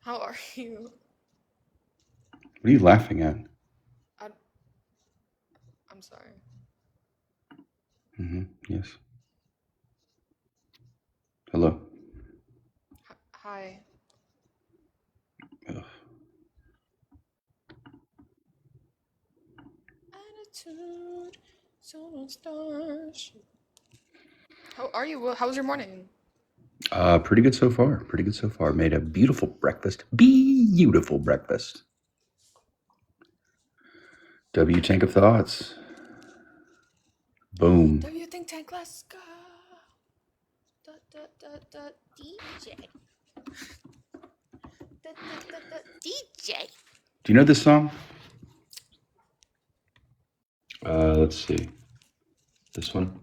How are you? What are you laughing at? I'm sorry. Yes. Hello. Hi. Ugh. Attitude, so stars. How are you? How was your morning? Pretty good so far. Pretty good so far. Made a beautiful breakfast. Beautiful breakfast. W Tank of Thoughts. Boom. Do you think Tank? Let's go. DJ. DJ. Do you know this song? Let's see. This one.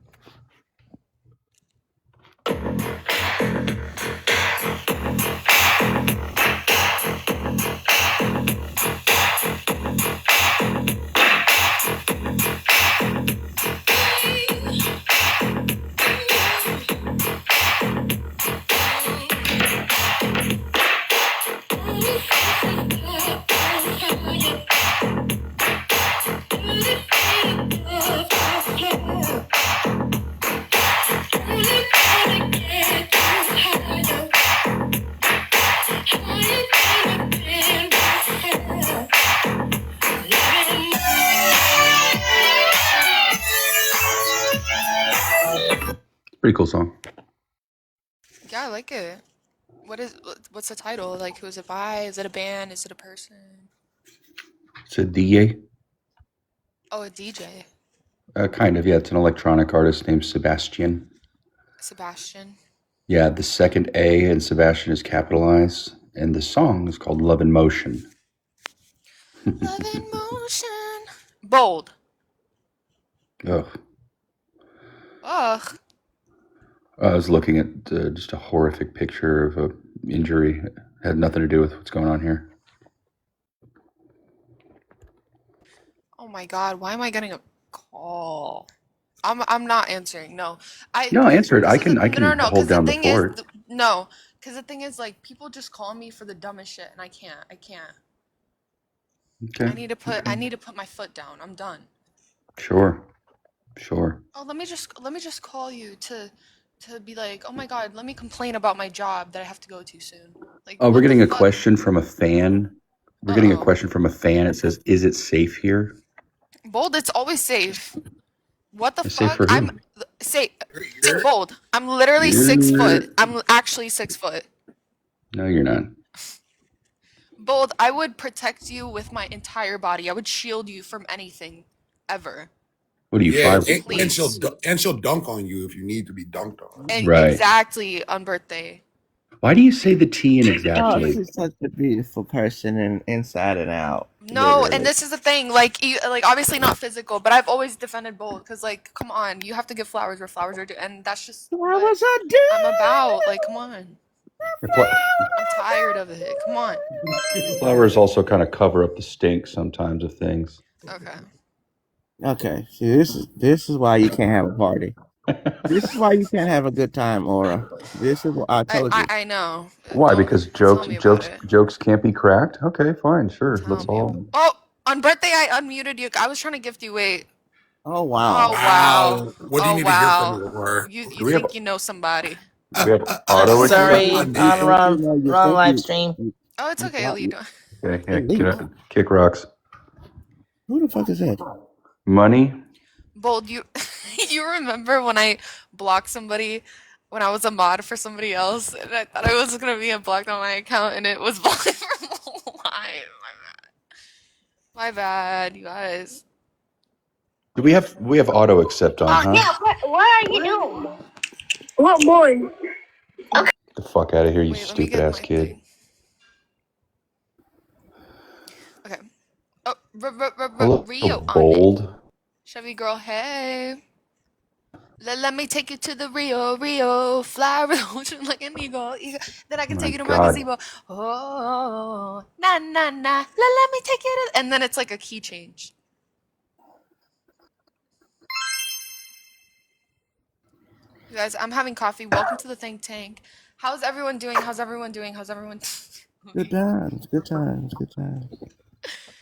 Pretty cool song. Yeah, I like it. What's the title? Like, who is it by? Is it a band? Is it a person? It's a DJ. Oh, a DJ. Kind of, yeah. It's an electronic artist named Sebastian. Sebastian. Yeah, the second A in Sebastian is capitalized, and the song is called Love in Motion. Love in motion. Bold. Ugh. Ugh. I was looking at just a horrific picture of a injury. It had nothing to do with what's going on here. Oh my God, why am I getting a call? I'm not answering. No. No, answer it. I can No, hold because the down the thing is, fort. no, because the thing is, like, people just call me for the dumbest shit, and I can't. Okay. I need to put my foot down. I'm done. Sure. Oh, let me just call you to be like, oh my God, let me complain about my job that I have to go to soon. Like, Oh, we're what the getting a fuck? question from a fan. We're getting a question from a fan. It says, "Is it safe here?" Bold, it's always safe. What the It's safe fuck? for who? Bold. I'm literally 6 foot. I'm actually 6 foot. No, you're not. Bold, I would protect you with my entire body. I would shield you from anything, ever. What are you, Yeah, 5? and she'll dunk on you if you need to be dunked on. Right. Exactly, on birthday. Why do you say the T in Oh, exactly? she's such a beautiful person and inside and out. No, literally. and this is the thing, like obviously not physical, but I've always defended Bold, because, like, come on, you have to give flowers where flowers are due, and that's just Why what was I doing? I'm about. Like, come on. I'm tired of it. Come on. Flowers also kind of cover up the stink sometimes of things. Okay. Okay, see, this is why you can't have a party. This is why you can't have a good time, Aura. This is what I told you. I know. Why? Don't Because tell me about it. jokes can't be cracked? Okay, fine, sure. Let's all. Oh, on birthday I unmuted you. I was trying to gift you. Wait. Oh wow. Oh wow. What do you need to hear from me, Laura? You we have- think you know somebody? We have auto Sorry, accept? wrong live stream. Oh, it's okay. What are you doing? Okay, yeah, kick rocks. Who the fuck is that? Money? Bold, you you remember when I blocked somebody when I was a mod for somebody else, and I thought I was gonna be blocked on my account, and it was blocked from live. My bad, you guys. Do we have auto accept on, huh? Yeah, what are you doing? What board? Get the fuck out of here, you Wait, let me stupid get ass my kid. thing. Okay. Oh, Hello, Rio on it. Bold. Chevy girl, hey. Let me take you to the Rio, fly over the ocean like an eagle. Then I can take you to my gazebo. Oh, na na na. Let me take you to. And then it's like a key change. You guys, I'm having coffee. Welcome to the think tank. How's everyone doing? How's everyone? Good times, good times, good times.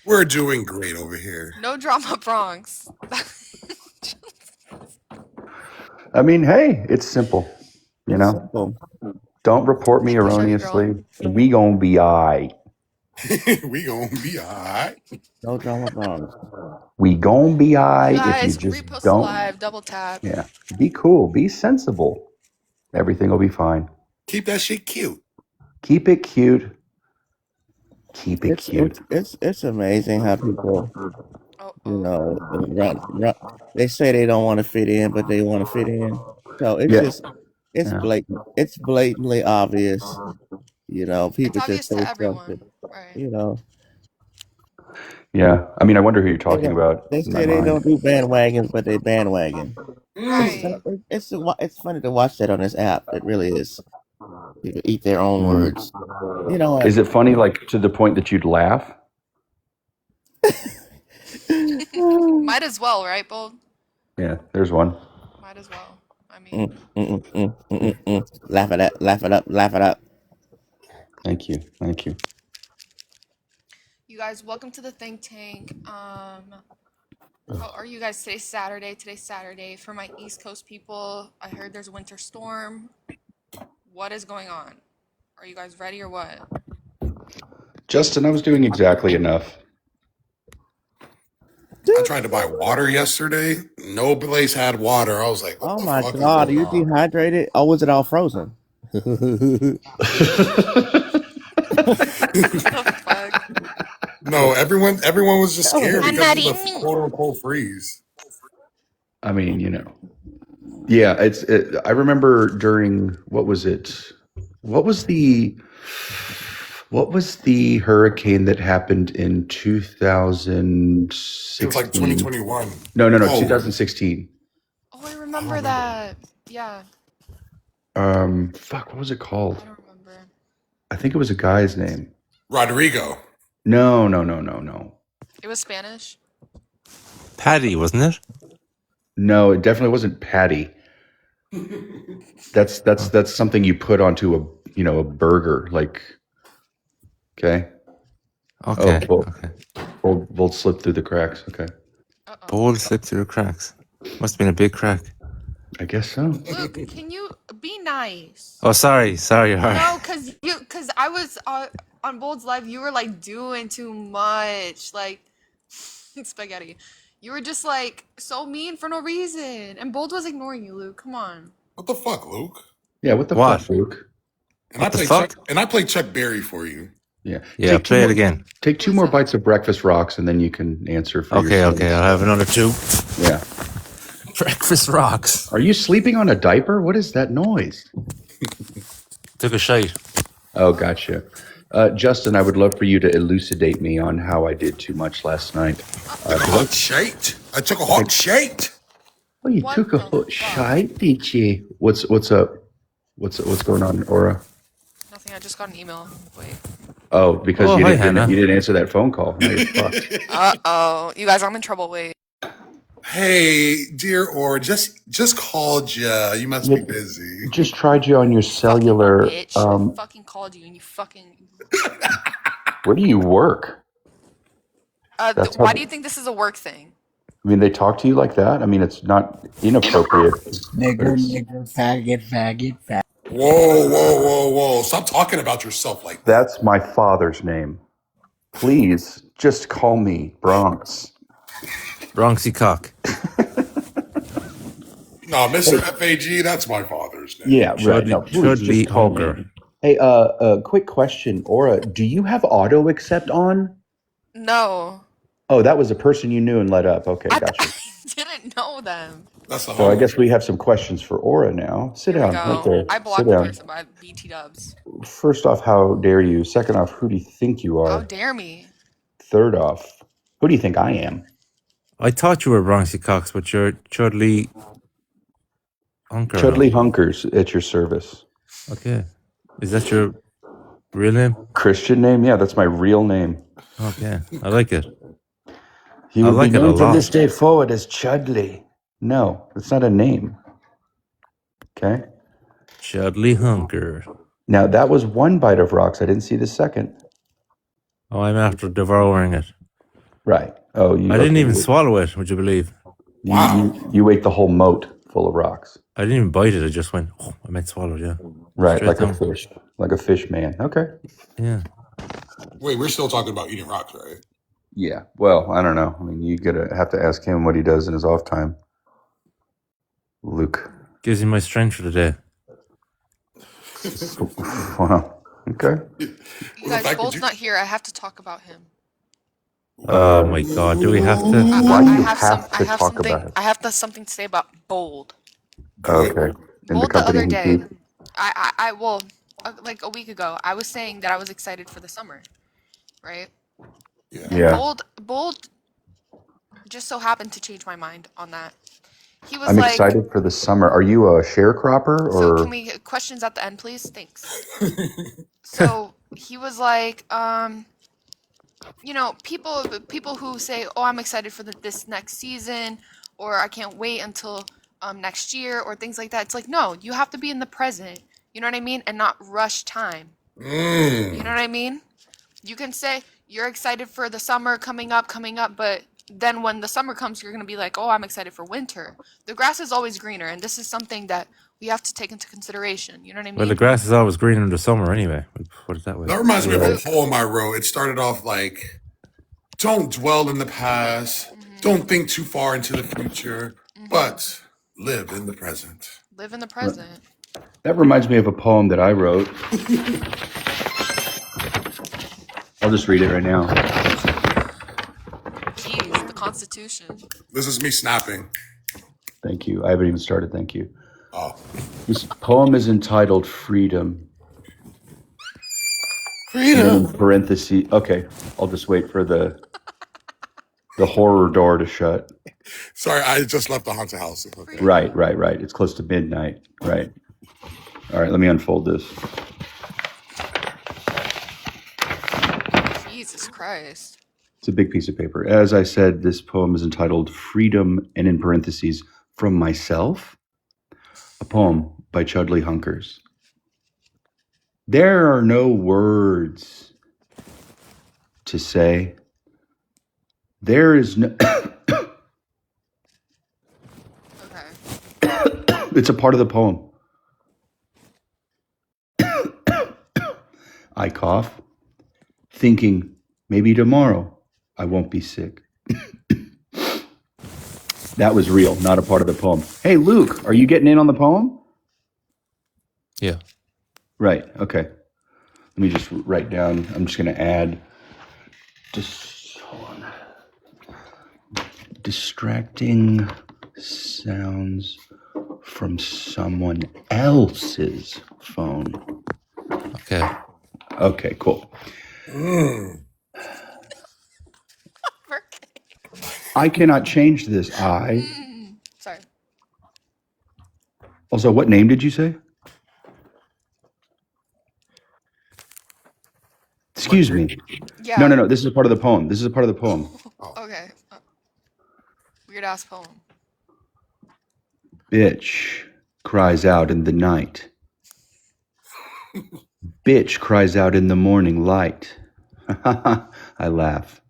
We're doing great over here. No drama, Bronx. I mean, hey, it's simple. You It's know, simple. don't report me Hey, P-Shark girl. erroneously. We gonna be alright. We gonna be alright. No drama Bronx. We gonna be You alright if you guys, just repost the don't. live, double tap. Yeah, be cool, be sensible. Everything will be fine. Keep that shit cute. Keep it cute. Keep it cute. It's amazing how people, run. They say they don't want to fit in, but they want to fit in. So Yeah. it's Yeah. blatant. It's blatantly obvious. People It's just obvious to say everyone, something. right? Yeah. I mean, I wonder who you're talking about. They In my say they mind. don't do bandwagons, but they bandwagon. Right. It's funny to watch that on this app. It really is. People eat their own words. You know what? Is it funny, like to the point that you'd laugh? Might as well, right, Bold? Yeah, there's one. Might as well. I mean, Laugh it up, laugh it up, laugh it up. Thank you. Thank you. you guys, welcome to the think tank. How are you guys? Today's Saturday. For my East Coast people, I heard there's a winter storm. What is going on? Are you guys ready or what? Justin, I was doing exactly enough. I tried to buy water yesterday. No place had water. I was like, what Oh the my fuck is God, are going you on? dehydrated? Oh, was it all frozen? What the fuck? No, everyone was just scared because of the Canarini. quote unquote freeze. I mean, yeah, I remember during, what was it? What was the hurricane that happened in 2016? It was like 2021. No, Oh. 2016. Oh, I remember that. Yeah. Fuck, what was it called? I don't remember. I think it was a guy's name. Rodrigo. No. It was Spanish. Patty, wasn't it? No, it definitely wasn't Patty. That's something you put onto a burger, like. Okay. Okay. Okay. We'll slip through the cracks. Okay. Bowl slipped through the cracks. Must have been a big crack. I guess so. Luke, can you be nice? Oh, sorry. No, cause I was on Bold's live. You were like doing too much, like spaghetti. You were just like so mean for no reason, and Bold was ignoring you, Luke. Come on. What the fuck, Luke? Yeah, what the fuck, Luke? And I play Chuck Berry for you. Yeah. Yeah, play it again. Take 2 more bites of breakfast rocks, and then you can answer for Okay, yourself. okay. I'll have another 2. Yeah. Breakfast rocks. Are you sleeping on a diaper? What is that noise? Took a shite. Oh, gotcha. Justin, I would love for you to elucidate me on how I did too much last night. I took a hot shite. Oh, you took a hot shite, did you? What's up? What's going on, Aura? Nothing. I just got an email. Wait. Oh, because you hi, Hannah. didn't answer that phone call. Now you're fucked. Uh-oh. You guys, I'm in trouble. Wait. Hey, dear Aura, just called you. You must be busy. Just tried you on your cellular. Bitch. I fucking called you and you fucking. Where do you work? Why do you think this is a work thing? I mean, they talk to you like that? I mean, it's not inappropriate. Nigger, faggot. Whoa. Stop talking about yourself like that. That's my father's name. Please, just call me Bronx. Bronxy cock. No, Mr. FAG, that's my father's name. Yeah, right. No, please just call me. Hey, quick question, Aura. Do you have auto accept on? No. Oh, that was a person you knew and let up. Okay, gotcha. I didn't know them. So I guess we have some questions for Aura now. Sit down right there. I blocked Sit the down. person by BT dubs. First off, how dare you? Second off, who do you think you are? How dare me? Third off, who do you think I am? I thought you were Bronxy Cox, but you're Chudley Hunker. Chudley Hunkers at your service. Okay. Is that your real name? Christian name? Yeah, that's my real name. Okay. I like it. He will be known from this day forward as Chudley. No, it's not a name. Okay? Chudley Hunker. Now, that was one bite of rocks. I didn't see the second. Oh, I'm after devouring it. Right. Oh, I didn't even swallow it, would you believe? Wow. You ate the whole moat full of rocks. I didn't even bite it. I just went, oh, I meant swallowed, yeah. Right, Straight like down. a fish. Like a fish man. Okay. Yeah. Wait, we're still talking about eating rocks, right? Yeah. Well, I don't know. I mean, you have to ask him what he does in his off time. Luke. Gives you my strength for the day. Wow. Okay. You guys, Bold's not here. I have to talk about him. Oh my God! Do we have to? Why do you have to talk about it? I have something to say about Bold. Okay. Bold the other day, well, like a week ago, I was saying that I was excited for the summer, right? Yeah. Bold just so happened to change my mind on that. He was I'm like, excited for the summer. Are you a sharecropper or? So can we questions at the end, please? Thanks. So he was like, you know, people who say, "Oh, I'm excited for this next season," or "I can't wait until next year," or things like that. It's like, no, you have to be in the present. You know what I mean, and not rush time. You know what I mean? You can say you're excited for the summer coming up, but then when the summer comes, you're gonna be like, "Oh, I'm excited for winter." The grass is always greener, and this is something that we have to take into consideration. You know what I mean? Well, the grass is always greener in the summer anyway. We'll put it that way. That reminds me of a poem I wrote. It started off like, don't dwell in the past, don't think too far into the future, but live in the present. Live in the present. That reminds me of a poem that I wrote. I'll just read it right now. Jeez, the Constitution. This is me snapping. Thank you. I haven't even started. Thank you. Oh. This poem is entitled Freedom. Freedom. In parentheses. Okay, I'll just wait for the horror door to shut. Sorry, I just left the haunted house. Okay. Right. It's close to midnight. Right. All right, let me unfold this. Jesus Christ. It's a big piece of paper. As I said, this poem is entitled Freedom, and in parentheses, From Myself, a poem by Chudley Hunkers. There are no words to say. There is no... Okay. It's a part of the poem. I cough, thinking maybe tomorrow I won't be sick. That was real, not a part of the poem. Hey, Luke, are you getting in on the poem? Yeah. Right, okay. Let me just write down. I'm just going to add. Hold on. Distracting sounds from someone else's phone. Okay. Okay, cool. I cannot change this. Sorry. Also, what name did you say? Excuse me. Yeah. No. This is a part of the poem. Okay. Weird ass poem. Bitch cries out in the night. Bitch cries out in the morning light. I laugh,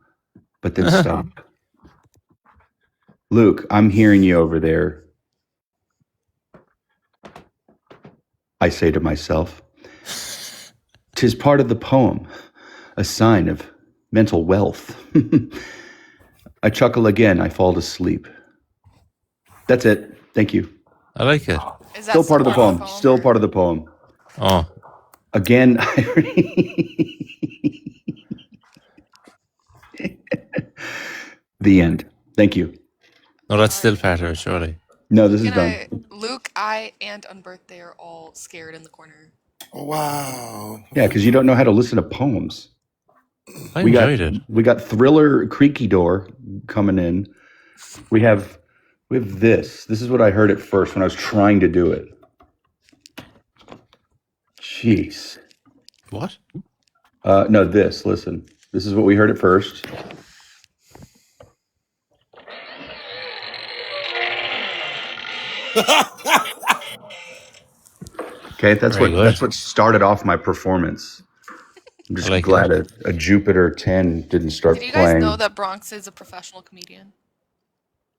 but then stop. Luke, I'm hearing you over there. I say to myself, 'tis part of the poem, a sign of mental wealth. I chuckle again. I fall to sleep. That's it. Thank you. I like it. Is that Still part of the poem. Still part of the poem. Oh. Again, the end. Thank you. No, that's still part of it, surely. No, this is done. Luke, I, and Unbirthday are all scared in the corner. Oh, wow. Yeah, because you don't know how to listen to poems. I enjoyed it. We got Thriller Creaky Door coming in. We have this. This is what I heard at first when I was trying to do it. Jeez. What? No, this. Listen. This is what we heard at first. Okay, Very good. that's what started off my performance. I'm just glad a Jupiter 10 didn't start Did you playing. guys know that Bronx is a professional comedian?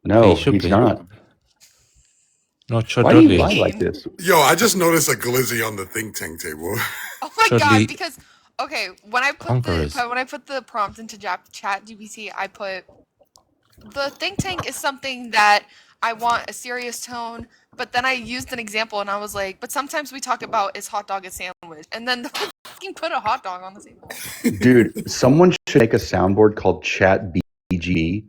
No, he's not. No, Chud Why do you Dudley lie is. like this? Yo, I just noticed a glizzy on the think tank table. Oh my Chudley god! Because okay, when I put Conquerors. the prompt into Chat GPT, I put the think tank is something that I want a serious tone, but then I used an example and I was like, but sometimes we talk about is hot dog a sandwich, and then the fucking put a hot dog on the table. Dude, someone should make a soundboard called Chat BG,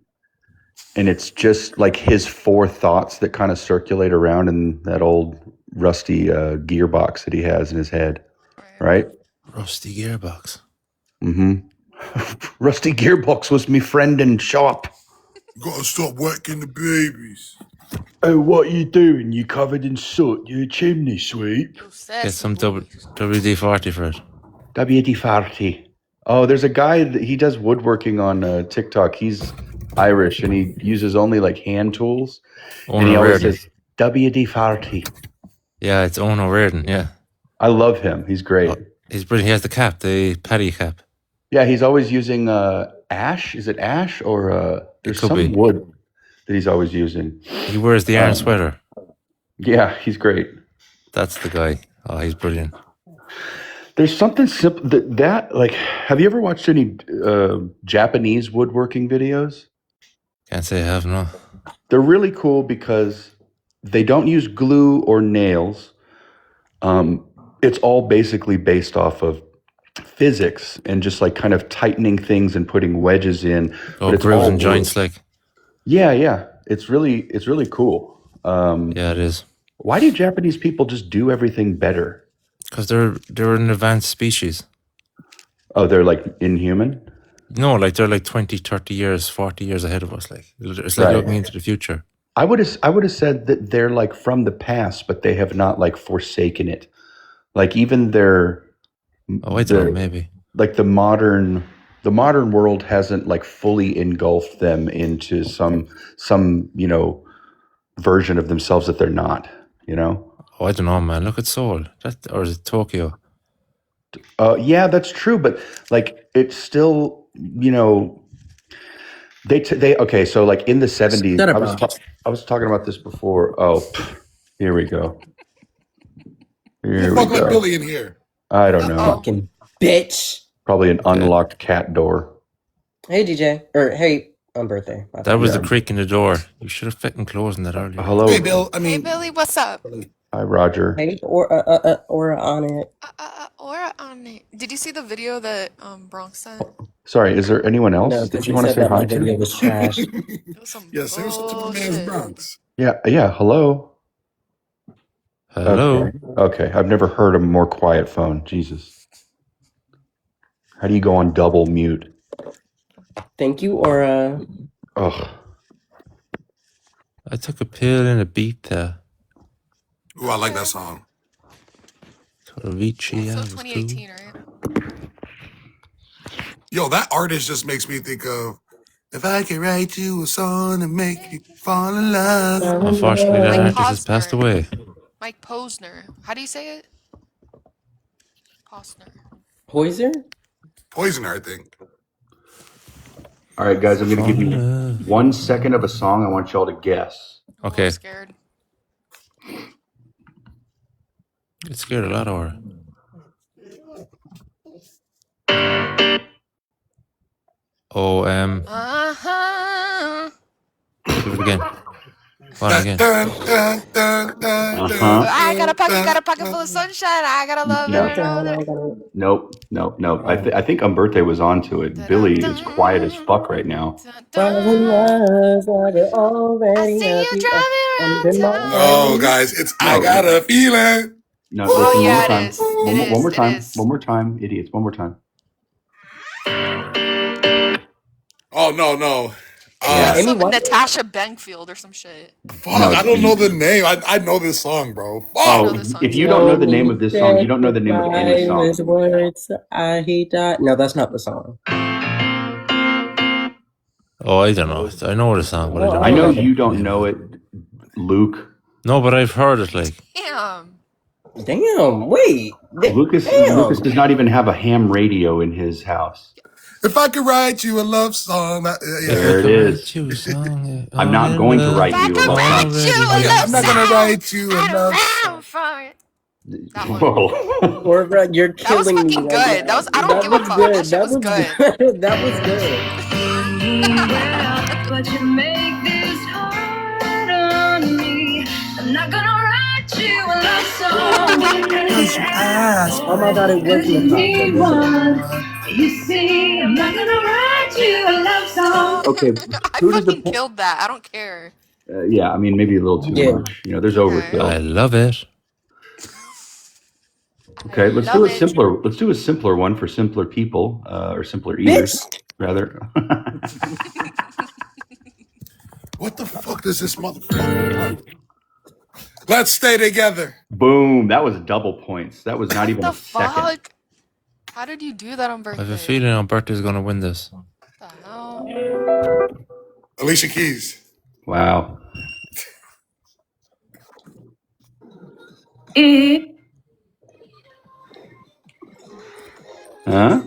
and it's just like his 4 thoughts that kind of circulate around in that old rusty gearbox that he has in his head, right? Rusty gearbox. Mm-hmm. Rusty gearbox was my friend in shop. Gotta stop whacking the babies. Oh, what are you doing? You covered in soot. You a chimney sweep. Get some WD-40 for it. WD-40. Oh, there's a guy that he does woodworking on TikTok. He's Irish and he uses only like hand tools. And he always says WD-40. Yeah, it's Owen O'Riordan. Yeah, I love him. He's great. Oh, he's brilliant. He has the cap, the paddy cap. Yeah, he's always using ash. Is it ash or there's some wood that he's always using. He wears the iron sweater. Yeah, he's great. That's the guy. Oh, he's brilliant. There's something simple that like, have you ever watched any Japanese woodworking videos? Can't say I have, no. They're really cool because they don't use glue or nails. It's all basically based off of physics and just like kind of tightening things and putting wedges in. Oh, grooves and joints, like. Yeah. It's really cool. Yeah, it is. Why do Japanese people just do everything better? Because they're an advanced species. Oh, they're like inhuman? No, like they're like 20, 30 years, 40 years ahead of us. Like it's like looking into the future. I would have said that they're like from the past, but they have not like forsaken it. Like even their I don't know, maybe. Like the modern world hasn't like fully engulfed them into some version of themselves that they're not, Oh, I don't know, man. Look at Seoul. Or is it Tokyo? Yeah, that's true, but like it's still, they okay. So like in the 70s, I was talking about this before. Oh, here we go. Who fuck let Billy in here? I don't know. Fucking bitch. Probably an unlocked cat door. Hey, DJ. Or hey, on birthday. That was the creak in the door. You should have fucking closed that earlier. Hello. Hey, Bill. Hey, Billy, what's up? Hi, Roger. Hey, Aura on it. Aura on it. Did you see the video that Bronx sent? Sorry, is there anyone else that you want to say hi to? Video was trash. It was some Yes, it was such a man's Bronx. Yeah. Hello. Hello. Okay. I've never heard a more quiet phone. Jesus. How do you go on double mute? Thank you, Aura. Ugh. I took a pill and a beat there. Ooh, I like that song. Avicii, So was 2018, cool. right? Yo, that artist just makes me think of if I could write you a song and make you fall in love. Unfortunately, that Like artist has passed away. Mike Posner. How do you say it? Posner. Poisoner, I think. All right, guys, I'm going to give you 1 second of a song. I want y'all to guess. Okay. I'm scared. It scared a lot of her. Uh-huh. Give it again. Go on again. I got a pocket full of sunshine. I gotta love it. Nope. I think Umberto was onto it. Billy is quiet as fuck right now. I see you driving around town. No, guys, it's I Got a Feeling. No, Oh, listen, yeah, one it is. more It time. is. One more time, idiots. One more time. Oh, no. It's some Natasha Bankfield or some shit. Fuck, I don't know the name. I know this song, bro. Fuck. Oh, if you don't know the name of this song, you don't know the name of any song. No, that's not the song. Oh, I don't know. I know the song, but I don't know. I know you don't know it, Luke. No, but I've heard it, like. Damn. Damn, wait. Lucas does not even have a ham radio in his house. If I could write you a love song, There it is. I'm not going to write you a love song. I'm not gonna write you a love song. That one. Whoa. Or you're That was killing me. fucking right good. now. I don't give a fuck. That shit was good. That was good. But you make this hard on me. I'm not gonna write you a love song. Oh my god, it was Need one. You see, I'm not gonna write you a love song. Okay, I who does the fucking killed that. I don't care. yeah, I mean maybe a little too much. You know, there's overkill. I love it. Okay, let's do a simpler. Let's do a simpler one for simpler people, or simpler eaters, rather. What the fuck does this motherfucker want? Let's stay together. Boom! That was double points. That was not even a second. Fuck? How did you do that on I birthday? have a feeling Alberto's gonna win this. What the hell? Alicia Keys. Wow. Huh?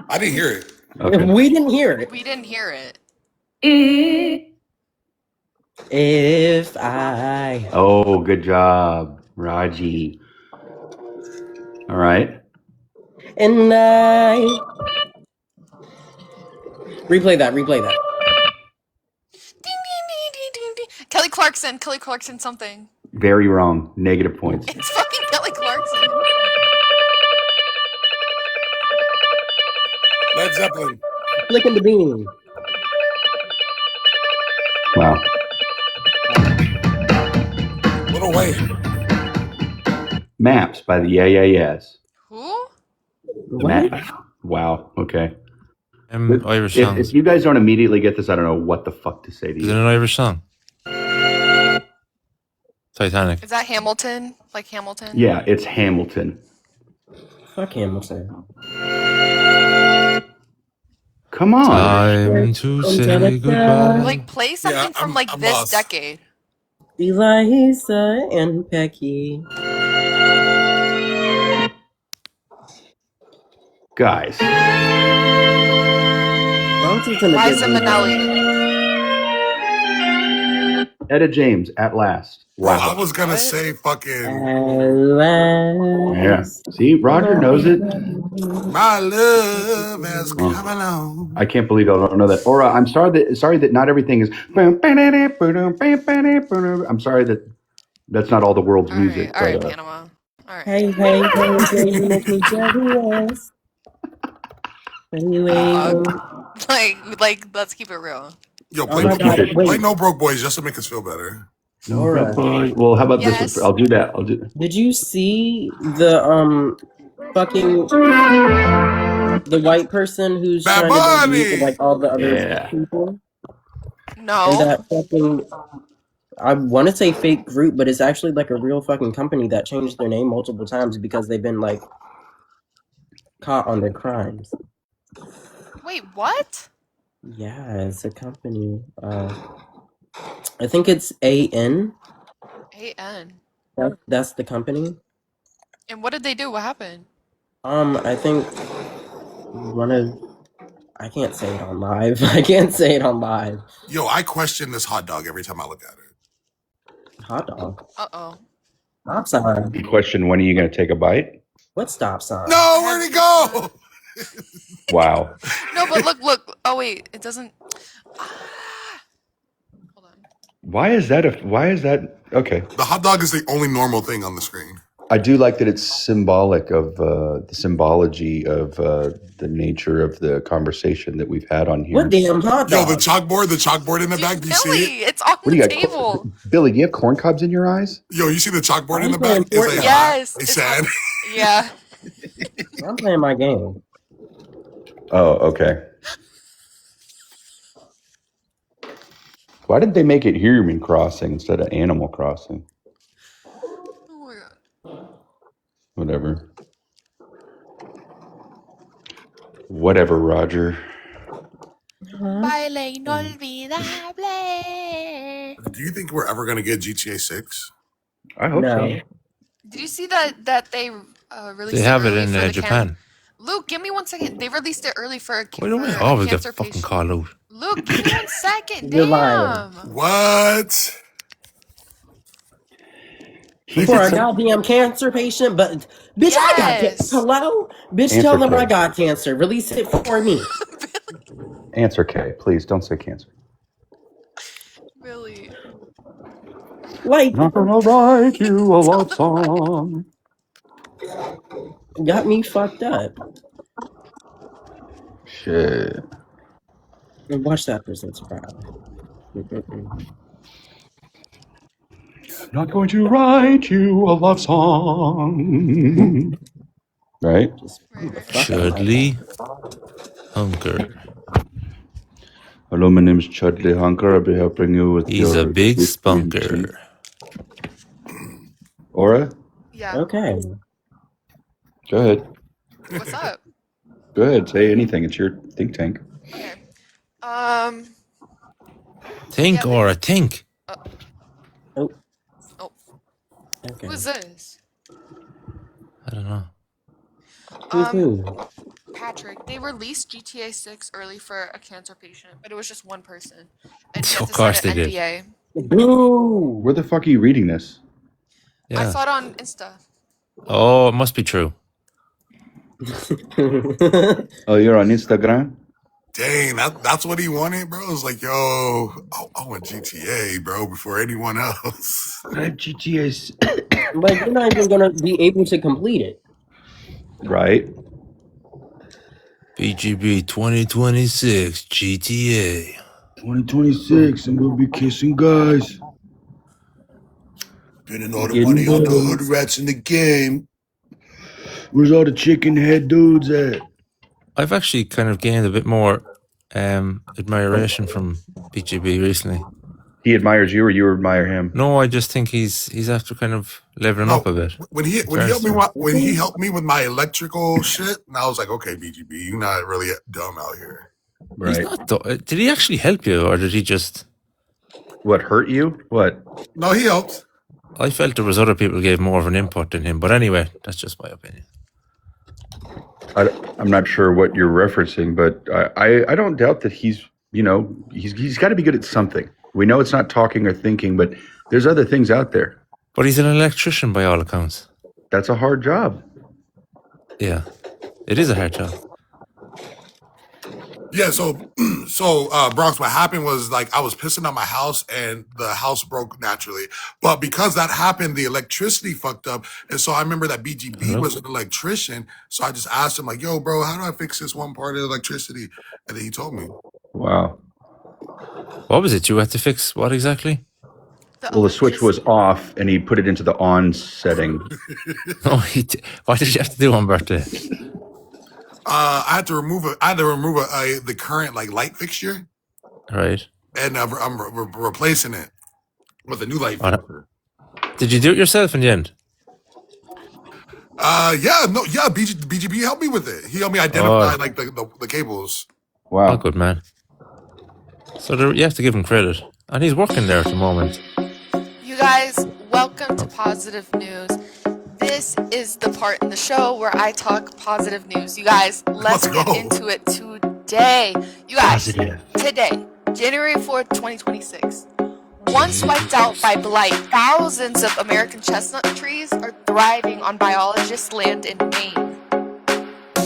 I didn't hear it. Okay. We didn't hear it. We didn't hear it. If I. Oh, good job, Raji. All right. And I. Replay that. Ding, ding, ding, ding, ding. Kelly Clarkson something. Very wrong. Negative points. It's fucking Kelly Clarkson. Led Zeppelin. Flicking the bean. Wow. Little Wayne. Maps by the Yeah Yeah Yeahs. Who? Wow. Okay. Irish song. If you guys don't immediately get this, I don't know what the fuck to say to Is it you. an Irish song? Titanic. Is that Hamilton? Like Hamilton? Yeah, it's Hamilton. Fuck Hamilton. Come on. Time to say goodbye. Like play something from like I'm this lost. decade. Eliza and Becky. Guys. Liza Minnelli. Etta James, At Last. Bro, I Wow. was gonna say fucking Yeah. See, Roger knows it. My Love Has Come Along. I can't believe I don't know that. Aura, I'm sorry that not everything is. I'm sorry that that's not all the world's music. All right, but, Panama. All right. Hey, you make me jealous. Anyway, Like, let's keep it real. Yo, Oh my God, play wait. No Broke Boys just to make us feel better. Aura, well, how about Yes. this? I'll do that. did you see the fucking the white person who's Bad trying to be Bunny! with, like all the other Yeah. people? And No. that fucking, I want to say fake group, but it's actually like a real fucking company that changed their name multiple times because they've been like caught on their crimes. Wait, what? Yeah, it's a company. I think it's AN. AN. That's the company. And what did they do? What happened? I think I can't say it on live. I can't say it on live. Yo, I question this hot dog every time I look at it. Hot dog. Uh-oh. Stop sign. The question: when are you going to take a bite? What stop sign? No, where'd it go? Wow. No, but look. Oh, wait. It doesn't... Hold on. Why is that? Okay. The hot dog is the only normal thing on the screen. I do like that it's symbolic of the symbology of the nature of the conversation that we've had on here. What damn hot Yo, dog? the chalkboard in the back. Do you see Billy, it? it's on What do you the got? table. Billy, do you have corn cobs in your eyes? Yo, you see the chalkboard in the I'm back? playing It's like, Yes. They it's sad. on- Yeah. I'm playing my game. Oh, okay. Why did they make it Human Crossing instead of Animal Crossing? Oh my God. Whatever. Whatever, Roger. Baile inolvidable. Do you think we're ever gonna get GTA 6? I hope so. No. Did you see that they released They it have it early in for the Japan. Luke, give me 1 second. They released it early for Why do for I a always get cancer fucking patient. called out? Luke, give me 1 second. You're lying. Damn. What? He For did a some goddamn cancer patient, but bitch, I got cancer. Yes. Hello, bitch, Answer tell them K. I got cancer. Release it for me. Answer K. Please don't say cancer. Really. Like, Not gonna write you a love song. got me fucked up. Shit. Watch that person's proud. Not going to write you a love song. Right? Just Right, the right, fuck out of my Chudley Hunker. Hello, my name is Chudley Hunker. I'll be helping you with He's your a big whiskey and tea. spunker. Aura, Yeah. Okay. go ahead. What's up? Go ahead. Say anything. It's your think tank. Okay. Think, Yeah, Aura, think. Oh. Oh. Okay. Who's this? I don't know. Who's who? Patrick. They released GTA 6 early for a cancer patient, but it was just one person, and he Of had to course sign they an did. NDA. Boo! Where the fuck are you reading this? I Yeah. saw it on Insta. Oh, it must be true. Oh, you're on Instagram? Dang, that's what he wanted, bro. It's like, yo, I want GTA, bro, before anyone else. I have GTA's. Like, you're not even gonna be able to complete it. Right? BGB 2026 GTA. 2026. I'm going to be kissing guys. Spending all the Getting money on the bored. hood rats in the game. Where's all the chicken head dudes at? I've actually kind of gained a bit more admiration from BGB recently. He admires you or you admire him? No, I just think he's after kind of leveling No, up a bit. when he helped me with my electrical shit, and I was like, okay, BGB, you're not really dumb out here. He's not. Did he actually help you, or did he just? What, hurt you? What? No, he helped. I felt there was other people gave more of an input than him, but anyway, that's just my opinion. I'm not sure what you're referencing, but I don't doubt that he's got to be good at something. We know it's not talking or thinking, but there's other things out there. But he's an electrician by all accounts. That's a hard job. Yeah, it is a hard job. Yeah, so Bronx, what happened was, like, I was pissing on my house and the house broke naturally. But because that happened, the electricity fucked up. And so I remember that BGB was an electrician. So I just asked him, like, yo, bro, how do I fix this one part of the electricity? And then he told me. Wow. What was it you had to fix? What exactly? Well, the switch was off and he put it into the on setting. Oh, what did you have to do on birthday? I had to remove the current, like, light fixture. Right. And I'm replacing it with a new light fixture. Did you do it yourself in the end? BGB helped me with it. He helped me identify like the cables. Wow. Oh, good man. So you have to give him credit. And he's working there at the moment. You guys, welcome to Positive News. This is the part in the show where I talk positive news. You guys, let's get into it today. You guys, today, January 4th, 2026. Once wiped out by blight, thousands of American chestnut trees are thriving on biologist land in Maine.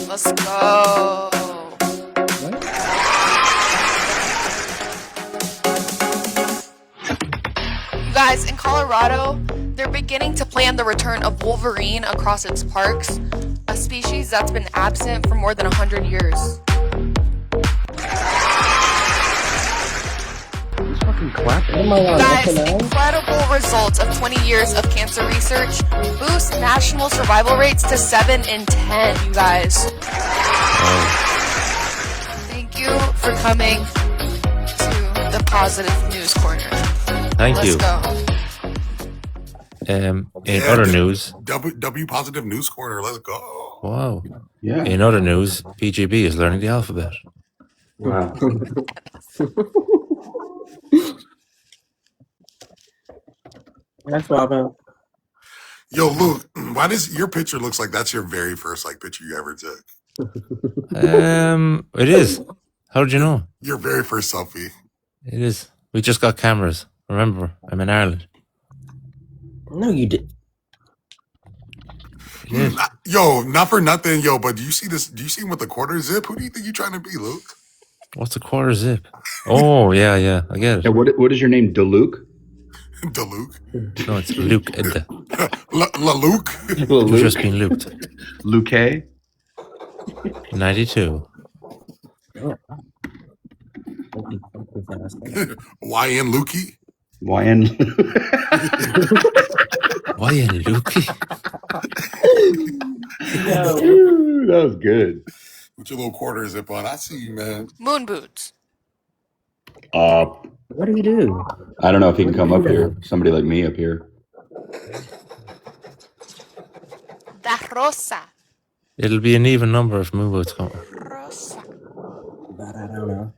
Let's go. You guys, in Colorado, they're beginning to plan the return of wolverine across its parks, a species that's been absent for more than 100 years. Guys, incredible results of 20 years of cancer research boost national survival rates to 7 in 10, you guys. Thank you for coming to the Positive News Corner. Thank you. Let's go. In other news, W Positive News Corner. Let's go. Wow. Yeah. In other news, BGB is learning the alphabet. Wow. That's Bravo. Yo, Luke, why does your picture looks like that's your very first like picture you ever took? It is. How did you know? Your very first selfie. It is. We just got cameras. Remember, I'm in Ireland. No, you did. It is. Yo, not for nothing, yo, but do you see this? Do you see him with the quarter zip? Who do you think you're trying to be, Luke? What's a quarter zip? Oh, yeah, I get it. Yeah, what is your name, DeLuke? DeLuke? No, it's Luke. La Luke? You've just been looped. Luque? 92. YN Lukey? YN. YN Lukey? That was good. With your little quarter zip on. I see you, man. Moon boots. What do you do? I don't know if he can come up here. Somebody like me up here. Da rosa. It'll be an even number if moon boots come. Rosa. But I don't know.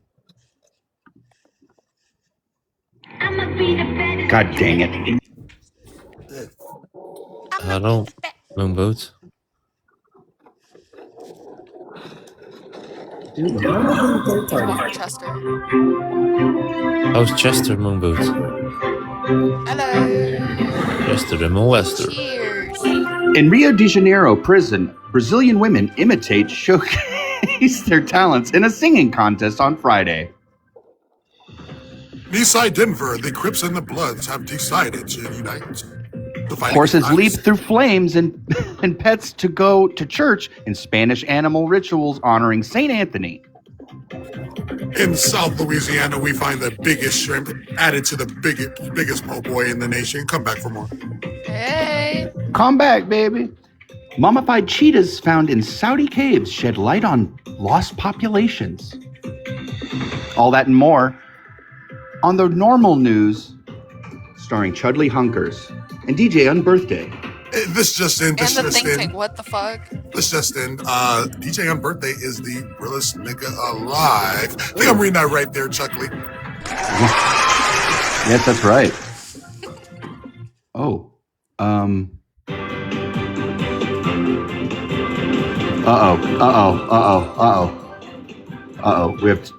God dang it. Hello, moon boots. Dude, why am I doing third Come party? over, Chester. How's Chester, moon boots? Hello. Chester the Moon Wester. Cheers. In Rio de Janeiro prison, Brazilian women showcase their talents in a singing contest on Friday. Eastside Denver, the Crips and the Bloods have decided to unite. Horses leap through flames and pets to go to church in Spanish animal rituals honoring St. Anthony. In South Louisiana, we find the biggest shrimp added to the biggest po' boy in the nation. Come back for more. Hey. Come back, baby. Mummified cheetahs found in Saudi caves shed light on lost populations. All that and more on the normal news, starring Chudley Hunkers and DJ Unbirthday. This just in. This And the just think in. tank. What the fuck? This just in. DJ Unbirthday is the realest nigga alive. I think I'm reading that right there, Chuckley. Yes, that's right. Oh. We have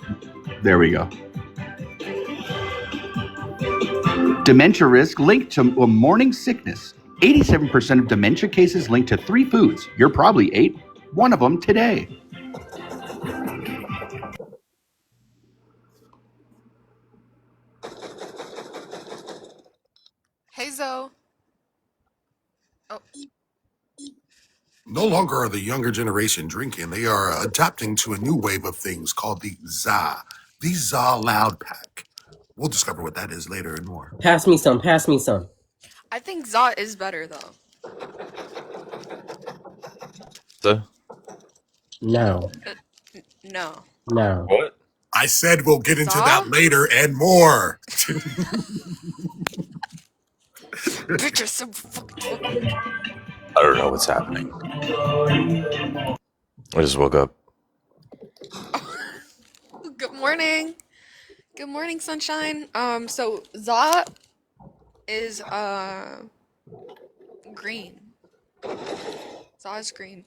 there we go. Dementia risk linked to a morning sickness. 87% of dementia cases linked to 3 foods. You're probably ate one of them today. Hey, Zoe. Oh. No longer are the younger generation drinking. They are adapting to a new wave of things called the ZA. The ZA Loud Pack. We'll discover what that is later and more. Pass me some. Pass me some. I think Zot is better, though. No. No. No. What? I said we'll get into ZA? that later and more. Bitch, you're so fucking... I don't know what's happening. I just woke up. Good morning. Good morning, sunshine. So Zot is green. Zot is green.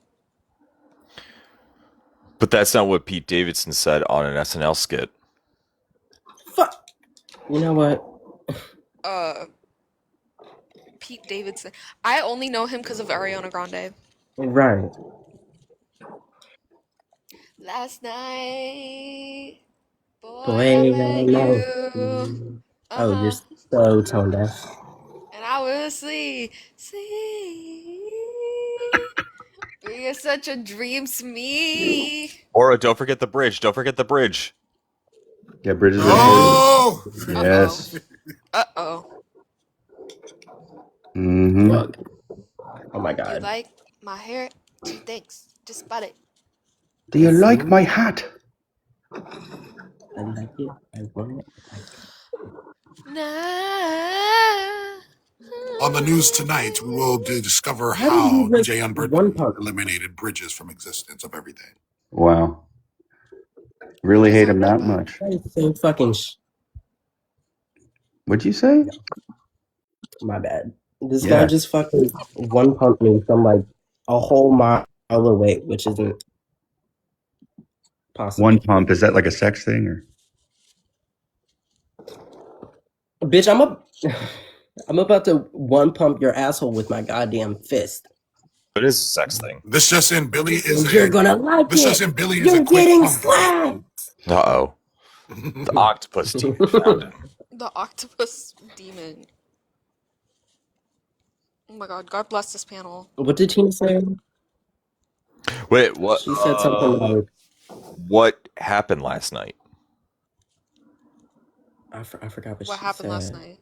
But that's not what Pete Davidson said on an SNL skit. Fuck. You know what? Pete Davidson. I only know him because of Ariana Grande. Right. Last night, boy, Boy, I met you. Oh, you're so tone deaf. And I was asleep. You're such a dream to me. Aura, don't forget the bridge. Don't forget the bridge. Yeah, Bridges. Oh! Yes. Uh-oh. Mm-hmm. Fuck. Oh my Do you god. like my hair? Thanks. Just spot it. Do you like my hat? I like it. I want it. On the news tonight, we will discover How how did you miss Jay one Unbirthday part? eliminated Bridges from existence of everything. Wow. Really hate him that much. That is so fucking What'd you say? My bad. This guy Yeah. just fucking one pumped me from like a whole mile away, which isn't possible. One pump, is that like a sex thing or? Bitch, I'm about to one pump your asshole with my goddamn fist. It is a sex thing. This just in, Billy is And you're gonna like this it. just in, Billy is You're a quick getting pump. slapped. Uh-oh. The octopus demon found him. The octopus demon. Oh my god, God bless this panel. What did Tina say? Wait, what? She said something like, what happened last night? I forgot What happened last night?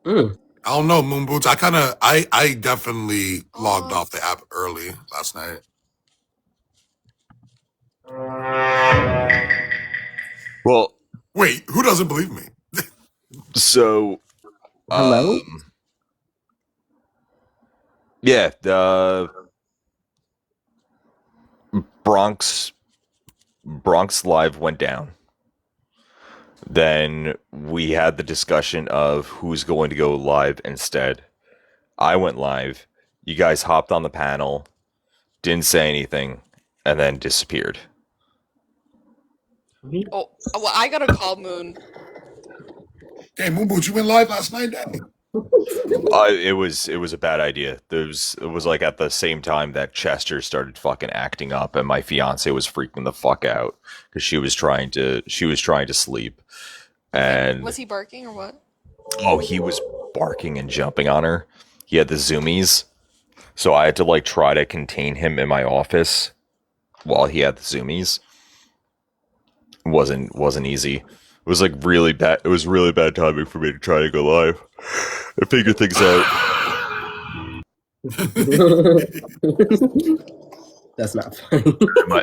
Mm. I don't know, Moon Boots. I definitely logged off the app early last night. Well, wait, who doesn't believe me? So, hello? Yeah, the Bronx Live went down. Then we had the discussion of who's going to go live instead. I went live. You guys hopped on the panel, didn't say anything, and then disappeared. Oh, well, I gotta call Moon. Hey, Moon Boots, you went live last night, Daddy? It was a bad idea. It was like at the same time that Chester started fucking acting up, and my fiance was freaking the fuck out because she was trying to sleep. And was he barking or what? Oh, he was barking and jumping on her. He had the zoomies, so I had to like try to contain him in my office while he had the zoomies. It wasn't easy. It was like really bad. It was really bad timing for me to try to go live and figure things out. That's not funny.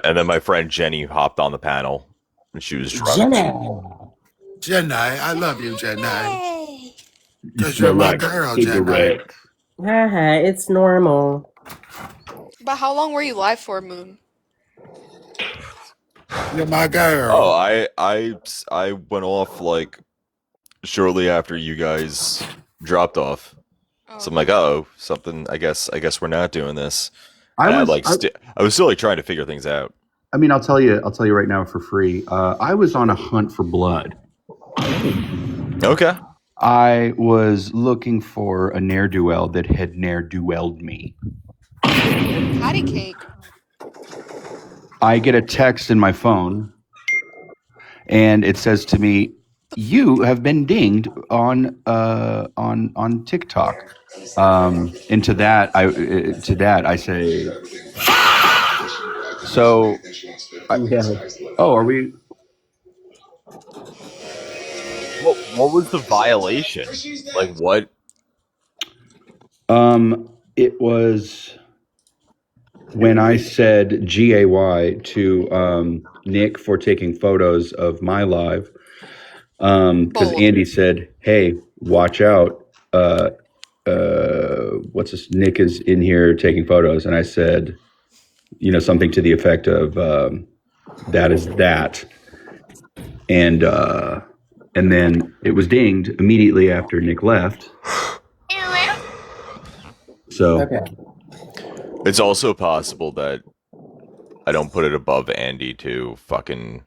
And then my friend Jenny hopped on the panel, and she was drunk. Jenny, I love you, Jenny. Because you're my girl, Jenny. Haha, it's normal. But how long were you live for, Moon? You're my girl. Oh, I went off like shortly after you guys dropped off. So I'm like, oh, something. I guess we're not doing this. I was still like trying to figure things out. I mean, I'll tell you right now for free. I was on a hunt for blood. Okay. I was looking for a ne'er-do-well that had ne'er-do-welled me. Patty cake. I get a text in my phone, and it says to me, "You have been dinged on TikTok." And to that I say, so. Oh, are we? What was the violation? Like what? It was when I said GAY to Nick for taking photos of my live, because Andy said, "Hey, watch out! What's this? Nick is in here taking photos," and I said, something to the effect of, "That is that," and then it was dinged immediately after Nick left. So it's also possible that I don't put it above Andy to fucking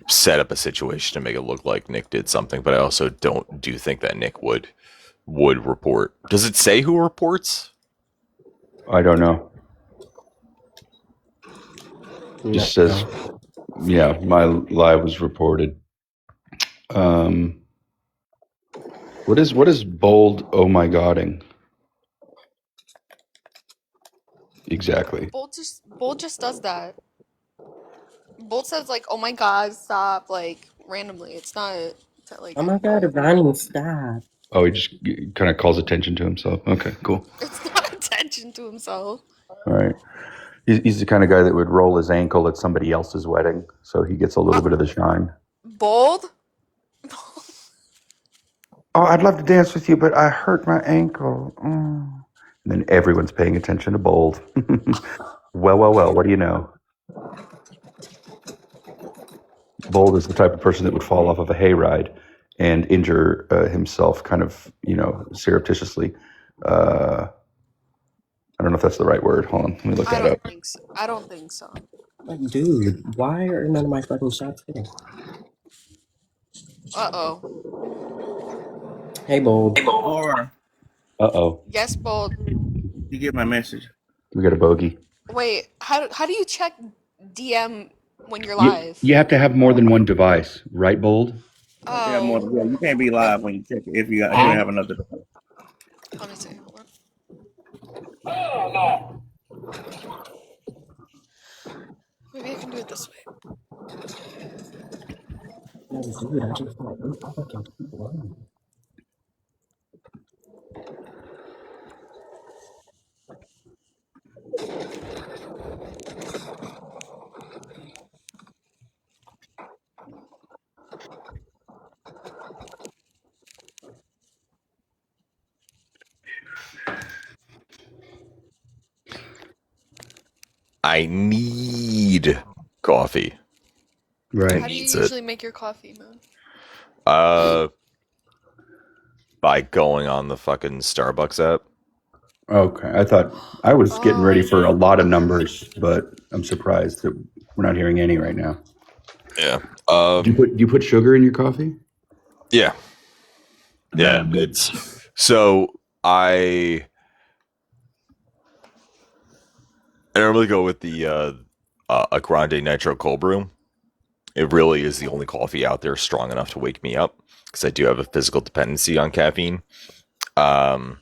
set up a situation to make it look like Nick did something, but I also do think that Nick would report. Does it say who reports? I don't know. Just says, yeah, my live was reported. What is bold? Oh my godding. Exactly. Bolt just does that. Bolt says like, "Oh my god, stop!" like randomly. It's not like. Oh my god, Ronnie, stop. Oh, he just kind of calls attention to himself. Okay, cool. It's not attention to himself. All right. He's the kind of guy that would roll his ankle at somebody else's wedding, so he gets a little bit of the shine. Bold? Oh, I'd love to dance with you, but I hurt my ankle. And then everyone's paying attention to Bold. Well, what do you know? Bold is the type of person that would fall off of a hayride and injure himself kind of, surreptitiously. I don't know if that's the right word. Hold on, let me look that up. I don't think so. Dude, why are none of my fucking shots hitting? Uh-oh. Hey, Bold. Or Uh-oh. Yes, Bold. you get my message. We got a bogey. Wait, how do you check DM when you're You, live? you have to have more than one device, right, Bold? Yeah, Oh, you can't be live when you check it if you have another device. let me see. Hold on. Maybe I can do it this way. No, dude, I just got 8 fucking people on. I need coffee. Right. How do you Needs it. usually make your coffee, Moon? By going on the fucking Starbucks app. Okay. I thought I was getting ready for a lot of numbers, but I'm surprised that we're not hearing any right now. Yeah. Do you put sugar in your coffee? Yeah. Yeah. It's so I normally go with the a Grande Nitro Cold Brew. It really is the only coffee out there strong enough to wake me up because I do have a physical dependency on caffeine. And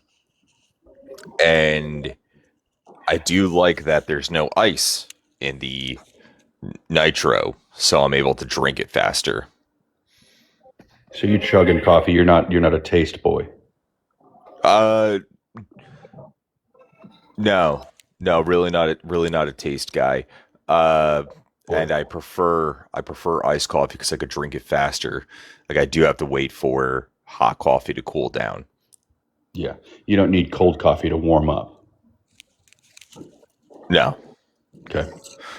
I do like that there's no ice in the nitro, so I'm able to drink it faster. So you chugging coffee? You're not a taste boy. No, really not a taste guy. And I prefer iced coffee because I could drink it faster. Like I do have to wait for hot coffee to cool down. Yeah, you don't need cold coffee to warm up. No. Okay.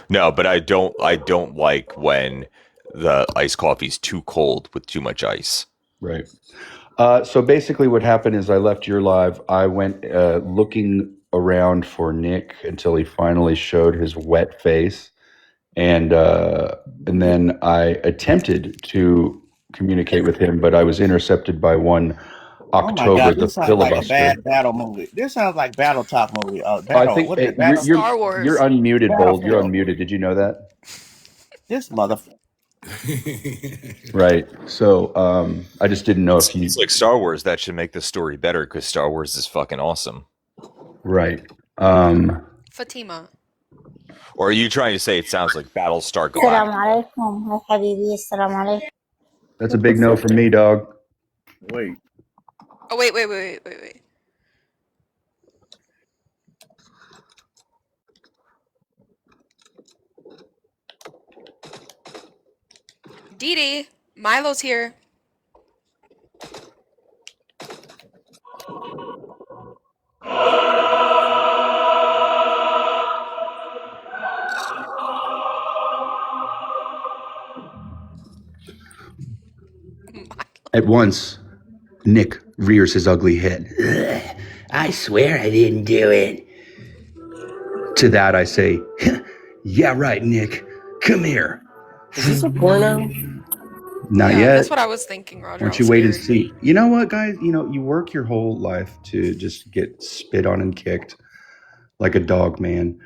No, but I don't like when the iced coffee's too cold with too much ice. Right. So basically what happened is I left your live. I went looking around for Nick until he finally showed his wet face. And then I attempted to communicate with him, but I was intercepted by one October, oh my God, the this sounds filibuster. like a bad battle movie. This sounds like Battle Talk movie. I think Star Wars. You're unmuted, Bold. You're unmuted. Did you know that? This motherfucker. Right. So I just didn't know if you. It's like Star Wars. That should make the story better because Star Wars is fucking awesome. Right. Fatima. Or are you trying to say it sounds like Battlestar Galactica? That's a big no from me, dog. Wait. Oh, wait. Dee Dee, Milo's here. At once, Nick rears his ugly head. Ugh, I swear I didn't do it. To that I say, yeah, right, Nick. Come here. Is this a porno? Not yet. That's what I was thinking, Roger. Why don't you wait and see? You know what, guys? You work your whole life to just get spit on and kicked like a dog, man.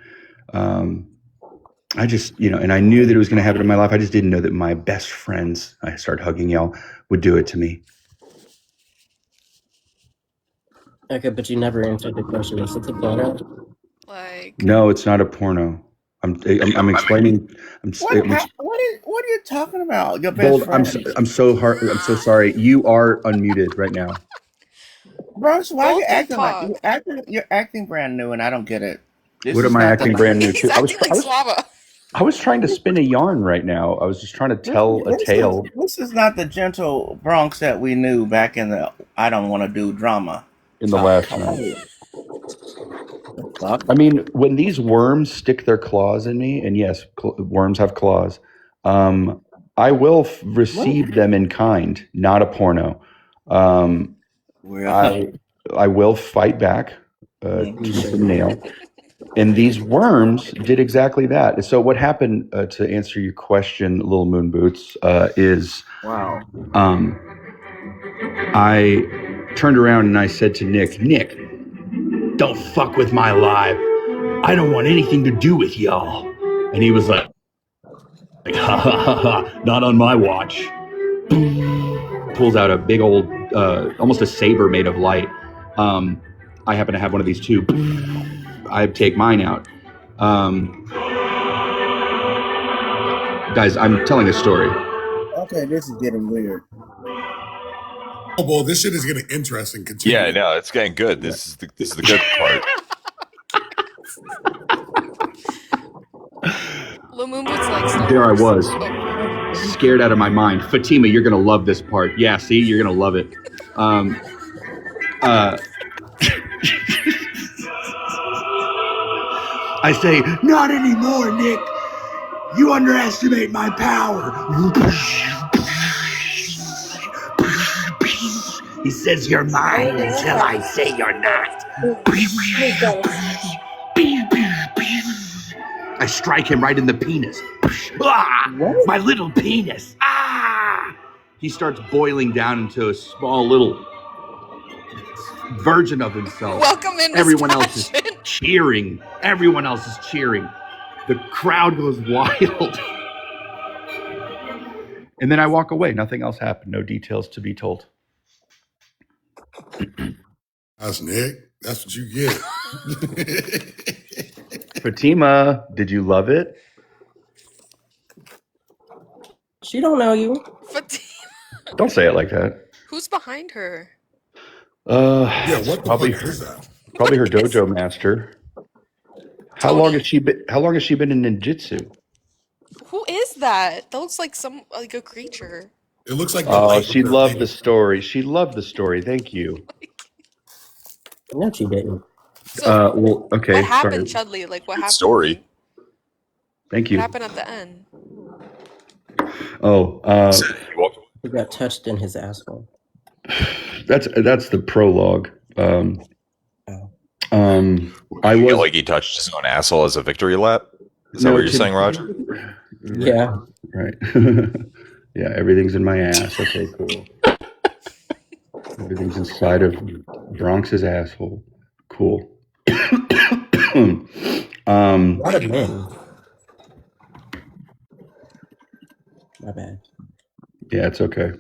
I just, and I knew that it was going to happen in my life. I just didn't know that my best friends, I start hugging y'all, would do it to me. Okay, but you never answered the question. Is it a porno? No, it's not a porno. I'm explaining. What are you talking about? Your best Bold, friend. I'm so sorry. You are unmuted right now. Bro, so why are you acting like you're acting brand new and I don't get it. What am I acting brand new to? I was trying to spin a yarn right now. I was just trying to tell a tale. This is not the gentle Bronx that we knew back in the I don't want to do drama. In the last night. I mean, when these worms stick their claws in me, and yes, worms have claws, I will receive them in kind, not a porno. I will fight back tooth and nail. And these worms did exactly that. So what happened, to answer your question, Little Moon Boots, is Wow. I turned around and I said to Nick, don't fuck with my life. I don't want anything to do with y'all. And he was like ha ha ha ha, not on my watch. Pulls out a big old, almost a saber made of light. I happen to have one of these too. I take mine out. Guys, I'm telling a story. Okay, this is getting weird. Oh, boy, this shit is getting interesting. Continue. Yeah, no, it's getting good. This is the good part. Lil Moon Boots like Star There I Wars. was, scared out of my mind. Fatima, you're gonna love this part. Yeah, see, you're gonna love it. I say, not anymore, Nick. You underestimate my power. He says you're mine until I say you're not. I strike him right in the penis. My little penis. He starts boiling down into a small little version of himself. Welcome in, Miss Everyone else is Passion. cheering. Everyone else is cheering. The crowd goes wild. And then I walk away. Nothing else happened. No details to be told. That's Nick. That's what you get. Fatima, did you love it? She don't know you. Fatima. Don't say it like that. Who's behind her? Yeah, what the probably fuck is that? Probably her dojo master. How long has she been in ninjutsu? Who is that? That looks like a creature. It looks like. Oh, she loved the story. She loved the story. Thank you. No, she didn't. So, well, okay. what happened, sorry. Chudley? Like, what happened? Story. Thank you. What happened at the end? Oh, He got touched in his asshole. that's the prologue. I You was feel like he touched his own asshole as a victory lap. Is that what you're saying, Roger? Yeah. Right. Yeah, everything's in my ass. Okay, cool. Everything's inside of Bronx's asshole. Cool. What a man. My bad. Yeah, it's okay.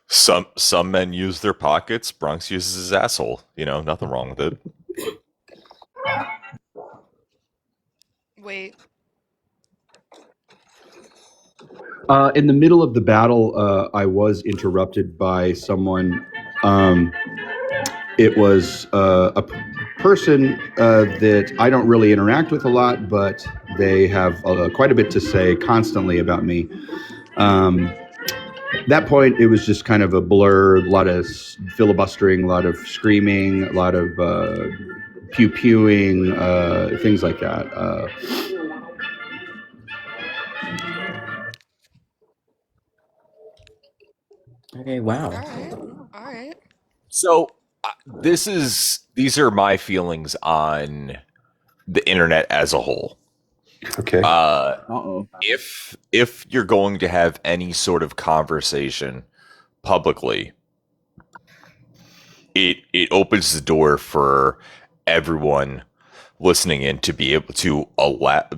Some men use their pockets. Bronx uses his asshole. You know, nothing wrong with it. Wait. In the middle of the battle, I was interrupted by someone. It was a person that I don't really interact with a lot, but they have quite a bit to say constantly about me. That point, it was just kind of a blur, a lot of filibustering, a lot of screaming, a lot of pew-pewing, things like that. Okay, wow. All right. So these are my feelings on the internet as a whole. Okay. If you're going to have any sort of conversation publicly, it opens the door for everyone listening in to be able to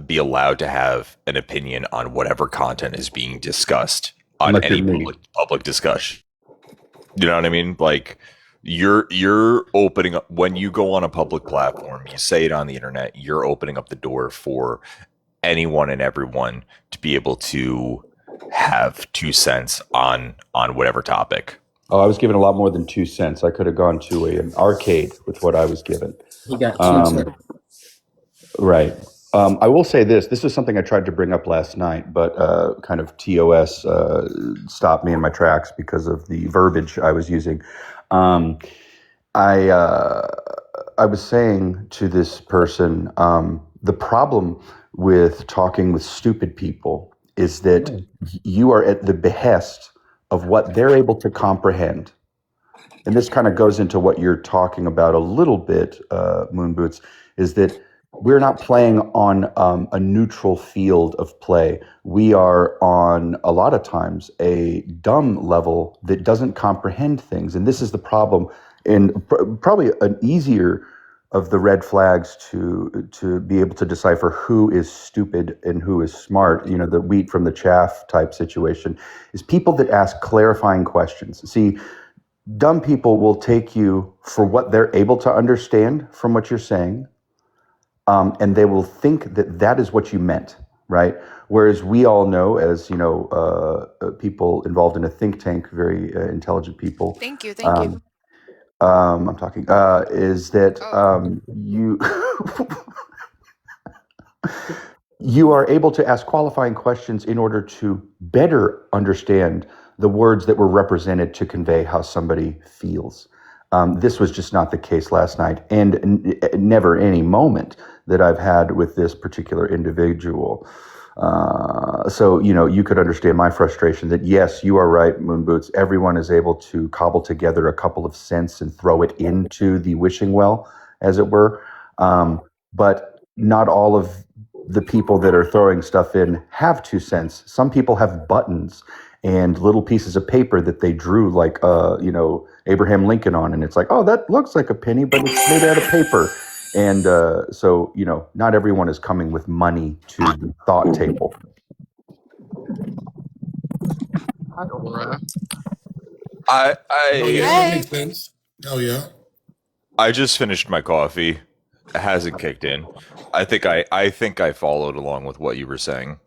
be allowed to have an opinion on whatever content is being discussed on Like any public discussion. You know what I mean? Like you're opening up when you go on a public platform, you say it on the internet, you're opening up the door for anyone and everyone to be able to have 2 cents on whatever topic. Oh, I was given a lot more than 2 cents. I could have gone to an arcade with what I was given. He got 2 cents. Right. I will say this. This is something I tried to bring up last night, but kind of TOS stopped me in my tracks because of the verbiage I was using. I was saying to this person, the problem with talking with stupid people is that you are at the behest of what they're able to comprehend. And this kind of goes into what you're talking about a little bit, Moon Boots, is that we're not playing on a neutral field of play. We are on, a lot of times, a dumb level that doesn't comprehend things. And this is the problem, and probably an easier of the red flags to be able to decipher who is stupid and who is smart, you know, the wheat from the chaff type situation, is people that ask clarifying questions. See, dumb people will take you for what they're able to understand from what you're saying, and they will think that that is what you meant, right? Whereas we all know, as you know, people involved in a think tank, very intelligent people. Thank you. Thank you. I'm talking. Is that you? You are able to ask qualifying questions in order to better understand the words that were represented to convey how somebody feels. This was just not the case last night, and never any moment that I've had with this particular individual. So, you know, you could understand my frustration that, yes, you are right, Moon Boots. Everyone is able to cobble together a couple of cents and throw it into the wishing well, as it were. But not all of the people that are throwing stuff in have 2 cents. Some people have buttons and little pieces of paper that they drew, like, you know, Abraham Lincoln on, and it's like, oh, that looks like a penny, but it's made out of paper. And so, you know, not everyone is coming with money to the thought table. Hi, Aura. Oh, yeah, that Hey. makes sense. Oh, yeah. I just finished my coffee. It hasn't kicked in. I think I followed along with what you were saying.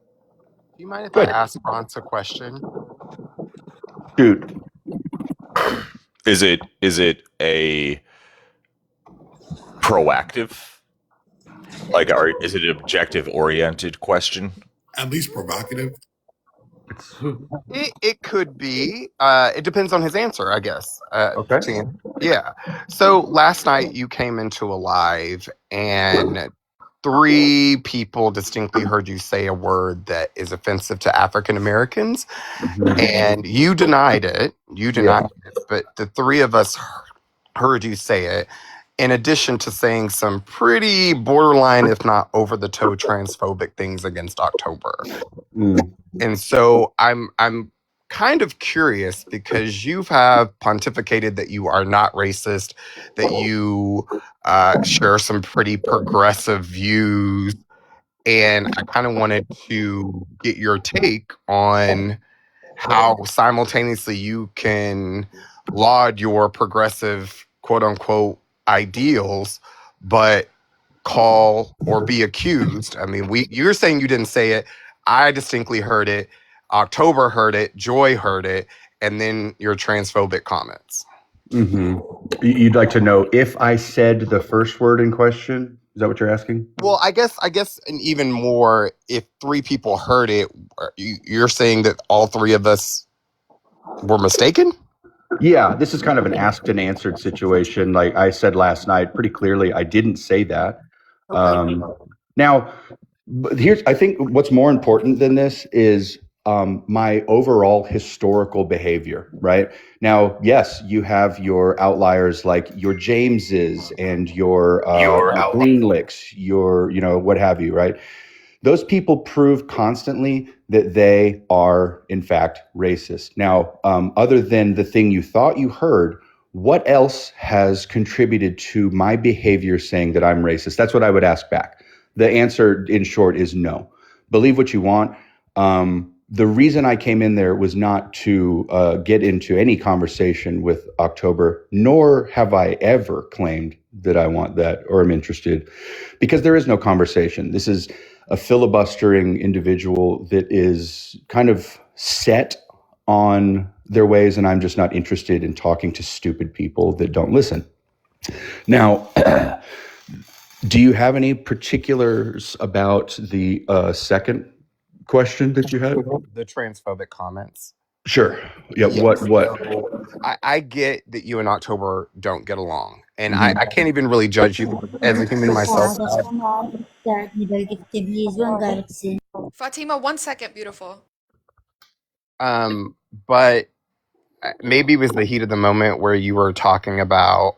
Do you mind if Good. I ask Bronx a question? Dude, Is it a proactive, like, or is it an objective oriented question? At least provocative. It could be. It depends on his answer, I guess. okay. Yeah. So last night you came into a live and 3 people distinctly heard you say a word that is offensive to African Americans, and you denied it. You denied it, but the 3 of us heard you say it, in addition to saying some pretty borderline, if not over the toe, transphobic things against October. And so I'm kind of curious, because you have pontificated that you are not racist, that you share some pretty progressive views, and I kind of wanted to get your take on how simultaneously you can laud your progressive, quote unquote, ideals, but call or be accused. I mean, you're saying you didn't say it. I distinctly heard it. October heard it. Joy heard it. And then your transphobic comments. You'd like to know if I said the first word in question? Is that what you're asking? Well, I guess, and even more, if 3 people heard it, you're saying that all 3 of us were mistaken? Yeah, this is kind of an asked and answered situation. Like I said last night, pretty clearly, I didn't say that. Okay. Now, here's, I think what's more important than this is my overall historical behavior, right? Now, yes, you have your outliers like your Jameses and your Greenlicks, your, you know, what have you, right? Those people prove constantly that they are, in fact, racist. Now, other than the thing you thought you heard, what else has contributed to my behavior saying that I'm racist? That's what I would ask back. The answer, in short, is no. Believe what you want. The reason I came in there was not to get into any conversation with October, nor have I ever claimed that I want that or am interested, because there is no conversation. This is a filibustering individual that is kind of set on their ways, and I'm just not interested in talking to stupid people that don't listen. Now, do you have any particulars about the second question that you had? The transphobic comments. Sure. Yeah. Yes. What? So I get that you and October don't get along. And I can't even really judge you as a human myself. Fatima, 1 second, beautiful. But maybe it was the heat of the moment where you were talking about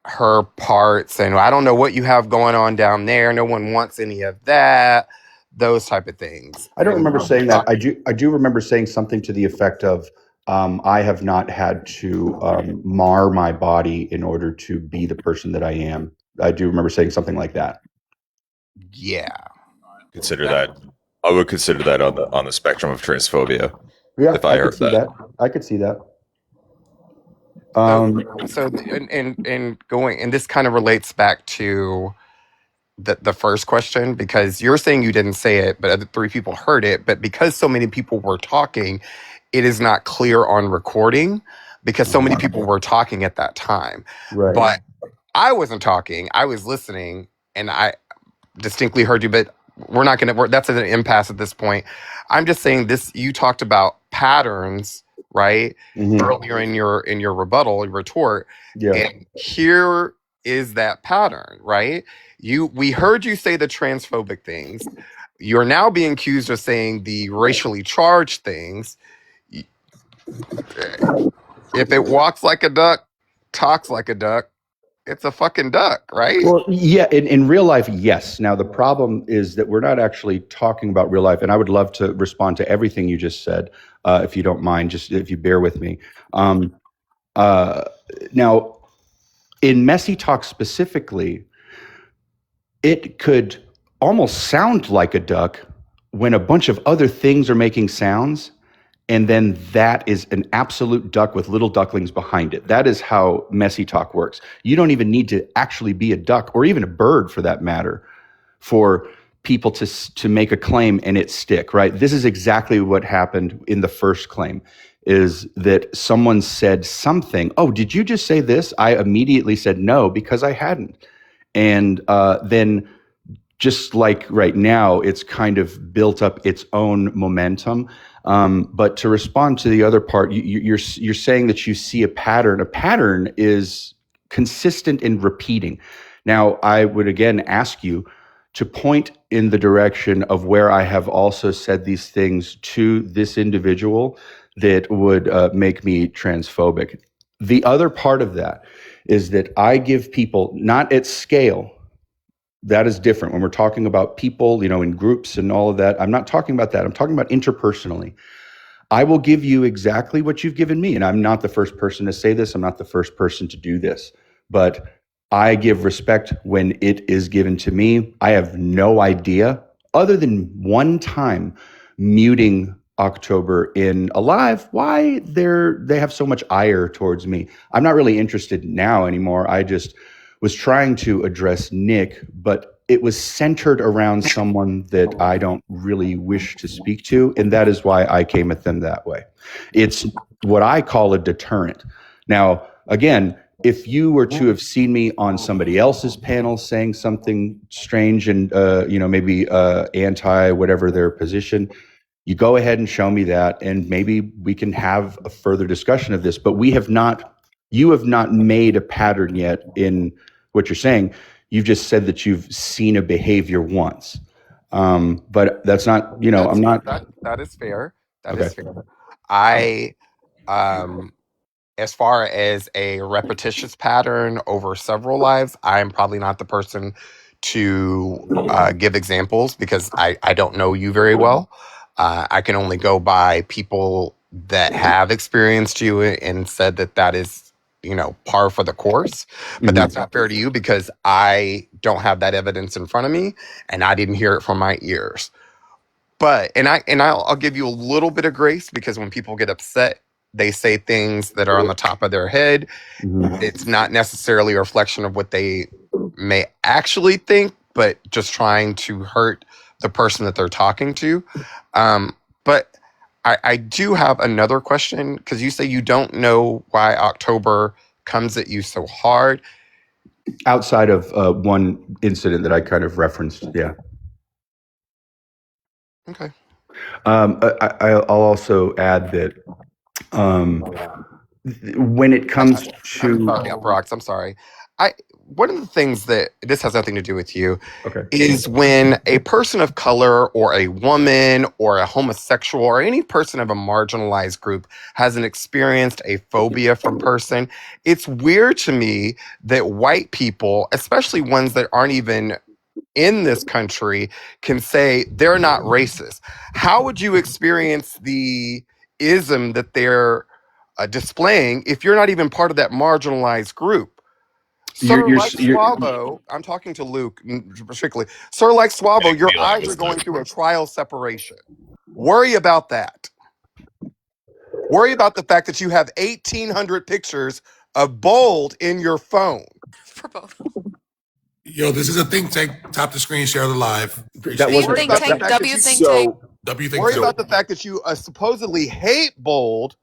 her parts and I don't know what you have going on down there. No one wants any of that. Those type of things. I don't remember saying that. I do remember saying something to the effect of, I have not had to mar my body in order to be the person that I am. I do remember saying something like that. Yeah. Consider that. I would consider that on the spectrum of transphobia. Yeah, If I could heard see that. I could see that. And going, and this kind of relates back to the first question, because you're saying you didn't say it, but other 3 people heard it. But because so many people were talking, it is not clear on recording because so many people were talking at that time. Right. But I wasn't talking. I was listening, and I distinctly heard you. But we're not going to. That's an impasse at this point. I'm just saying this. You talked about patterns, right? Earlier in your rebuttal, your retort. Yeah. And here is that pattern, right? We heard you say the transphobic things. You're now being accused of saying the racially charged things. If it walks like a duck, talks like a duck, it's a fucking duck, right? Well, yeah, in real life, yes. Now, the problem is that we're not actually talking about real life, and I would love to respond to everything you just said, if you don't mind, just if you bear with me. Now, in Messy Talk specifically, it could almost sound like a duck when a bunch of other things are making sounds, and then that is an absolute duck with little ducklings behind it. That is how Messy Talk works. You don't even need to actually be a duck, or even a bird for that matter, for people to make a claim and it stick, right? This is exactly what happened in the first claim, is that someone said something. Oh, did you just say this? I immediately said no, because I hadn't. And then just like right now, it's kind of built up its own momentum. But to respond to the other part, you're saying that you see a pattern. A pattern is consistent in repeating. Now, I would again ask you to point in the direction of where I have also said these things to this individual that would make me transphobic. The other part of that is that I give people, not at scale, that is different. When we're talking about people, in groups and all of that, I'm not talking about that. I'm talking about interpersonally. I will give you exactly what you've given me. And I'm not the first person to say this. I'm not the first person to do this. But I give respect when it is given to me. I have no idea, other than one time muting October in a live, why they have so much ire towards me. I'm not really interested now anymore. I just was trying to address Nick, but it was centered around someone that I don't really wish to speak to, and that is why I came at them that way. It's what I call a deterrent. Now, again, if you were to have seen me on somebody else's panel saying something strange and maybe anti whatever their position, you go ahead and show me that, and maybe we can have a further discussion of this. But you have not made a pattern yet in what you're saying. You've just said that you've seen a behavior once. But that's not, I'm not. That is fair. That Okay. is fair. I, as far as a repetitious pattern over several lives, I'm probably not the person to give examples because I don't know you very well. I can only go by people that have experienced you and said that is, par for the course. But that's not fair to you because I don't have that evidence in front of me and I didn't hear it from my ears. But I'll give you a little bit of grace because when people get upset, they say things that are on the top of their head. It's not necessarily a reflection of what they may actually think, but just trying to hurt the person that they're talking to. But I do have another question because you say you don't know why October comes at you so hard. Outside of one incident that I kind of referenced, yeah. Okay. I'll also add that when it comes I'm to sorry, Brox. I'm sorry. One of the things that this has nothing to do with you okay, is when a person of color or a woman or a homosexual or any person of a marginalized group hasn't experienced a phobia from person, it's weird to me that white people, especially ones that aren't even in this country, can say they're not racist. How would you experience the ism that they're displaying if you're not even part of that marginalized group? Sir, like Swallow, I'm talking to Luke particularly. Sir, like Swallow, your eyes are going through a trial separation. Worry about that. Worry about the fact that you have 1,800 pictures of bold in your phone. For both. Yo, this is a think tank. Tap the screen, share the live. that wasn't Think tank, W think tank. W think Worry tank. about the fact that you supposedly hate bold,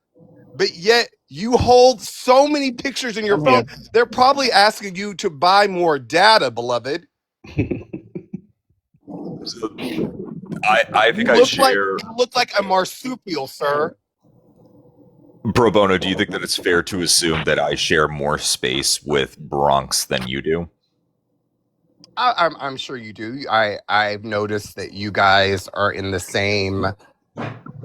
but yet you hold so many pictures in your phone. They're probably asking you to buy more data, beloved. I think I share. You look like a marsupial, sir. Pro bono, do you think that it's fair to assume that I share more space with Bronx than you do? I'm sure you do. I've noticed that you guys are in the same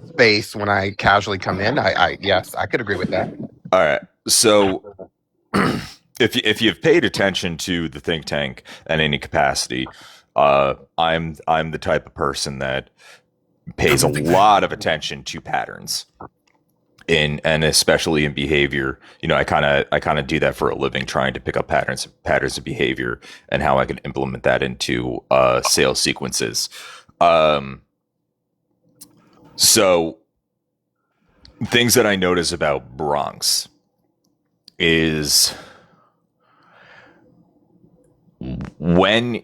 space when I casually come in. Yes, I could agree with that. All right. So if you've paid attention to the think tank in any capacity, I'm the type of person that pays a lot of attention to patterns and especially in behavior. You know, I kind of do that for a living, trying to pick up patterns of behavior and how I can implement that into sales sequences. So things that I notice about Bronx is when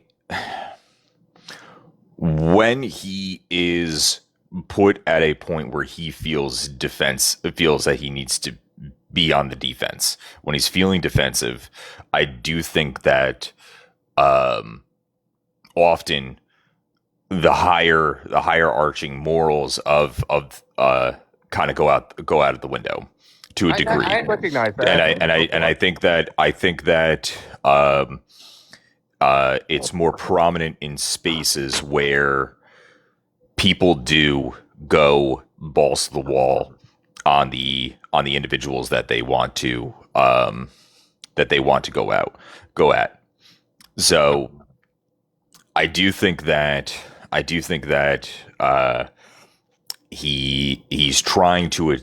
he is put at a point where he feels that he needs to be on the defense. When he's feeling defensive, I do think that often the higher arching morals of kind of go out of the window to a degree. I recognize that, and I think that it's more prominent in spaces where people do go balls to the wall on the individuals that they want to go at. So I do think that he's trying to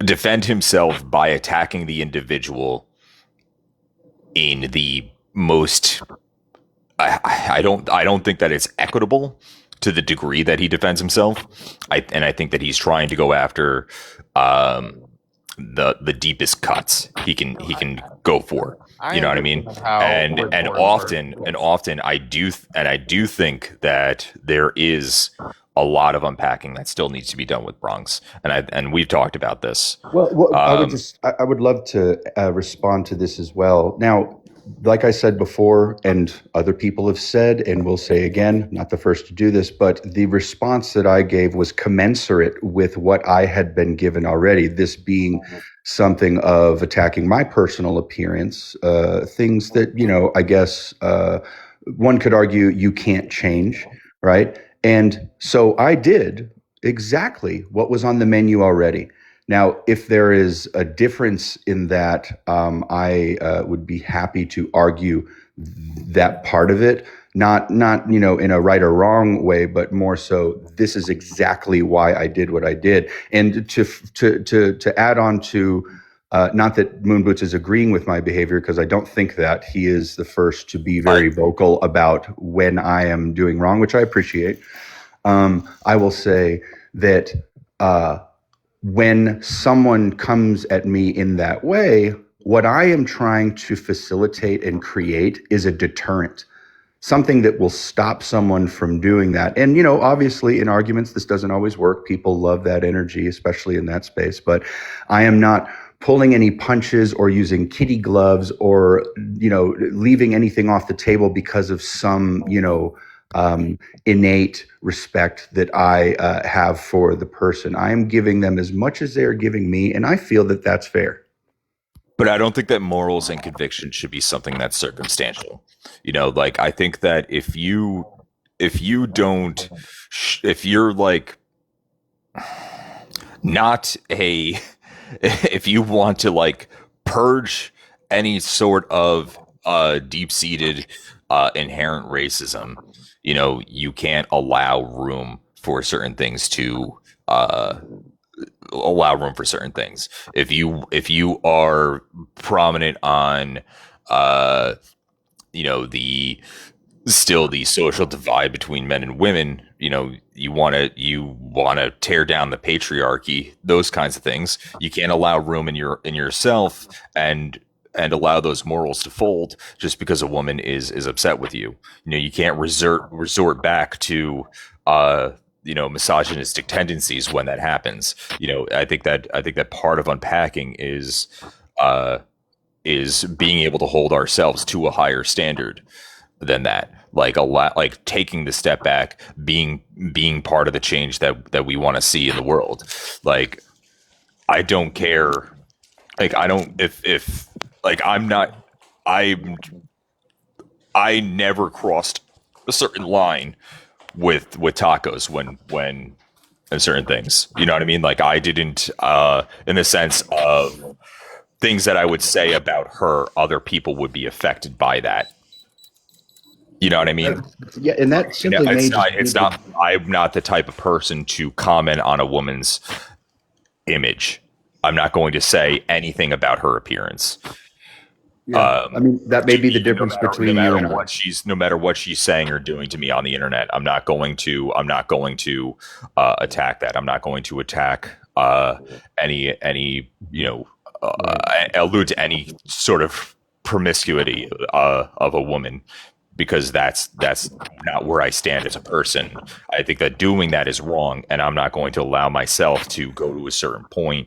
defend himself by attacking the individual in the most. I don't think that it's equitable to the degree that he defends himself. I think that he's trying to go after the deepest cuts he can go for. You know what I mean? And often I do think that there is a lot of unpacking that still needs to be done with Bronx, and we've talked about this. Well, I would love to respond to this as well. Now, like I said before, and other people have said, and will say again, not the first to do this, but the response that I gave was commensurate with what I had been given already. This being something of attacking my personal appearance, things that, I guess one could argue you can't change, right? And so I did exactly what was on the menu already. Now, if there is a difference in that, I would be happy to argue that part of it, not in a right or wrong way, but more so this is exactly why I did what I did. And to add on to, not that Moon Boots is agreeing with my behavior, because I don't think that he is the first to be very vocal about when I am doing wrong, which I appreciate. I will say that when someone comes at me in that way, what I am trying to facilitate and create is a deterrent, something that will stop someone from doing that. And, obviously in arguments, this doesn't always work. People love that energy, especially in that space. But I am not pulling any punches or using kitty gloves or, leaving anything off the table because of some, innate respect that I have for the person. I am giving them as much as they're giving me, and I feel that that's fair. But I don't think that morals and conviction should be something that's circumstantial. Like I think that if you're like not a, if you want to like purge any sort of deep-seated inherent racism, you can't allow room for certain things to allow room for certain things. If you are prominent on the social divide between men and women, you want to tear down the patriarchy, those kinds of things. You can't allow room in yourself and allow those morals to fold just because a woman is upset with you. You can't resort back to misogynistic tendencies when that happens. I think that part of unpacking is being able to hold ourselves to a higher standard than that. Like taking the step back, being part of the change that we want to see in the world. Like, I don't care. Like, I don't, if like, I'm not, I never crossed a certain line with tacos when and certain things, you know what I mean? Like, I didn't, in the sense of things that I would say about her, other people would be affected by that. You know what I mean? Yeah, and that simply it's not. I'm not the type of person to comment on a woman's image. I'm not going to say anything about her appearance. Yeah. I mean, that may be the difference between you and I. No matter what she's saying or doing to me on the internet, I'm not going to attack that. I'm not going to attack any allude to any sort of promiscuity of a woman, because that's not where I stand as a person. I think that doing that is wrong, and I'm not going to allow myself to go to a certain point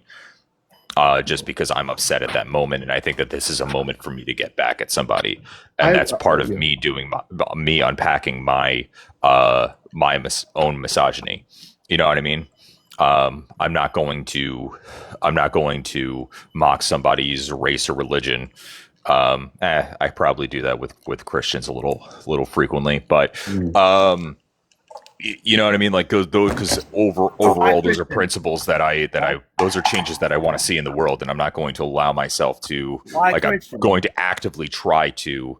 just because I'm upset at that moment. And I think that this is a moment for me to get back at somebody, and that's part of me doing me unpacking my own misogyny. You know what I mean? I'm not going to mock somebody's race or religion. I probably do that with Christians a little frequently, but you know what I mean? Like those, because overall, those are principles those are changes that I want to see in the world, and I'm not going to allow myself to, like, I'm going to actively try to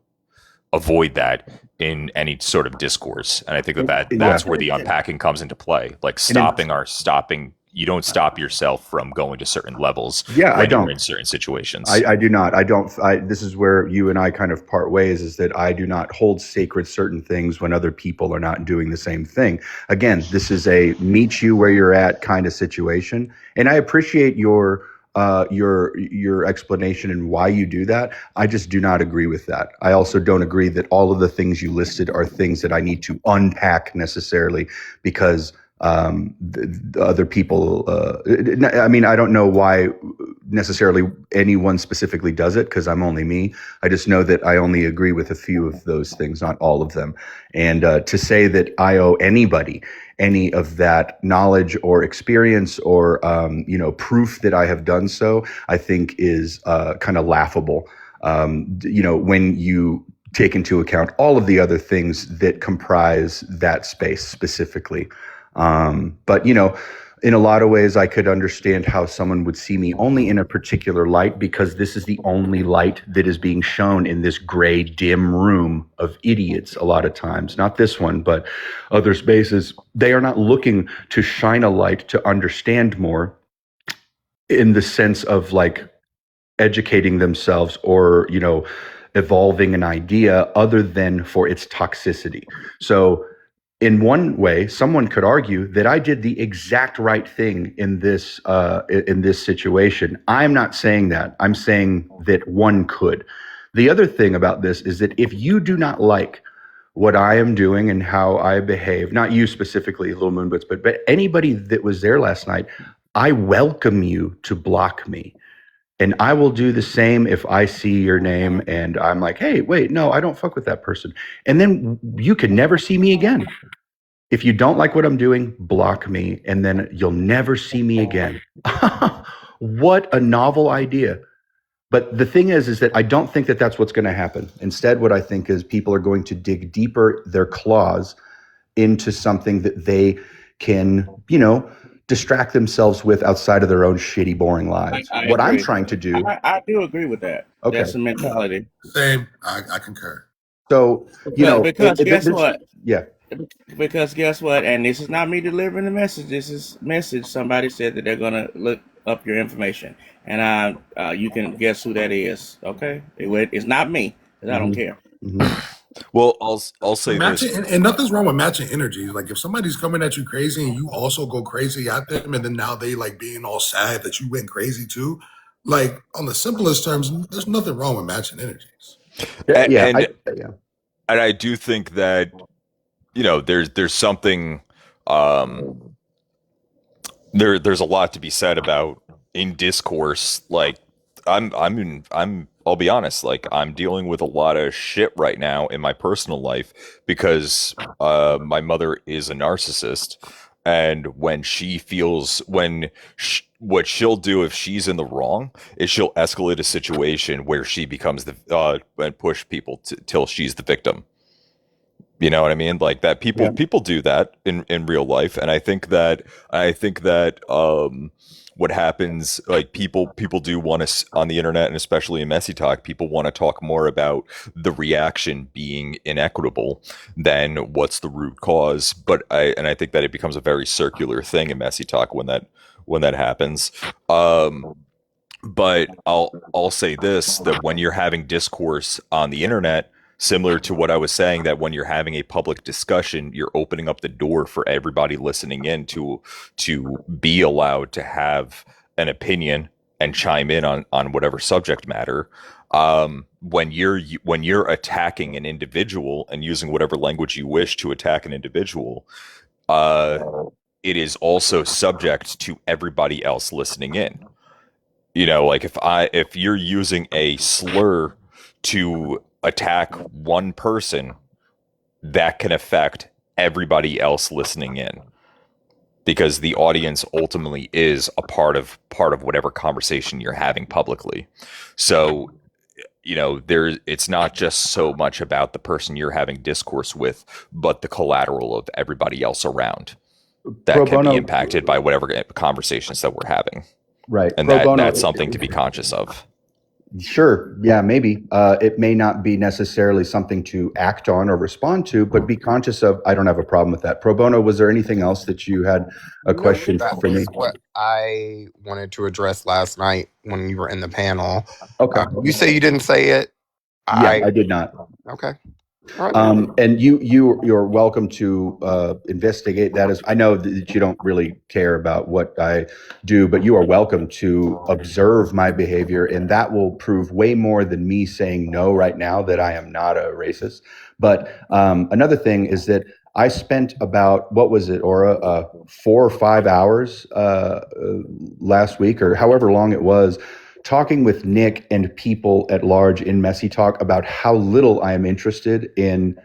avoid that in any sort of discourse. And I think that's where the unpacking comes into play. Like stopping. You don't stop yourself from going to certain levels. Yeah, I don't. You're in certain situations. I do not. I don't. This is where you and I kind of part ways, is that I do not hold sacred certain things when other people are not doing the same thing. Again, this is a meet you where you're at kind of situation. And I appreciate your explanation and why you do that. I just do not agree with that. I also don't agree that all of the things you listed are things that I need to unpack necessarily, because the other people, I mean, I don't know why necessarily anyone specifically does it, because I'm only me. I just know that I only agree with a few of those things, not all of them. And to say that I owe anybody any of that knowledge or experience or proof that I have done so, I think is kind of laughable. When you take into account all of the other things that comprise that space specifically. But in a lot of ways, I could understand how someone would see me only in a particular light, because this is the only light that is being shown in this gray, dim room of idiots a lot of times. Not this one, but other spaces. They are not looking to shine a light to understand more in the sense of like educating themselves or, evolving an idea, other than for its toxicity. So in one way, someone could argue that I did the exact right thing in this situation. I'm not saying that. I'm saying that one could. The other thing about this is that if you do not like what I am doing and how I behave, not you specifically, Little Moon Boots, but anybody that was there last night, I welcome you to block me. And I will do the same if I see your name and I'm like, hey, wait, no, I don't fuck with that person. And then you can never see me again. If you don't like what I'm doing, block me, and then you'll never see me again. What a novel idea. But the thing is that I don't think that that's what's going to happen. Instead, what I think is people are going to dig deeper their claws into something that they can, distract themselves with outside of their own shitty, boring lives. I What I'm agree. trying to do. I do agree with that. Okay. That's the mentality. Same. I concur. So, because guess what? Yeah. Because guess what? And this is not me delivering the message. This is message. Somebody said that they're gonna look up your information, and you can guess who that is. Okay, it's not me, because I don't care. Well, I'll say this, and nothing's wrong with matching energies. Like if somebody's coming at you crazy and you also go crazy at them, and then now they like being all sad that you went crazy too. Like on the simplest terms, there's nothing wrong with matching energies. And I do think that there's something there's a lot to be said about in discourse. Like I'll be honest, like I'm dealing with a lot of shit right now in my personal life because my mother is a narcissist, and when she feels what she'll do if she's in the wrong is she'll escalate a situation where she becomes and push people till she's the victim. You know what I mean? Like that people do that in real life. And I think that what happens, like people do want to, on the internet and especially in Messy Talk, people want to talk more about the reaction being inequitable than what's the root cause. But I think that it becomes a very circular thing in Messy Talk when that happens. But I'll say this, that when you're having discourse on the internet, similar to what I was saying, that when you're having a public discussion, you're opening up the door for everybody listening in to be allowed to have an opinion and chime in on whatever subject matter. When you're attacking an individual and using whatever language you wish to attack an individual, it is also subject to everybody else listening in. Like if you're using a slur to attack one person, that can affect everybody else listening in, because the audience ultimately is a part of whatever conversation you're having publicly. So it's not just so much about the person you're having discourse with, but the collateral of everybody else around that can be impacted by whatever conversations that we're having. Right. And that's something to be conscious of. Sure. Yeah, maybe. It may not be necessarily something to act on or respond to, but be conscious of. I don't have a problem with that. Pro bono, was there anything else that you had a question for me? That was what I wanted to address last night when you were in the panel. Okay. You say you didn't say it? Yeah, I did not. Okay. All right. And you're welcome to investigate that. As I know that you don't really care about what I do, but you are welcome to observe my behavior, and that will prove way more than me saying no right now that I am not a racist. But another thing is that I spent about, what was it, Aura, 4 or 5 hours last week, or however long it was, talking with Nick and people at large in Messy Talk about how little I am interested in,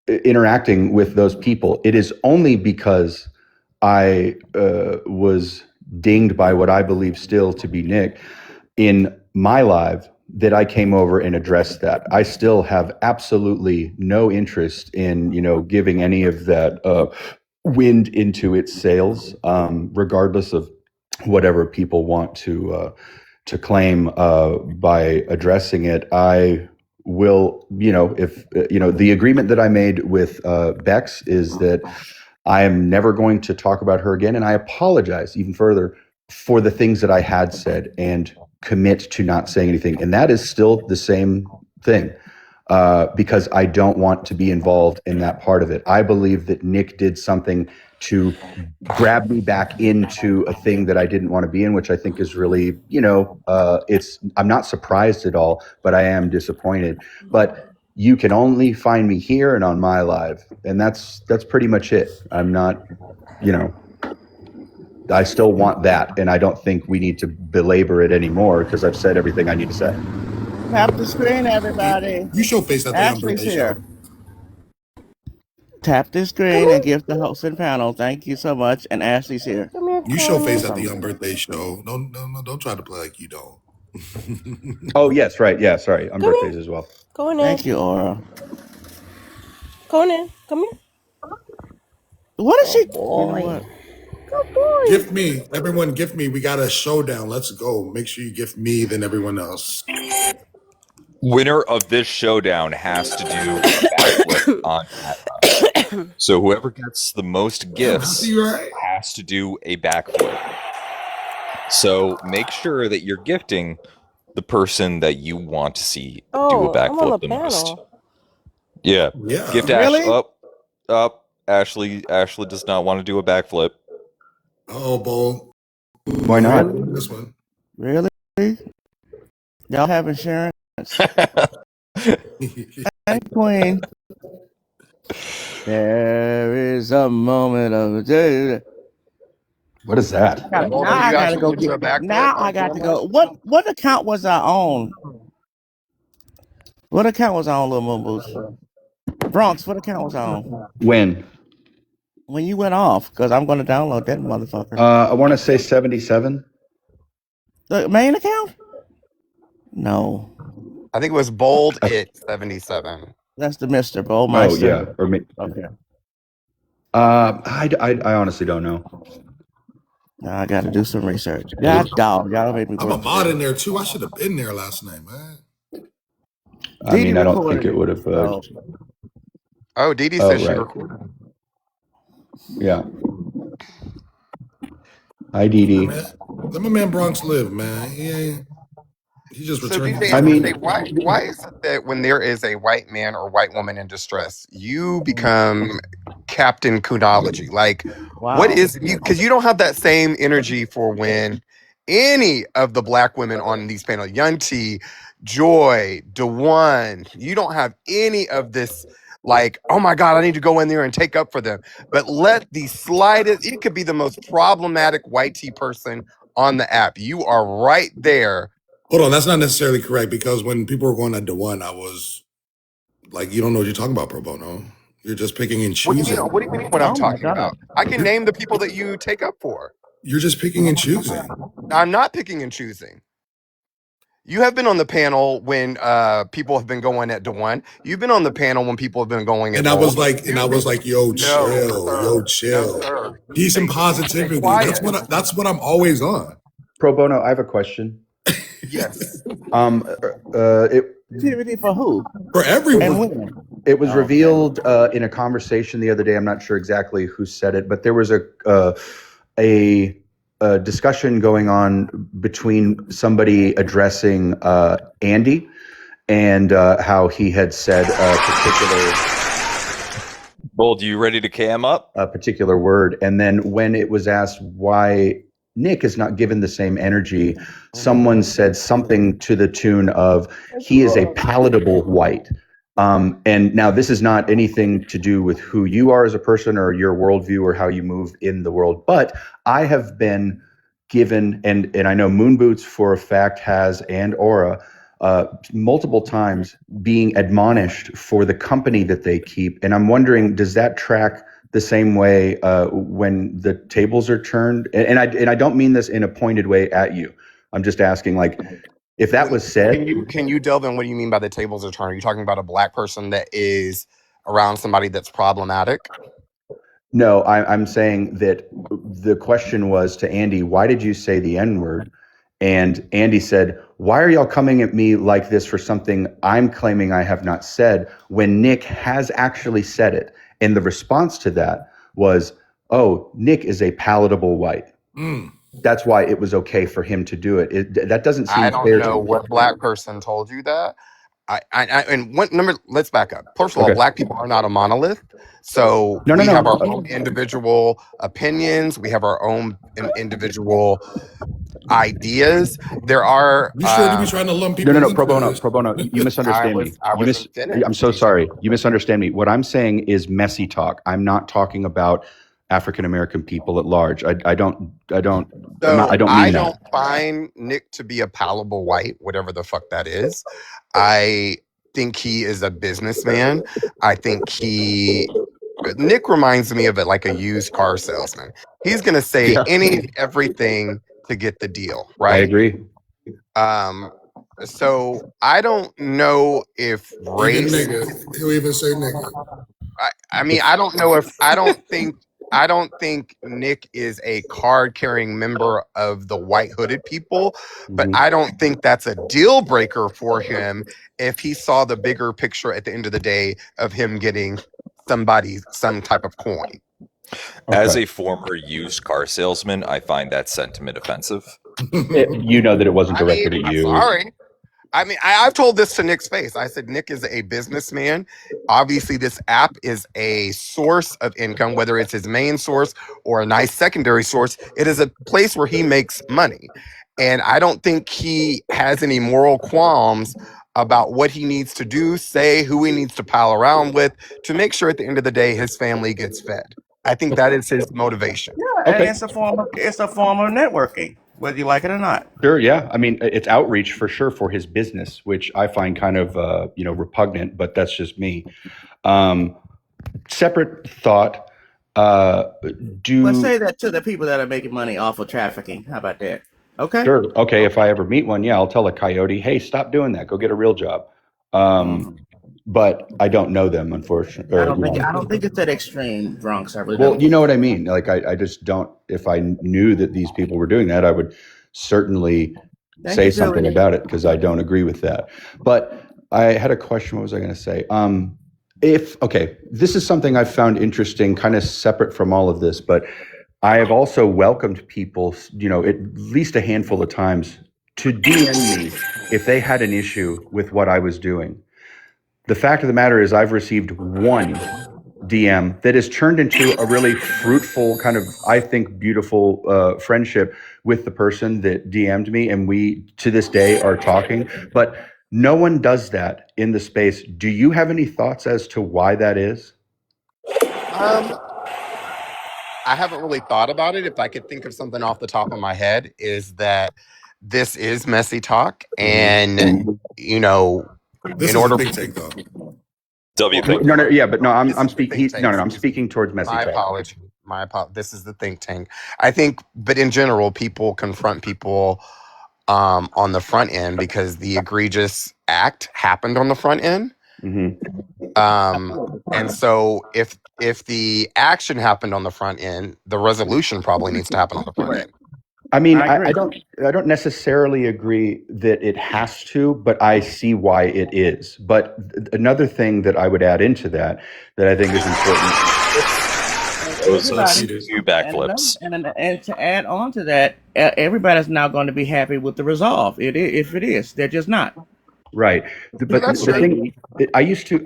interacting with those people. It is only because I was dinged by what I believe still to be Nick in my live that I came over and addressed that. I still have absolutely no interest in, giving any of that wind into its sails, regardless of whatever people want to claim by addressing it. I will, if the agreement that I made with Bex is that I am never going to talk about her again, and I apologize even further for the things that I had said and commit to not saying anything. And that is still the same thing, because I don't want to be involved in that part of it. I believe that Nick did something to grab me back into a thing that I didn't want to be in, which I think is really, I'm not surprised at all, but I am disappointed. But you can only find me here and on my live, and that's pretty much it. I'm not, I still want that, and I don't think we need to belabor it anymore because I've said everything I need to say. Tap the screen, everybody. You show face at the Ashley's unbirthday here. show. Tap the screen and give the host and panel. Thank you so much. And Ashley's here. You show face at the unbirthday show. Don't try to play like you don't. Oh yes, right. Yeah, sorry. Unbirthdays as well. Go in. Thank you, Aura. Go in. Come here. What is she? Boy. You know what? Good boy. Gift me. Everyone gift me. We got a showdown. Let's go. Make sure you gift me than everyone else. Winner of this showdown has to do a backflip on that. So whoever gets the most gifts has to do a backflip. So make sure that you're gifting the person that you want to see do a backflip the most. Yeah. Gift really? up. Ashley does not want to do a backflip. Oh, Bo. Why not? This one. Really? Y'all have insurance? Hey, Queen. There is a moment of a day. What is that? Now I gotta go get back. Now I got to go. What account was I on? What account was I on, Little Moon Boots? Bronx, what account was I on? When? When you went off, because I'm going to download that motherfucker. I want to say 77. The main account? No. I think it was Bold It 77. That's the Mr. Boldmeister. Oh yeah, or me. Okay. I honestly don't know. Now I got to do some research. God dog, y'all made me. I'm a mod in there too. I should have been there last night, man. I mean, I don't think it would have. Oh, Dee Dee says she recorded. Yeah. Hi, Dee Dee. Let my man Bronx live, man. He just returned. So I mean, why is it that when there is a white man or white woman in distress, you become Captain Kunology? Like, what is you? Because you don't have that same energy for when any of the black women on these panels, Young T, Joy, DeWan, you don't have any of this. Like, oh my God, I need to go in there and take up for them. But let the slightest, it could be the most problematic white tea person on the app. You are right there. Hold on, that's not necessarily correct because when people were going at DeWan, I was like, you don't know what you're talking about, pro bono. You're just picking and choosing. What do you mean what I'm talking about? I can name the people that you take up for. You're just picking and choosing. I'm not picking and choosing. You have been on the panel when people have been going at DeWan. You've been on the panel when people have been going at and I was like, yo, chill. No, Peace and positivity. That's what I'm always on. Pro bono, I have a question. Yes. Activity for who? For everyone. And when? It was revealed in a conversation the other day. I'm not sure exactly who said it, but there was a discussion going on between somebody addressing Andy and how he had said a particular. Bold, you ready to cam up? A particular word, and then when it was asked why Nick is not given the same energy, someone said something to the tune of, he is a palatable white. And now this is not anything to do with who you are as a person or your worldview or how you move in the world, but I have been given, and I know Moon Boots for a fact has, and Aura, multiple times being admonished for the company that they keep. And I'm wondering, does that track the same way when the tables are turned? And I don't mean this in a pointed way at you. I'm just asking, like, if that was said. Can you delve in? What do you mean by the tables are turned? Are you talking about a black person that is around somebody that's problematic? No, I'm saying that the question was to Andy, why did you say the N-word? And Andy said, why are y'all coming at me like this for something I'm claiming I have not said when Nick has actually said it? And the response to that was, oh, Nick is a palatable white. That's why it was okay for him to do it. That doesn't seem fair. I don't know what black person told you that. Let's back up. First of all, black people are not a monolith. So we have our own individual opinions. We have our own individual ideas. There are. You sure to be trying to lump people? No, pro bono. You misunderstand me. I'm so sorry. You misunderstand me. What I'm saying is messy talk. I'm not talking about African American people at large. I don't So mean that. don't find Nick to be a palatable white, whatever the fuck that is. I think he is a businessman. I think Nick reminds me of it like a used car salesman. He's gonna say Yeah. everything to get the deal, I right? agree. So I don't know if Even race. nigga. He'll even say nigga. I mean, I don't think Nick is a card carrying member of the white hooded people, but Mhm. I don't think that's a deal breaker for him if he saw the bigger picture at the end of the day of him getting somebody some type of coin. As a former used car salesman, I find that sentiment offensive. You know that it wasn't directed at I'm you. sorry. I mean, I've told this to Nick's face. I said, Nick is a businessman. Obviously, this app is a source of income, whether it's his main source or a nice secondary source. It is a place where he makes money. And I don't think he has any moral qualms about what he needs to do, say, who he needs to pal around with to make sure at the end of the day his family gets fed. I think that is his motivation. Yeah, and it's a form of networking, whether you like it or not. Sure, yeah. I mean, it's outreach for sure for his business, which I find kind of repugnant, but that's just me. Separate thought. Let's say that to the people that are making money off of trafficking. How about that? Okay. Sure. Okay. If I ever meet one, yeah, I'll tell a coyote, hey, stop doing that. Go get a real job. But I don't know them, unfortunately. I don't think it's that extreme, Bronx. I really Well, don't. you know what I mean? Like, I just don't. If I knew that these people were doing that, I would certainly say something about it because I don't agree with that. But I had a question. What was I going to say? This is something I've found interesting, kind of separate from all of this, but I have also welcomed people, at least a handful of times to DM me if they had an issue with what I was doing. The fact of the matter is I've received one DM that has turned into a really fruitful kind of, I think, beautiful friendship with the person that DM'd me. And we, to this day, are talking. But no one does that in the space. Do you have any thoughts as to why that is? I haven't really thought about it. If I could think of something off the top of my head, is that this is messy talk, and This in is order. a think tank, though. W think. No, yeah, but no, I'm speaking. Think No, tank. I'm speaking towards messy My talk. apology. This is the think tank. I think, but in general, people confront people on the front end because the egregious act happened on the front end. And so if the action happened on the front end, the resolution probably needs to happen on the front end. I mean, I don't necessarily agree that it has to, but I see why it is. But another thing that I would add into that I think is important. Those two backflips. And to add on to that, everybody's now going to be happy with the resolve. If it is, they're just not. Right. But the thing, I used to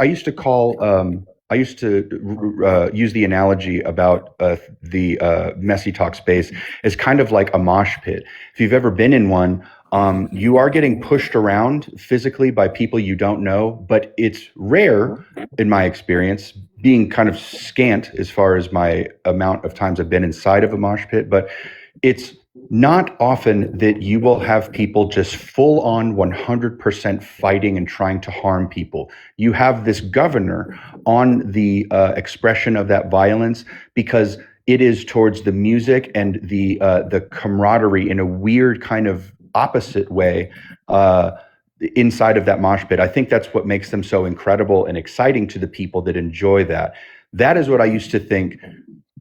use the analogy about the messy talk space as kind of like a mosh pit. If you've ever been in one, you are getting pushed around physically by people you don't know, but it's rare, in my experience, being kind of scant as far as my amount of times I've been inside of a mosh pit, but it's not often that you will have people just full on 100% fighting and trying to harm people. You have this governor on the expression of that violence because it is towards the music and the camaraderie in a weird kind of opposite way inside of that mosh pit. I think that's what makes them so incredible and exciting to the people that enjoy that. That is what I used to think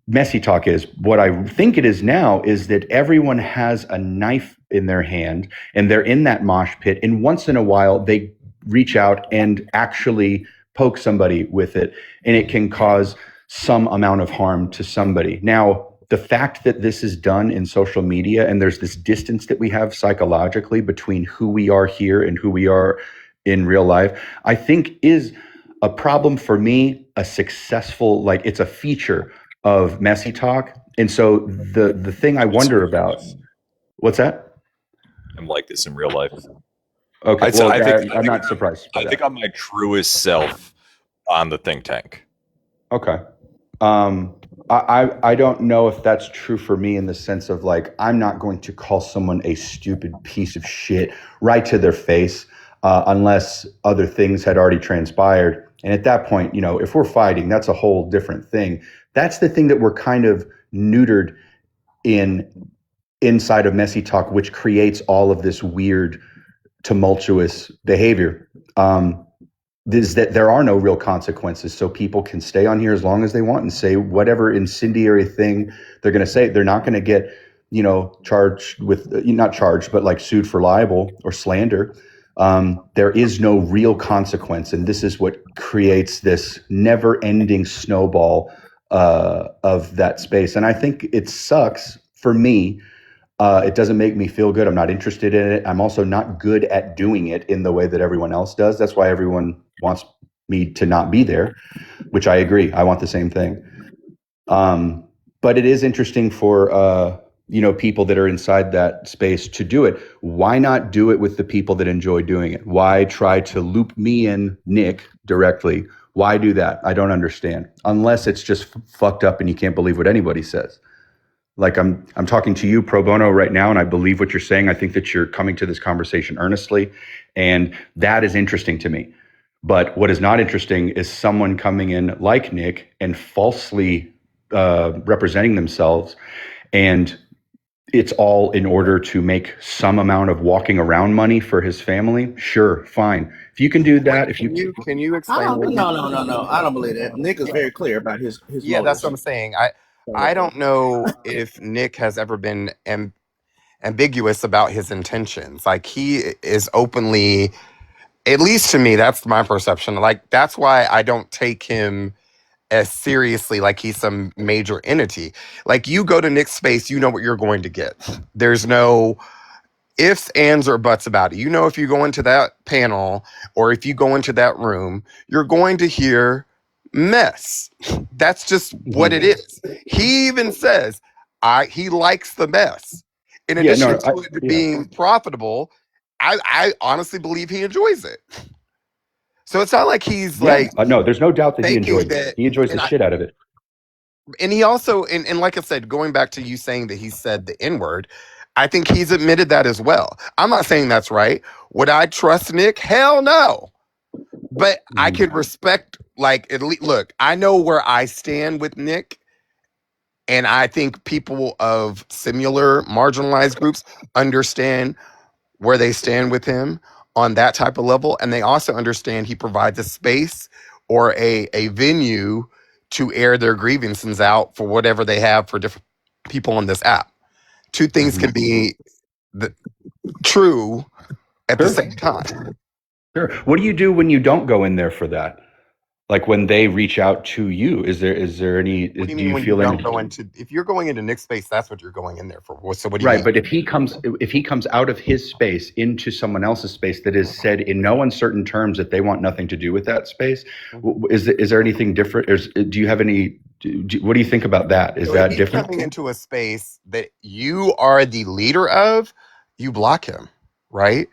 messy talk is. What I think it is now is that everyone has a knife in their hand and they're in that mosh pit, and once in a while they reach out and actually poke somebody with it, and it can cause some amount of harm to somebody. Now, the fact that this is done in social media and there's this distance that we have psychologically between who we are here and who we are in real life, I think is a problem for me, a successful, like it's a feature of messy talk. And so the thing I wonder about, what's that? I'm like this in real life. Okay, I'm not surprised. I think I'm my truest self on the think tank. Okay. I don't know if that's true for me in the sense of like, I'm not going to call someone a stupid piece of shit right to their face unless other things had already transpired. And at that point, you know, if we're fighting, that's a whole different thing. That's the thing that we're kind of neutered in inside of Messy Talk, which creates all of this weird, tumultuous behavior. Is that there are no real consequences, so people can stay on here as long as they want and say whatever incendiary thing they're going to say. They're not going to get, you know, charged with, not charged, but like sued for libel or slander. There is no real consequence, and this is what creates this never-ending snowball of that space. And I think it sucks for me. It doesn't make me feel good. I'm not interested in it. I'm also not good at doing it in the way that everyone else does. That's why everyone wants me to not be there, which I agree. I want the same thing. But it is interesting for you know, people that are inside that space to do it. Why not do it with the people that enjoy doing it? Why try to loop me in, Nick, directly? Why do that? I don't understand. Unless it's just fucked up and you can't believe what anybody says. Like I'm talking to you pro bono right now, and I believe what you're saying. I think that you're coming to this conversation earnestly, and that is interesting to me. But what is not interesting is someone coming in like Nick and falsely representing themselves, and it's all in order to make some amount of walking around money for his family. Sure, fine. If you can do that, if you Can you I explain don't. what No. I don't believe that. Nick is very clear about his Yeah, that's what I'm motives. saying. I don't know if Nick has ever been ambiguous about his intentions. Like he is openly, at least to me, that's my perception. Like that's why I don't take him as seriously like he's some major entity. Like you go to Nick's space, you know what you're going to get. There's no ifs, ands, or buts about it. You know, if you go into that panel or if you go into that room, you're going to hear mess. That's just what it is. He even says, he likes the mess. In yeah, addition no, to it being profitable, I honestly believe he enjoys it. So it's not like he's like no, there's no doubt that he faking enjoys it. that. He enjoys the shit out of it. And he also, and like I said, going back to you saying that he said the N word, I think he's admitted that as well. I'm not saying that's right. Would I trust Nick? Hell no. But I can respect, like, at least, look, I know where I stand with Nick. And I think people of similar marginalized groups understand where they stand with him on that type of level. And they also understand he provides a space or a venue to air their grievances out for whatever they have for different people on this app. Two things can be true at the same time. Sure. What do you do when you don't go in there for that? Like when they reach out to you, is there any? What do you Do mean you when you feel don't any? go into, if you're going into Nick's space, that's what you're going in there for. So what do you Right, mean? but if he comes out of his space into someone else's space that is said in no uncertain terms that they want nothing to do with that space, is there anything different? Do you have any? What do you think about that? Is So that if he's different? coming into a space that you are the leader of, you block him, right?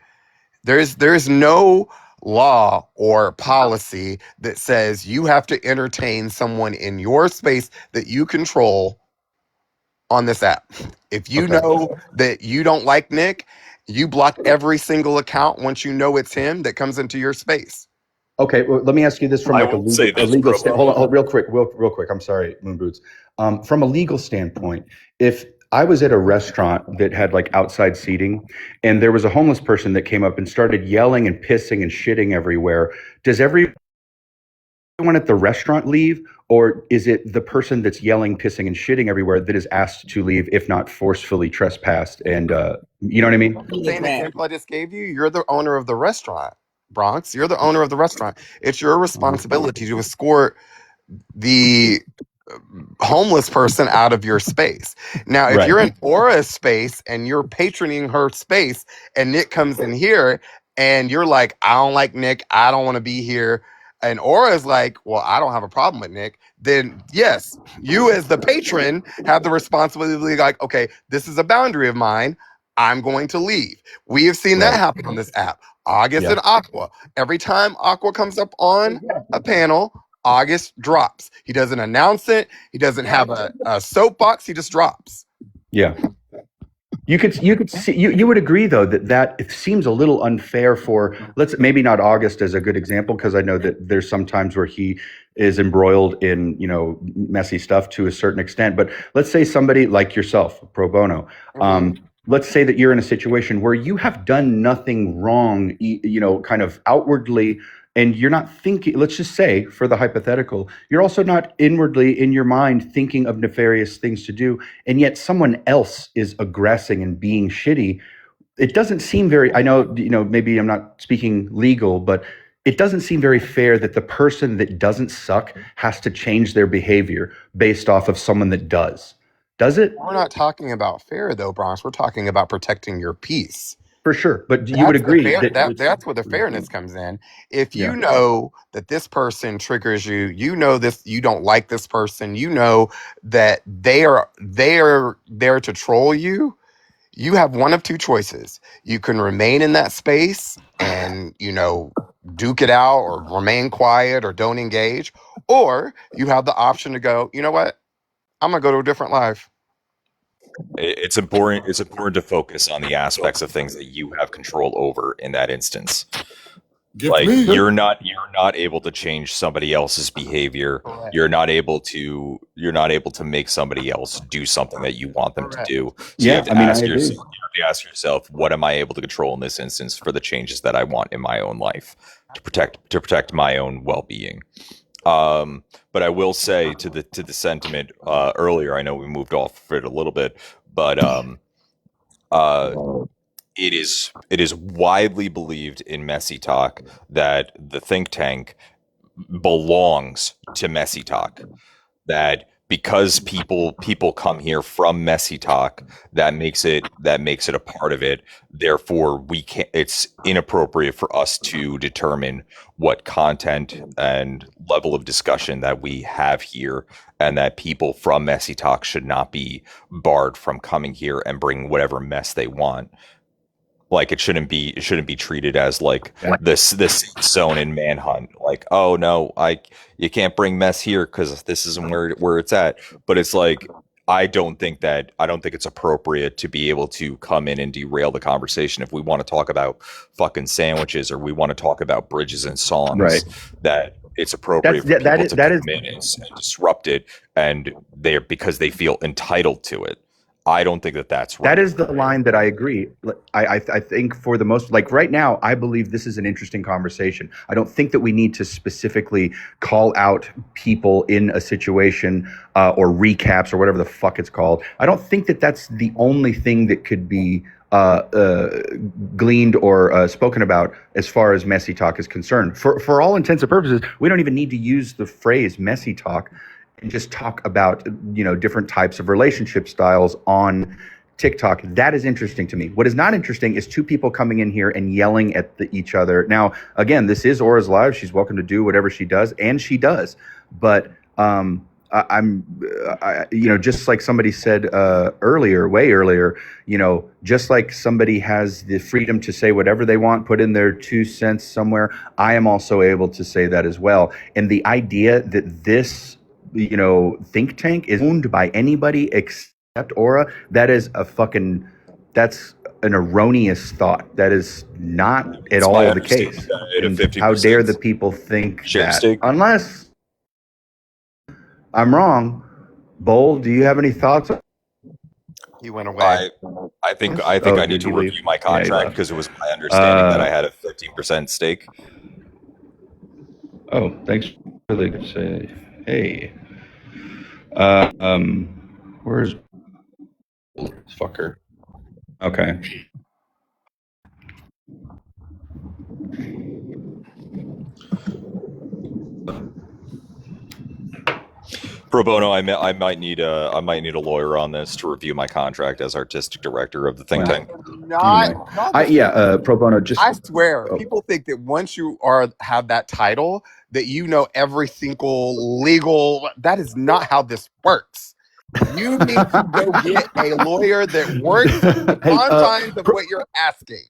There's no law or policy that says you have to entertain someone in your space that you control on this app. If you know that you don't like Nick, you block every single account once you know it's him that comes into your space. Okay, well, let me ask you this from I like a would say this, legal bro. hold on, real quick. I'm sorry, Moon Boots. From a legal standpoint, if I was at a restaurant that had like outside seating, and there was a homeless person that came up and started yelling and pissing and shitting everywhere, does everyone at the restaurant leave, or is it the person that's yelling, pissing, and shitting everywhere that is asked to leave, if not forcefully trespassed? And you know what I mean? Same example I just gave you. You're the owner of the restaurant, Bronx. You're the owner of the restaurant. It's your responsibility to escort the homeless person out of your space. Now, if you're in Aura's space and you're patroning her space and Nick comes in here and you're like, I don't like Nick, I don't want to be here. And Aura's like, well, I don't have a problem with Nick. Then yes, you as the patron have the responsibility to be like, okay, this is a boundary of mine. I'm going to leave. We have seen that happen on this app. August and Aqua. Every time Aqua comes up on a panel, August drops. He doesn't announce it. He doesn't have a soapbox. He just drops. Yeah. You could see, you would agree though that it seems a little unfair for, let's maybe not August as a good example, because I know that there's some times where he is embroiled in, you know, messy stuff to a certain extent. But let's say somebody like yourself, pro bono, let's say that you're in a situation where you have done nothing wrong, you know, kind of outwardly, and you're not thinking, let's just say for the hypothetical, you're also not inwardly in your mind thinking of nefarious things to do, and yet someone else is aggressing and being shitty. It doesn't seem very, I know, you know, maybe I'm not speaking legal, but it doesn't seem very fair that the person that doesn't suck has to change their behavior based off of someone that does. Does it? We're not talking about fair though, Bronx. We're talking about protecting your peace. For sure. But you would agree that's where the fairness comes in. If you know that this person triggers you, you know this, you don't like this person, you know that they are there to troll you, you have one of two choices. You can remain in that space and, you know, duke it out or remain quiet or don't engage, or you have the option to go, you know what? I'm going to go to a different life. It's important to focus on the aspects of things that you have control over in that instance. You're not able to change somebody else's behavior. Correct. You're not able to make somebody else do something that you want them to do. So you have to ask yourself, what am I able to control in this instance for the changes that I want in my own life to protect my own well-being. But I will say to the sentiment earlier, I know we moved off of it a little bit, but it is widely believed in Messy Talk that the think tank belongs to Messy Talk. That because people come here from Messy Talk, that makes it a part of it. Therefore, it's inappropriate for us to determine what content and level of discussion that we have here, and that people from Messy Talk should not be barred from coming here and bringing whatever mess they want. Like it shouldn't be treated as like this zone in Manhunt. Like, oh no, you can't bring mess here because this isn't where it's at. But it's like I don't think it's appropriate to be able to come in and derail the conversation. If we want to talk about fucking sandwiches or we want to talk about bridges and songs, that it's appropriate for people to come in and disrupt it, and because they feel entitled to it. I don't think that's right. That is the line that I agree. I think for the most, like right now, I believe this is an interesting conversation. I don't think that we need to specifically call out people in a situation or recaps or whatever the fuck it's called. I don't think that that's the only thing that could be gleaned or spoken about as far as Messy Talk is concerned. For all intents and purposes, we don't even need to use the phrase Messy Talk and just talk about, you know, different types of relationship styles on TikTok. That is interesting to me. What is not interesting is two people coming in here and yelling at each other. Now, again, this is Auras Live. She's welcome to do whatever she does, and she does. But you know, just like somebody said way earlier, you know, just like somebody has the freedom to say whatever they want, put in their 2 cents somewhere, I am also able to say that as well. And the idea that this, you know, think tank is owned by anybody except Aura, that's an erroneous thought. That is not at all the case. How dare the people think that? Unless I'm wrong. Bowl, do you have any thoughts? He went away. I think I need to review my contract because it was my understanding that I had a 15% stake. Oh, thanks for the say. Hey. Where's this fucker? Okay. Pro bono, I might need a lawyer on this to review my contract as artistic director of the think tank. Pro bono. Just I swear, people think that once you have that title, that you know every single legal. That is not how this works. You need to go get a lawyer that works on times of what you're asking.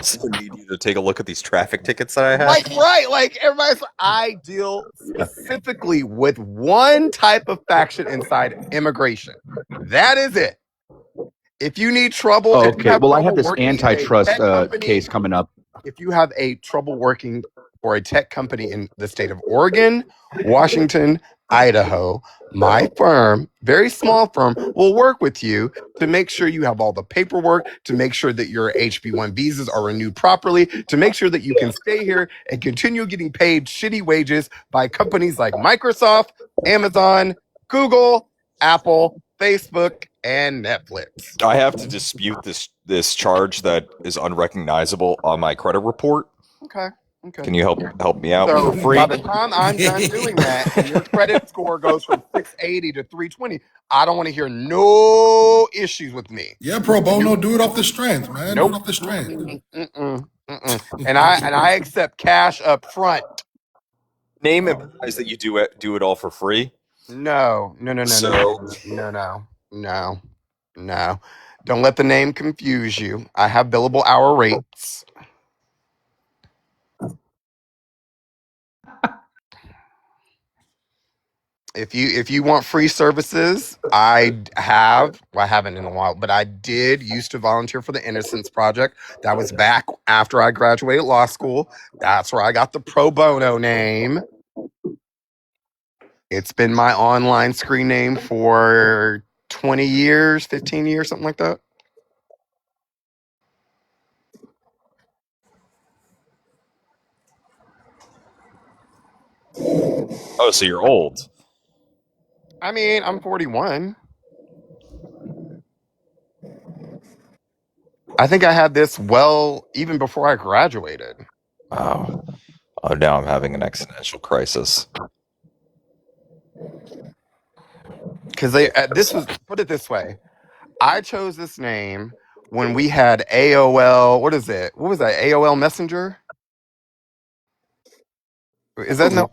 So need you to take a look at these traffic tickets that I have. Like everybody's. I deal specifically with one type of faction inside immigration. That is it. If you need trouble, if you Okay, have well, I have trouble this working in a antitrust tech company, case coming up. if you have a trouble working for a tech company in the state of Oregon, Washington, Idaho, my firm, very small firm, will work with you to make sure you have all the paperwork, to make sure that your HB1 visas are renewed properly, to make sure that you can stay here and continue getting paid shitty wages by companies like Microsoft, Amazon, Google, Apple, Facebook, and Netflix. I have to dispute this charge that is unrecognizable on my credit report. Okay. Can you help me out So for free? by the time I'm done doing that, and your credit score goes from 680 to 320, I don't want to hear no issues with me. Yeah, pro bono, do it off the strength, man. Nope. Do it off the strength. And I accept cash up front. Name implies that you do it all for free. No. Don't let the name confuse you. I have billable hour rates. If you want free services, I haven't in a while, but I did used to volunteer for the Innocence Project. That was back after I graduated law school. That's where I got the pro bono name. It's been my online screen name for 20 years, 15 years, something like that. Oh, so you're old. I mean, I'm 41. I think I had this even before I graduated. Oh, now I'm having an existential crisis. Because put it this way. I chose this name when we had AOL. What is it? What was that? AOL Messenger? Is that no?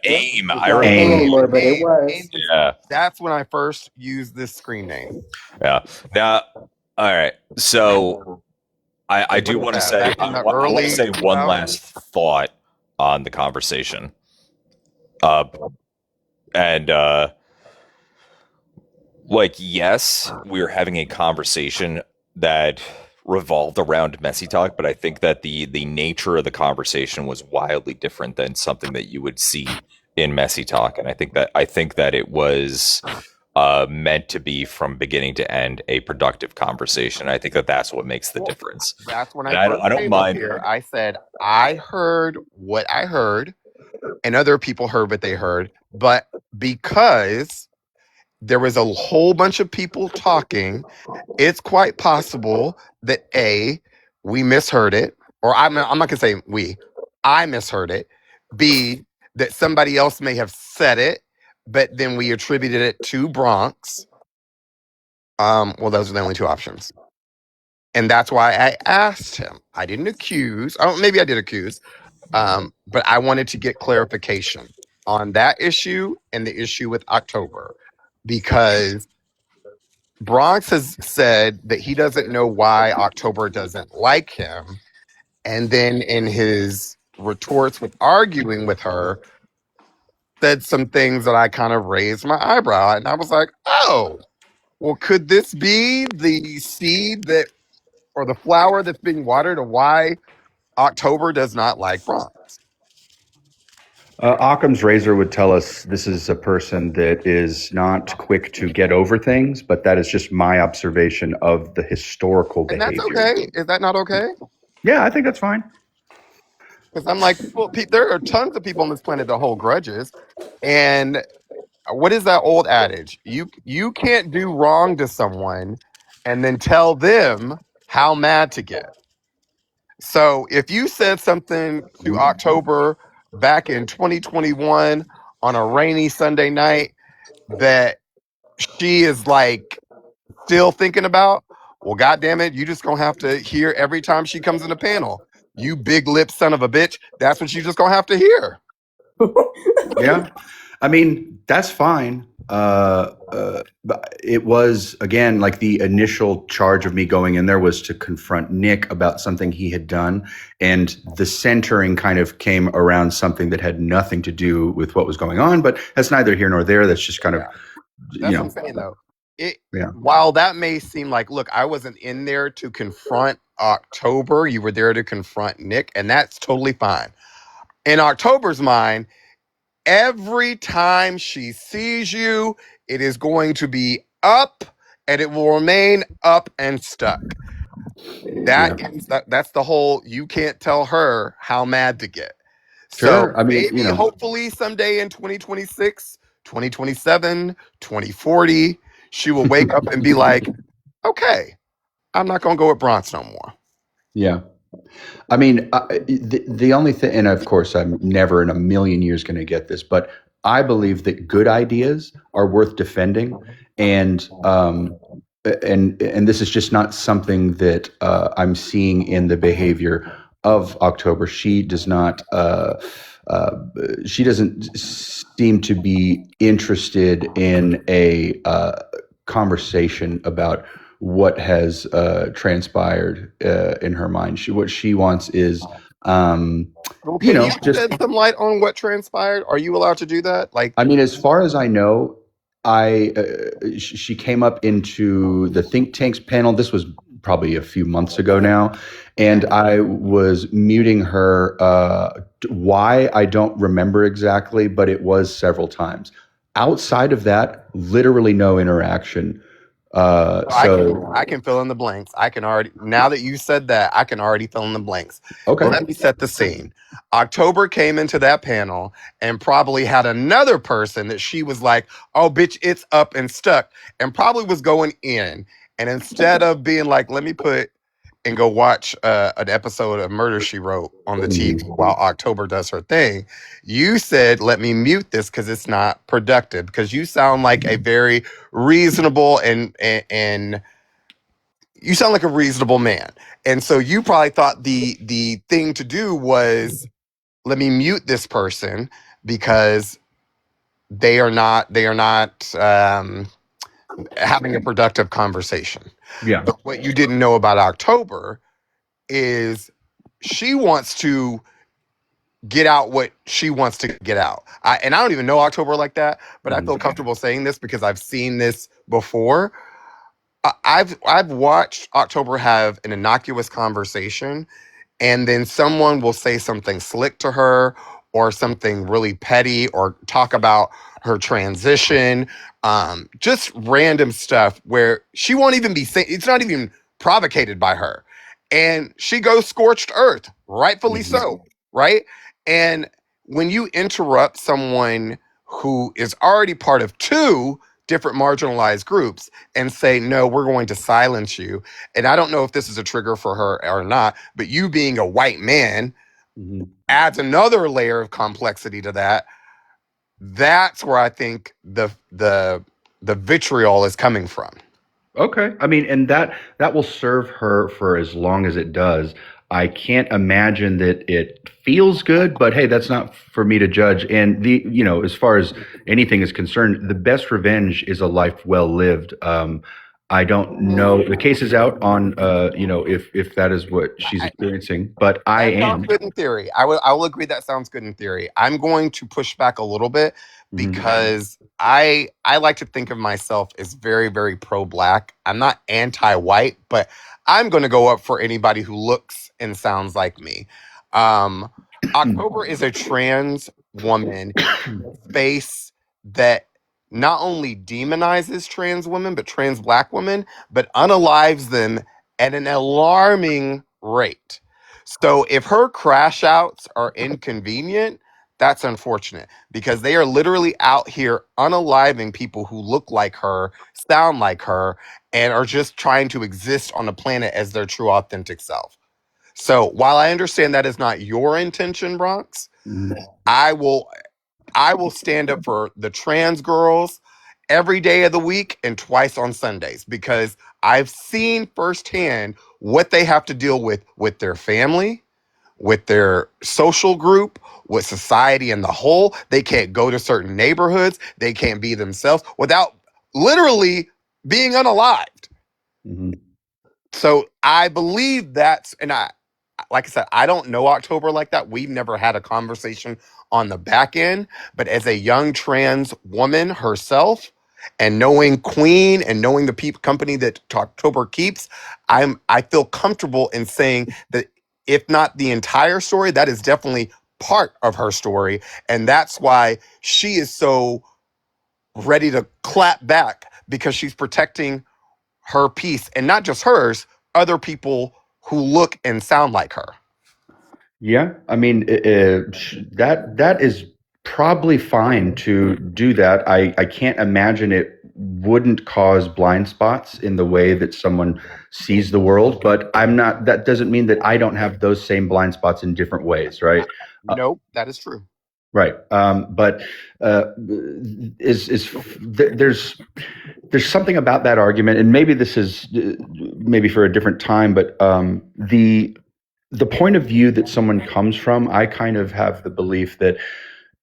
AIM. It's I not remember. anymore, but it was. Yeah. That's when I first used this screen name. Yeah. Now, all right. So I do want to say I want to say one last thought on the conversation. Yes, we were having a conversation that revolved around messy talk, but I think that the nature of the conversation was wildly different than something that you would see in messy talk, and I think that it was meant to be from beginning to end a productive conversation. I think that that's what makes the difference. That's when I don't mind. Here, I said I heard what I heard, and other people heard what they heard, but because there was a whole bunch of people talking, it's quite possible that we misheard it, or I'm not gonna say I misheard it. B, that somebody else may have said it, but then we attributed it to Bronx. Well, those are the only two options. And that's why I asked him. I didn't accuse. Maybe I did accuse. But I wanted to get clarification on that issue and the issue with October, because Bronx has said that he doesn't know why October doesn't like him. And then in his retorts with arguing with her, said some things that I kind of raised my eyebrow. And I was like, oh, well, could this be the seed or the flower that's being watered of why October does not like Bronx? Occam's razor would tell us this is a person that is not quick to get over things, but that is just my observation of the historical behavior. And that's okay. Is that not okay? Yeah, I think that's fine. Because I'm like, well, there are tons of people on this planet that hold grudges. And what is that old adage? You can't do wrong to someone and then tell them how mad to get. So if you said something to October back in 2021 on a rainy Sunday night that she is like still thinking about, well, goddamn it, you just gonna have to hear every time she comes in the panel. You big lip son of a bitch. That's what you just gonna have to hear. Yeah. I mean, that's fine. It was, again, like the initial charge of me going in there was to confront Nick about something he had done, and the centering kind of came around something that had nothing to do with what was going on, but that's neither here nor there. That's just kind of, That's you what I'm know, saying, though. yeah. While that may seem like, look, I wasn't in there to confront October. You were there to confront Nick, and that's totally fine. In October's mind, every time she sees you, it is going to be up, and it will remain up and stuck. That's the whole. You can't tell her how mad to get. So Sure. I mean, maybe, hopefully, someday in 2026, 2027, 2040, she will wake up and be like, okay, I'm not going to go with Bronx no more. yeah. I mean, the only thing, and of course, I'm never in a million years going to get this, but I believe that good ideas are worth defending, and and this is just not something that I'm seeing in the behavior of October. She does not. She doesn't seem to be interested in a conversation about what has transpired in her mind. What she wants is, Well, you can you know, just. shed some light on what transpired? Are you allowed to do that? Like, I mean, as far as I know, she came up into the think tanks panel. This was probably a few months ago now, and I was muting her. Why, I don't remember exactly, but it was several times. Outside of that, literally no interaction. I can fill in the blanks. I can already, now that you said that, I can already fill in the blanks. Okay. Let me set the scene. October came into that panel and probably had another person that she was like, oh, bitch, it's up and stuck, and probably was going in. And instead of being like, let me put and go watch an episode of Murder, She Wrote on the TV while October does her thing, you said, let me mute this because it's not productive, because you sound like a very reasonable and you sound like a reasonable man. And so you probably thought the thing to do was, let me mute this person because they are not having a productive conversation. Yeah. But what you didn't know about October is she wants to get out what she wants to get out. And I don't even know October like that, but I feel comfortable saying this because I've seen this before. I've watched October have an innocuous conversation, and then someone will say something slick to her or something really petty or talk about her transition, just random stuff where she won't even be saying, it's not even provocated by her, and she goes scorched earth, rightfully so, right? And when you interrupt someone who is already part of two different marginalized groups and say, no, we're going to silence you, and I don't know if this is a trigger for her or not, but you being a white man adds another layer of complexity to that. That's where I think the vitriol is coming from. Okay. I mean, and that will serve her for as long as it does. I can't imagine that it feels good, but hey, that's not for me to judge. And as far as anything is concerned, the best revenge is a life well lived. I don't know. The case is out on, if that is what she's experiencing, but I That sounds am. good in theory. I will agree that sounds good in theory. I'm going to push back a little bit because I like to think of myself as very, very pro-black. I'm not anti-white, but I'm going to go up for anybody who looks and sounds like me. October is a trans woman space that not only demonizes trans women, but trans black women, but unalives them at an alarming rate. So if her crash outs are inconvenient, that's unfortunate because they are literally out here unaliving people who look like her, sound like her, and are just trying to exist on the planet as their true authentic self. So while I understand that is not your intention, Bronx, I will stand up for the trans girls every day of the week and twice on Sundays because I've seen firsthand what they have to deal with their family, with their social group, with society in the whole. They can't go to certain neighborhoods. They can't be themselves without literally being unalived. Mm-hmm. So I believe that's, and like I said, I don't know October like that. We've never had a conversation on the back end, but as a young trans woman herself, and knowing Queen and knowing the company that October keeps, I feel comfortable in saying that if not the entire story, that is definitely part of her story, and that's why she is so ready to clap back, because she's protecting her piece, and not just hers, other people who look and sound like her. Yeah, I mean that is probably fine to do that. I can't imagine it wouldn't cause blind spots in the way that someone sees the world, but I'm not. That doesn't mean that I don't have those same blind spots in different ways, right? Nope, that is true. Right. But there's something about that argument, and maybe this is maybe for a different time, but the point of view that someone comes from, I kind of have the belief that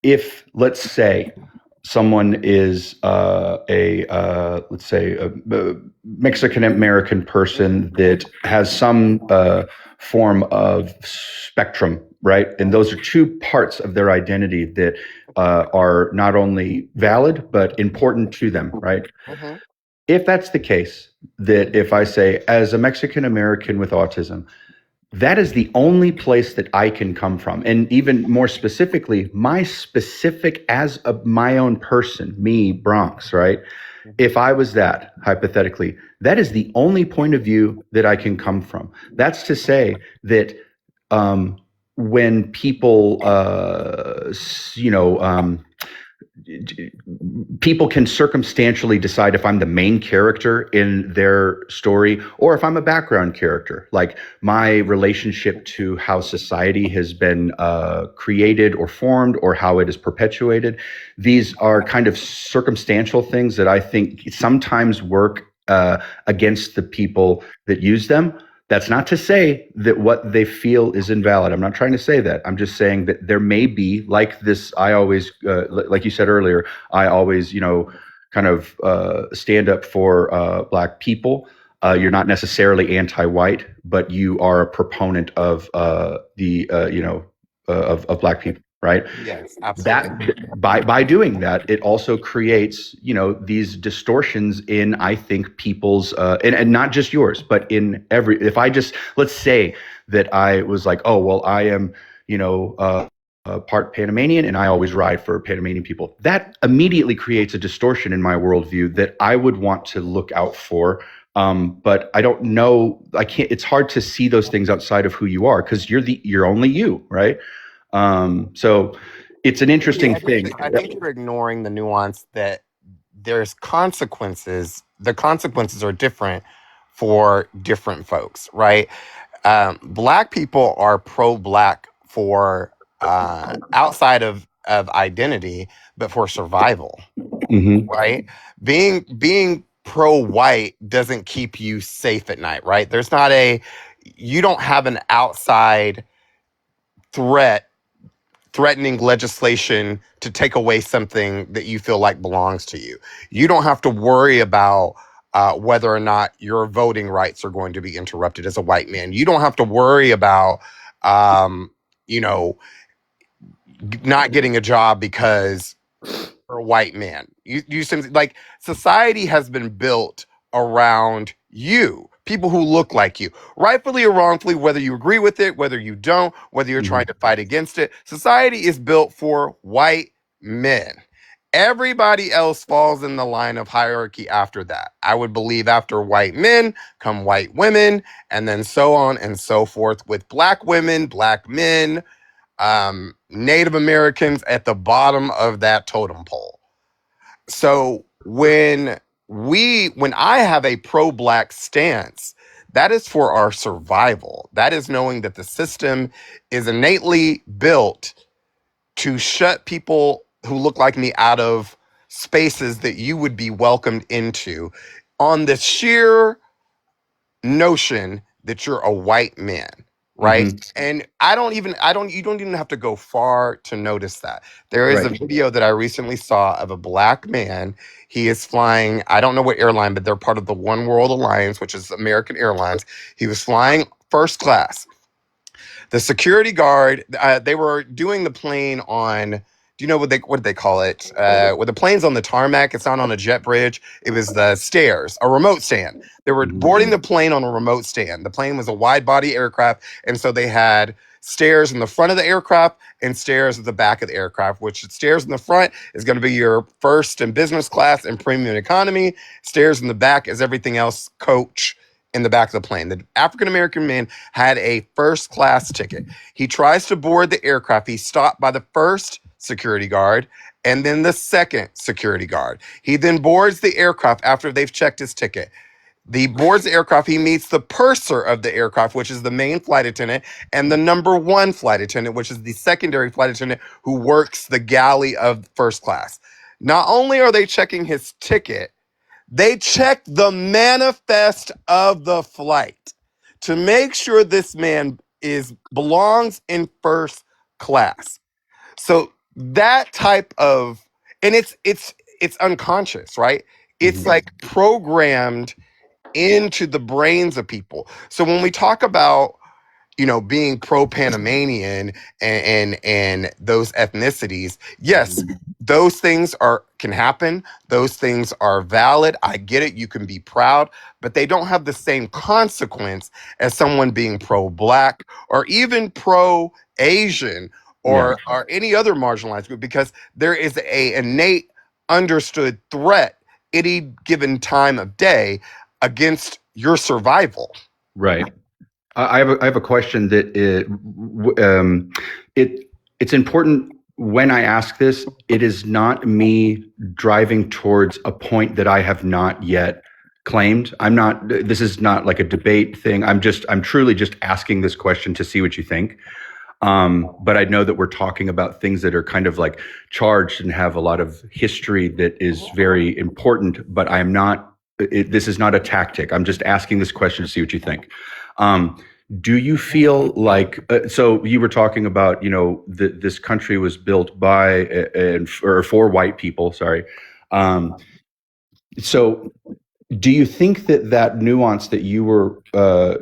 if, let's say, someone is let's say a Mexican American person that has some form of spectrum, right? And those are two parts of their identity that are not only valid but important to them, right? Mm-hmm. If that's the case, that if I say, as a Mexican American with autism, that is the only place that I can come from. And even more specifically, my specific, as my own person, me, Bronx, right? If I was that, hypothetically, that is the only point of view that I can come from. That's to say that when people, people can circumstantially decide if I'm the main character in their story or if I'm a background character, like my relationship to how society has been created or formed or how it is perpetuated. These are kind of circumstantial things that I think sometimes work against the people that use them. That's not to say that what they feel is invalid. I'm not trying to say that. I'm just saying that there may be, like this, I always, like you said earlier, I always, kind of stand up for Black people. You're not necessarily anti-white, but you are a proponent of of Black people, right? Yes, absolutely. That by doing that, it also creates these distortions in, I think, people's and not just yours, but in every. If I just, let's say that I was like, oh well, I am part Panamanian and I always ride for Panamanian people, that immediately creates a distortion in my worldview that I would want to look out for. But I don't know. I can't. It's hard to see those things outside of who you are, because you're only you, right? So it's an interesting thing. I think you're ignoring the nuance that there's consequences. The consequences are different for different folks, right? Black people are pro-Black for outside of identity, but for survival, Mm-hmm. right? Being pro-white doesn't keep you safe at night, right? You don't have an outside threatening legislation to take away something that you feel like belongs to you. You don't have to worry about whether or not your voting rights are going to be interrupted as a white man. You don't have to worry about, not getting a job because you're a white man. You simply, like, society has been built around you, people who look like you, rightfully or wrongfully, whether you agree with it, whether you don't, whether you're trying to fight against it. Society is built for white men. Everybody else falls in the line of hierarchy after that. I would believe after white men come white women, and then so on and so forth, with Black women, Black men, Native Americans at the bottom of that totem pole. So when I have a pro-Black stance, that is for our survival. That is knowing that the system is innately built to shut people who look like me out of spaces that you would be welcomed into, on the sheer notion that you're a white man. right? Mm-hmm. And you don't even have to go far to notice that. There is a Right. video that I recently saw of a black man. He is flying, I don't know what airline, but they're part of the One World Alliance, which is American Airlines. He was flying first class. The security guard, they were doing the plane on, do you know what did they call it? When the plane's on the tarmac, it's not on a jet bridge. It was the stairs, a remote stand. They were Mm-hmm. boarding the plane on a remote stand. The plane was a wide body aircraft, and so they had stairs in the front of the aircraft and stairs at the back of the aircraft, which stairs in the front is going to be your first and business class and premium economy. Stairs in the back is everything else, coach in the back of the plane. The African American man had a first class ticket. He tries to board the aircraft. He's stopped by the first security guard and then the second security guard. He then boards the aircraft after they've checked his ticket. He boards the aircraft. He meets the purser of the aircraft, which is the main flight attendant, and the number one flight attendant, which is the secondary flight attendant who works the galley of first class. Not only are they checking his ticket, they checked the manifest of the flight to make sure this man belongs in first class. So that type of, and it's unconscious, right? It's Mm-hmm. like programmed into the brains of people. So when we talk about, being pro-Panamanian and those ethnicities, yes, those things can happen. Those things are valid. I get it. You can be proud, but they don't have the same consequence as someone being pro-Black or even pro-Asian Yeah. or any other marginalized group, because there is a innate understood threat any given time of day against your survival. Right. I have a question that it's important when I ask this. It is not me driving towards a point that I have not yet claimed. I'm not. This is not like a debate thing. I'm truly just asking this question to see what you think. But I know that we're talking about things that are kind of like charged and have a lot of history that is very important. But I'm not. This is not a tactic. I'm just asking this question to see what you think. Do you feel like so you were talking about this country was built by and for white people, sorry. So do you think that nuance that you were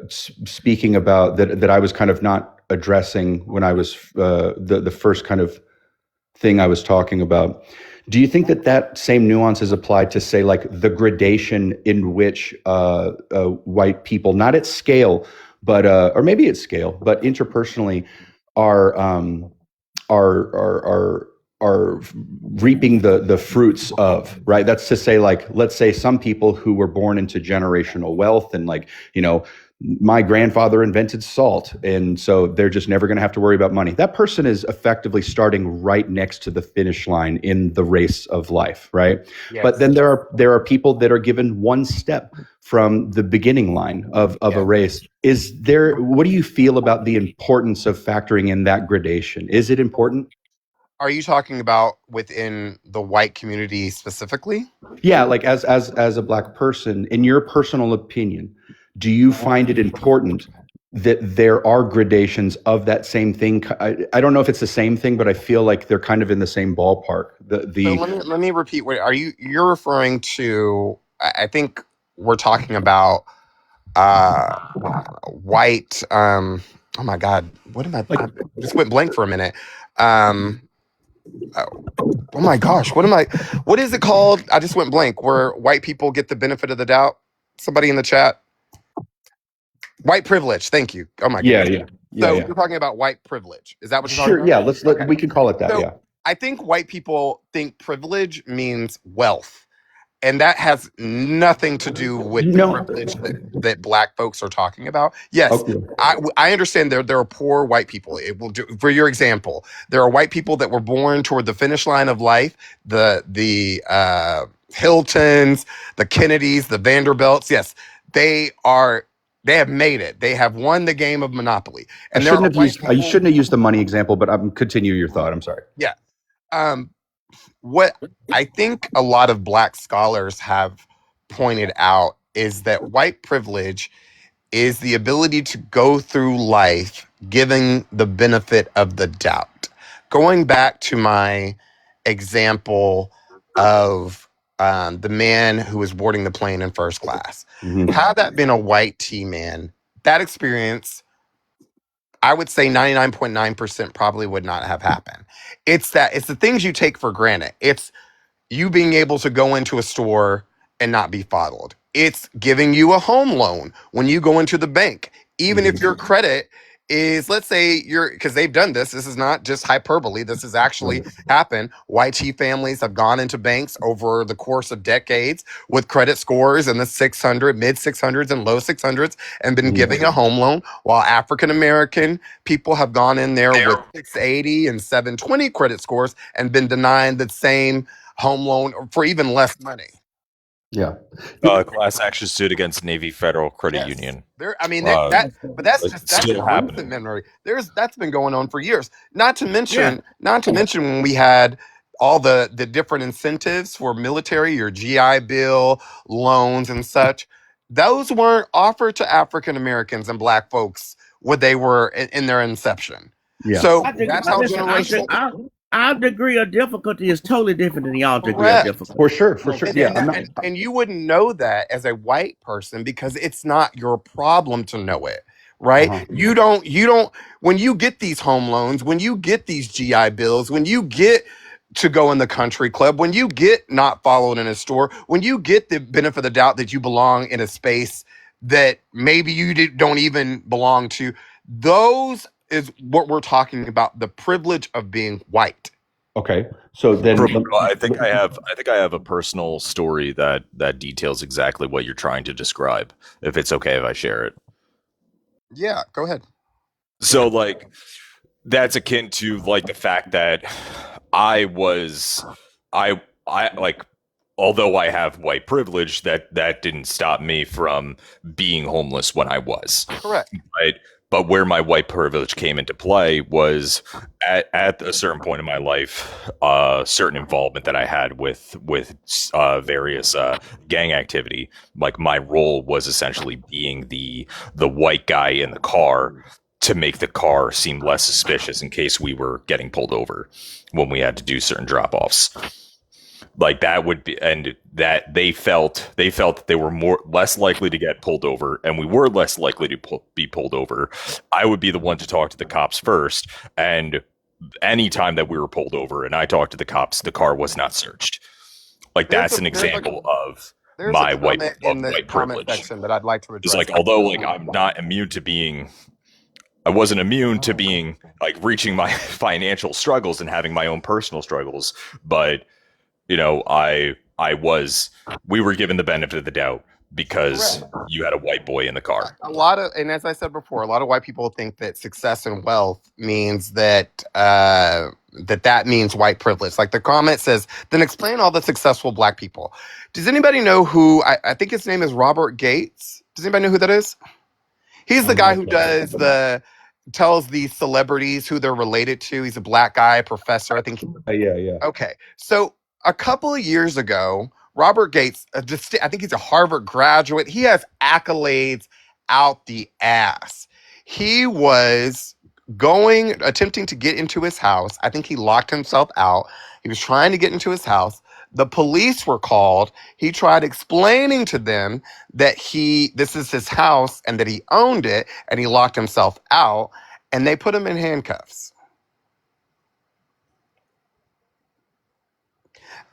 speaking about that I was kind of not addressing when I was the first kind of thing I was talking about, do you think that same nuance is applied to, say, like the gradation in which white people, not at scale, but or maybe at scale, but interpersonally, are are reaping the fruits of, right? That's to say, like, let's say some people who were born into generational wealth and, like, my grandfather invented salt, and so they're just never going to have to worry about money. That person is effectively starting right next to the finish line in the race of life, right? Yes. But then there are people that are given one step from the beginning line of a race. What do you feel about the importance of factoring in that gradation? Is it important? Are you talking about within the white community specifically? Yeah, like as a Black person, in your personal opinion, do you find it important that there are gradations of that same thing? I don't know if it's the same thing, but I feel like they're kind of in the same ballpark. So let me repeat. What are you're referring to? I think we're talking about white. Oh my God, what am I? I just went blank for a minute. Oh my gosh, what is it called? I just went blank. Where white people get the benefit of the doubt. Somebody in the chat. White privilege. Thank you. Oh my goodness. So you're talking about white privilege. Is that what you're talking about? Sure. Yeah. We can call it that. So Yeah. I think white people think privilege means wealth. And that has nothing to do with the privilege that Black folks are talking about. Yes, Okay. I understand there are poor white people. It will do, for your example, there are white people that were born toward the finish line of life. The Hiltons, the Kennedys, the Vanderbilts. Yes, they have made it. They have won the game of Monopoly. And I shouldn't have used the money example, but continue your thought. I'm sorry. Yeah. What I think a lot of Black scholars have pointed out is that white privilege is the ability to go through life giving the benefit of the doubt. Going back to my example of the man who was boarding the plane in first class, had that been a white T man, that experience, I would say 99.9% probably would not have happened. It's the things you take for granted. It's you being able to go into a store and not be followed. It's giving you a home loan when you go into the bank, even if your credit is, let's say because they've done this. This is not just hyperbole. This has actually happened. YT families have gone into banks over the course of decades with credit scores in the 600, mid 600s and low 600s and been giving a home loan, while African American people have gone in there with 680 and 720 credit scores and been denied the same home loan for even less money. Yeah. Class action suit against Navy Federal Credit Union. But that's still a happening. recent memory. That's been going on for years. Not to mention when we had all the different incentives for military, your GI Bill, loans and such. Those weren't offered to African Americans and Black folks when they were in their inception. Yeah. So that's how generational. Our degree of difficulty is totally different than y'all degree of difficulty. For sure. And you wouldn't know that as a white person because it's not your problem to know it, right? You don't, when you get these home loans, when you get these GI Bills, when you get to go in the country club, when you get not followed in a store, when you get the benefit of the doubt that you belong in a space that maybe you don't even belong to, those is what we're talking about, the privilege of being white. Okay. So then I think I have a personal story that details exactly what you're trying to describe, if it's okay if I share it. Yeah, go ahead. So like that's akin to like the fact that I like, although I have white privilege, that didn't stop me from being homeless when I was. Correct. Right. But where my white privilege came into play was at a certain point in my life, certain involvement that I had with various gang activity. Like my role was essentially being the white guy in the car to make the car seem less suspicious in case we were getting pulled over when we had to do certain drop-offs. Like that would be, and that they felt that they were less likely to get pulled over, and we were less likely to be pulled over. I would be the one to talk to the cops first, and any time that we were pulled over and I talked to the cops, the car was not searched. Like that's an example of my white privilege. Section that I'd like to address. It's like, although like I'm not immune to being, I wasn't immune to being like reaching my financial struggles and having my own personal struggles, but you know, we were given the benefit of the doubt because you had a white boy in the car. And as I said before, a lot of white people think that success and wealth means that that means white privilege. Like the comment says, then explain all the successful Black people. Does anybody know who, I think his name is Robert Gates. Does anybody know who that is? He's the guy who tells these celebrities who they're related to. He's a Black guy, professor, I think. Yeah. Okay. So a couple of years ago, Robert Gates, I think he's a Harvard graduate. He has accolades out the ass. He was attempting to get into his house. I think he locked himself out. He was trying to get into his house. The police were called. He tried explaining to them that this is his house and that he owned it, and he locked himself out, and they put him in handcuffs.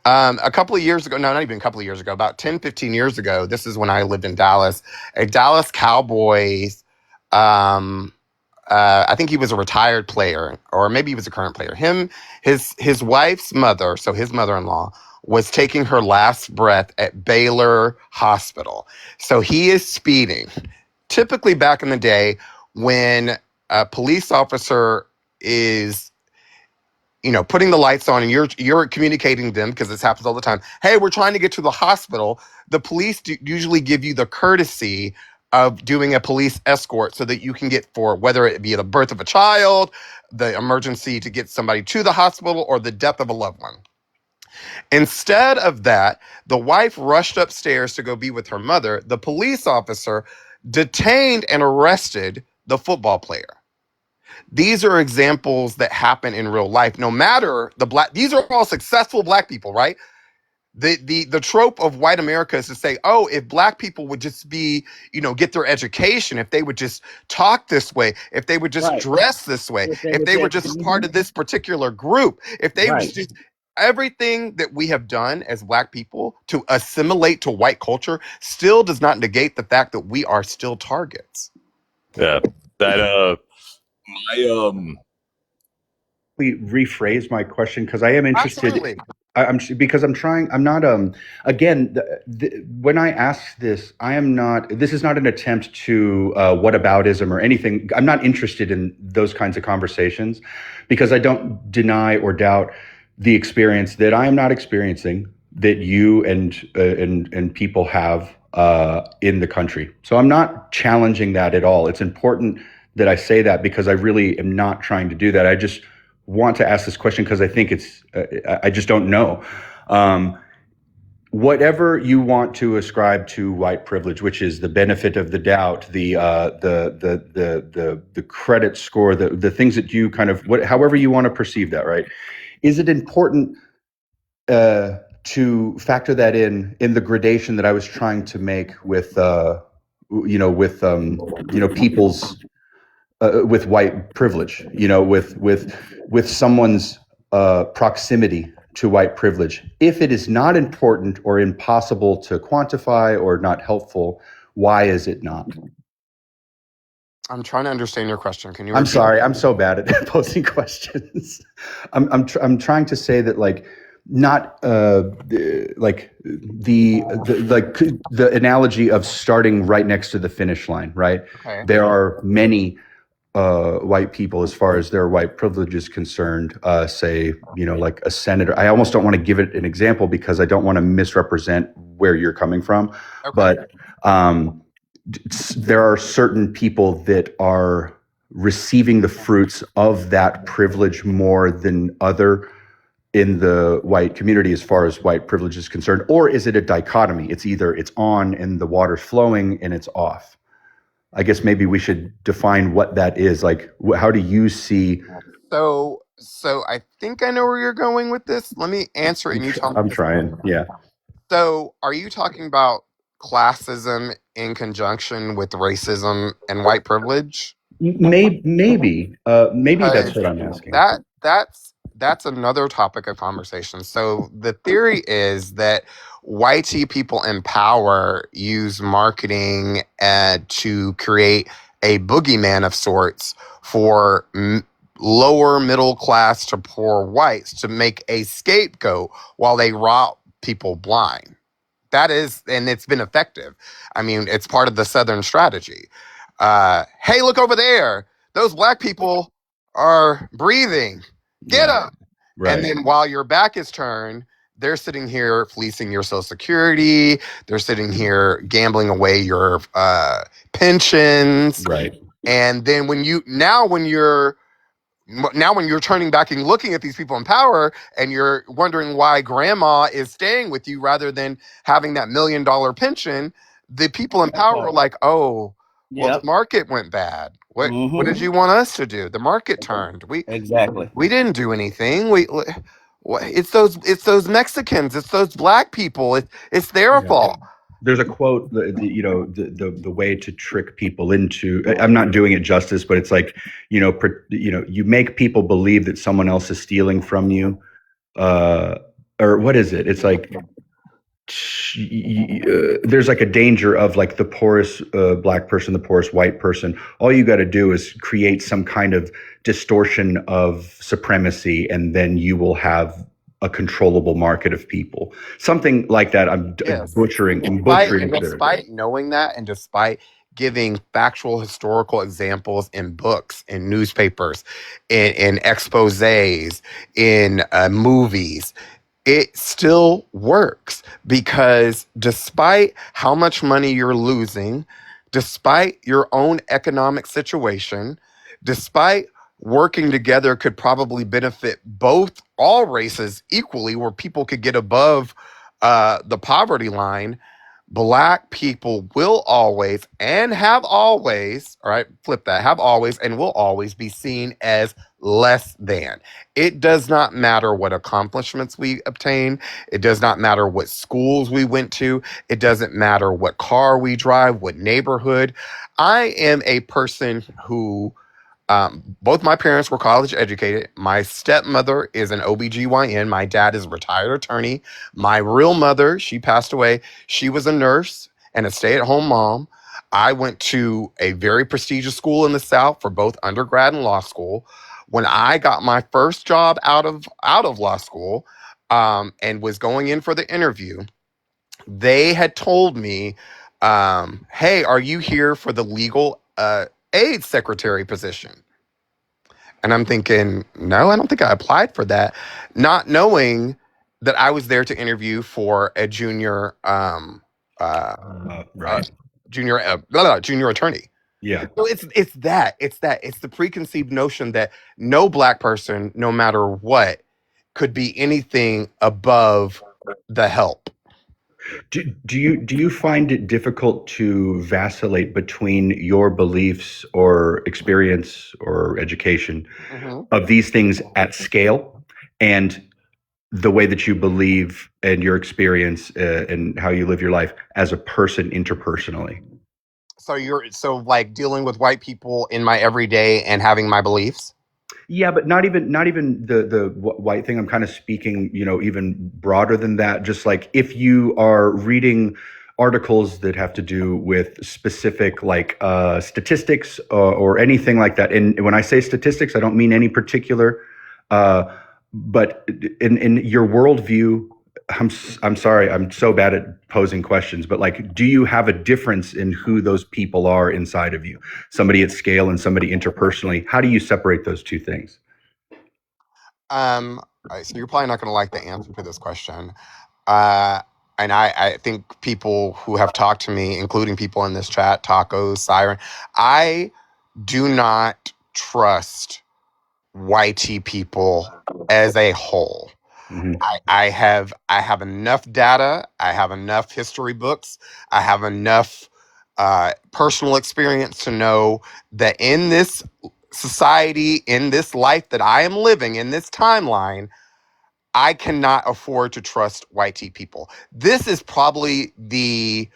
A couple of years ago, no, not even a couple of years ago, about 10, 15 years ago, this is when I lived in Dallas, a Dallas Cowboys, I think he was a retired player, or maybe he was a current player. His wife's mother, so his mother-in-law, was taking her last breath at Baylor Hospital. So he is speeding. Typically back in the day, when a police officer is putting the lights on and you're communicating them, because this happens all the time. Hey, we're trying to get to the hospital. The police usually give you the courtesy of doing a police escort so that you can get, for whether it be the birth of a child, the emergency to get somebody to the hospital, or the death of a loved one. Instead of that, the wife rushed upstairs to go be with her mother. The police officer detained and arrested the football player. These are examples that happen in real life. No matter these are all successful black people, right? The trope of white America is to say, oh, if black people would just be, get their education, if they would just talk this way, if they would just dress this way, if they were just part of this particular group, if they would just everything that we have done as black people to assimilate to white culture still does not negate the fact that we are still targets. Yeah. That rephrase my question because I am interested. Absolutely. I'm not again when I ask this, this is not an attempt to whataboutism or anything. I'm not interested in those kinds of conversations because I don't deny or doubt the experience that I am not experiencing that you and people have in the country. So I'm not challenging that at all. It's important that I say that because I really am not trying to do that. I just want to ask this question because I think I just don't know. Whatever you want to ascribe to white privilege, which is the benefit of the doubt, the credit score, the things that you kind of however you want to perceive that, right? Is it important to factor that in the gradation that I was trying to make with people's with white privilege, with someone's proximity to white privilege. If it is not important or impossible to quantify or not helpful, why is it not? I'm trying to understand your question. Can you? I'm sorry. I'm so bad at posing questions. I'm trying to say that not like the analogy of starting right next to the finish line, right? Okay. There are many white people, as far as their white privilege is concerned, say, like a senator. I almost don't want to give it an example because I don't want to misrepresent where you're coming from. Okay. But there are certain people that are receiving the fruits of that privilege more than other in the white community as far as white privilege is concerned. Or is it a dichotomy? It's either it's on and the water's flowing and it's off. I guess maybe we should define what that is. Like, how do you see? So I think I know where you're going with this. Let me answer it and you tell me. I'm trying. Yeah. So are you talking about classism in conjunction with racism and white privilege? Maybe that's what I'm asking. That's another topic of conversation. So the theory is that white people in power use marketing to create a boogeyman of sorts for lower middle class to poor whites to make a scapegoat while they rob people blind. That is, and it's been effective. I mean, it's part of the Southern strategy. Hey, look over there. Those black people are breathing. Get up. Right. And then while your back is turned, they're sitting here fleecing your Social Security. They're sitting here gambling away your pensions. Right. And then when you're turning back and looking at these people in power and you're wondering why grandma is staying with you rather than having that $1 million pension, the people in power are like, oh, well, the market went bad. What did you want us to do? The market turned. We didn't do anything. It's those Mexicans. It's those black people. It's their fault. There's a quote, the way to trick people into. I'm not doing it justice, but it's like, you make people believe that someone else is stealing from you, or what is it? It's like there's like a danger of like the poorest black person, the poorest white person. All you got to do is create some kind of distortion of supremacy, and then you will have a controllable market of people. Something like that. I'm butchering. Despite knowing that, and despite giving factual historical examples in books, in newspapers, in exposés, in movies, it still works because despite how much money you're losing, despite your own economic situation, despite working together could probably benefit all races equally, where people could get above the poverty line, Black people will always and have always, all right, flip that, have always and will always be seen as less than. It does not matter what accomplishments we obtain. It does not matter what schools we went to. It doesn't matter what car we drive, what neighborhood. I am a person who both my parents were college educated. My stepmother is an OBGYN. My dad is a retired attorney. My real mother, she passed away. She was a nurse and a stay-at-home mom. I went to a very prestigious school in the South for both undergrad and law school. When I got my first job out of law school, and was going in for the interview, they had told me, "Hey, are you here for the legal aid secretary position?" And I'm thinking, no, I don't think I applied for that, not knowing that I was there to interview for a junior, Right. junior attorney. Yeah. So it's the preconceived notion that no Black person, no matter what, could be anything above the help. Do you find it difficult to vacillate between your beliefs or experience or education Mm-hmm. of these things at scale and the way that you believe and your experience and how you live your life as a person interpersonally? So like dealing with white people in my everyday and having my beliefs. Yeah, but not even the white thing. I'm kind of speaking, even broader than that. Just like if you are reading articles that have to do with specific like statistics or anything like that. And when I say statistics, I don't mean any particular, uh, but in your worldview, I'm sorry, I'm so bad at posing questions, but like, do you have a difference in who those people are inside of you? Somebody at scale and somebody interpersonally. How do you separate those two things? All right, so you're probably not going to like the answer to this question. Uh, and I think people who have talked to me, including people in this chat, Tacos, Siren, I do not trust YT people as a whole. Mm-hmm. I have enough data. I have enough history books. I have enough personal experience to know that in this society, in this life that I am living, in this timeline, I cannot afford to trust YT people. This is probably the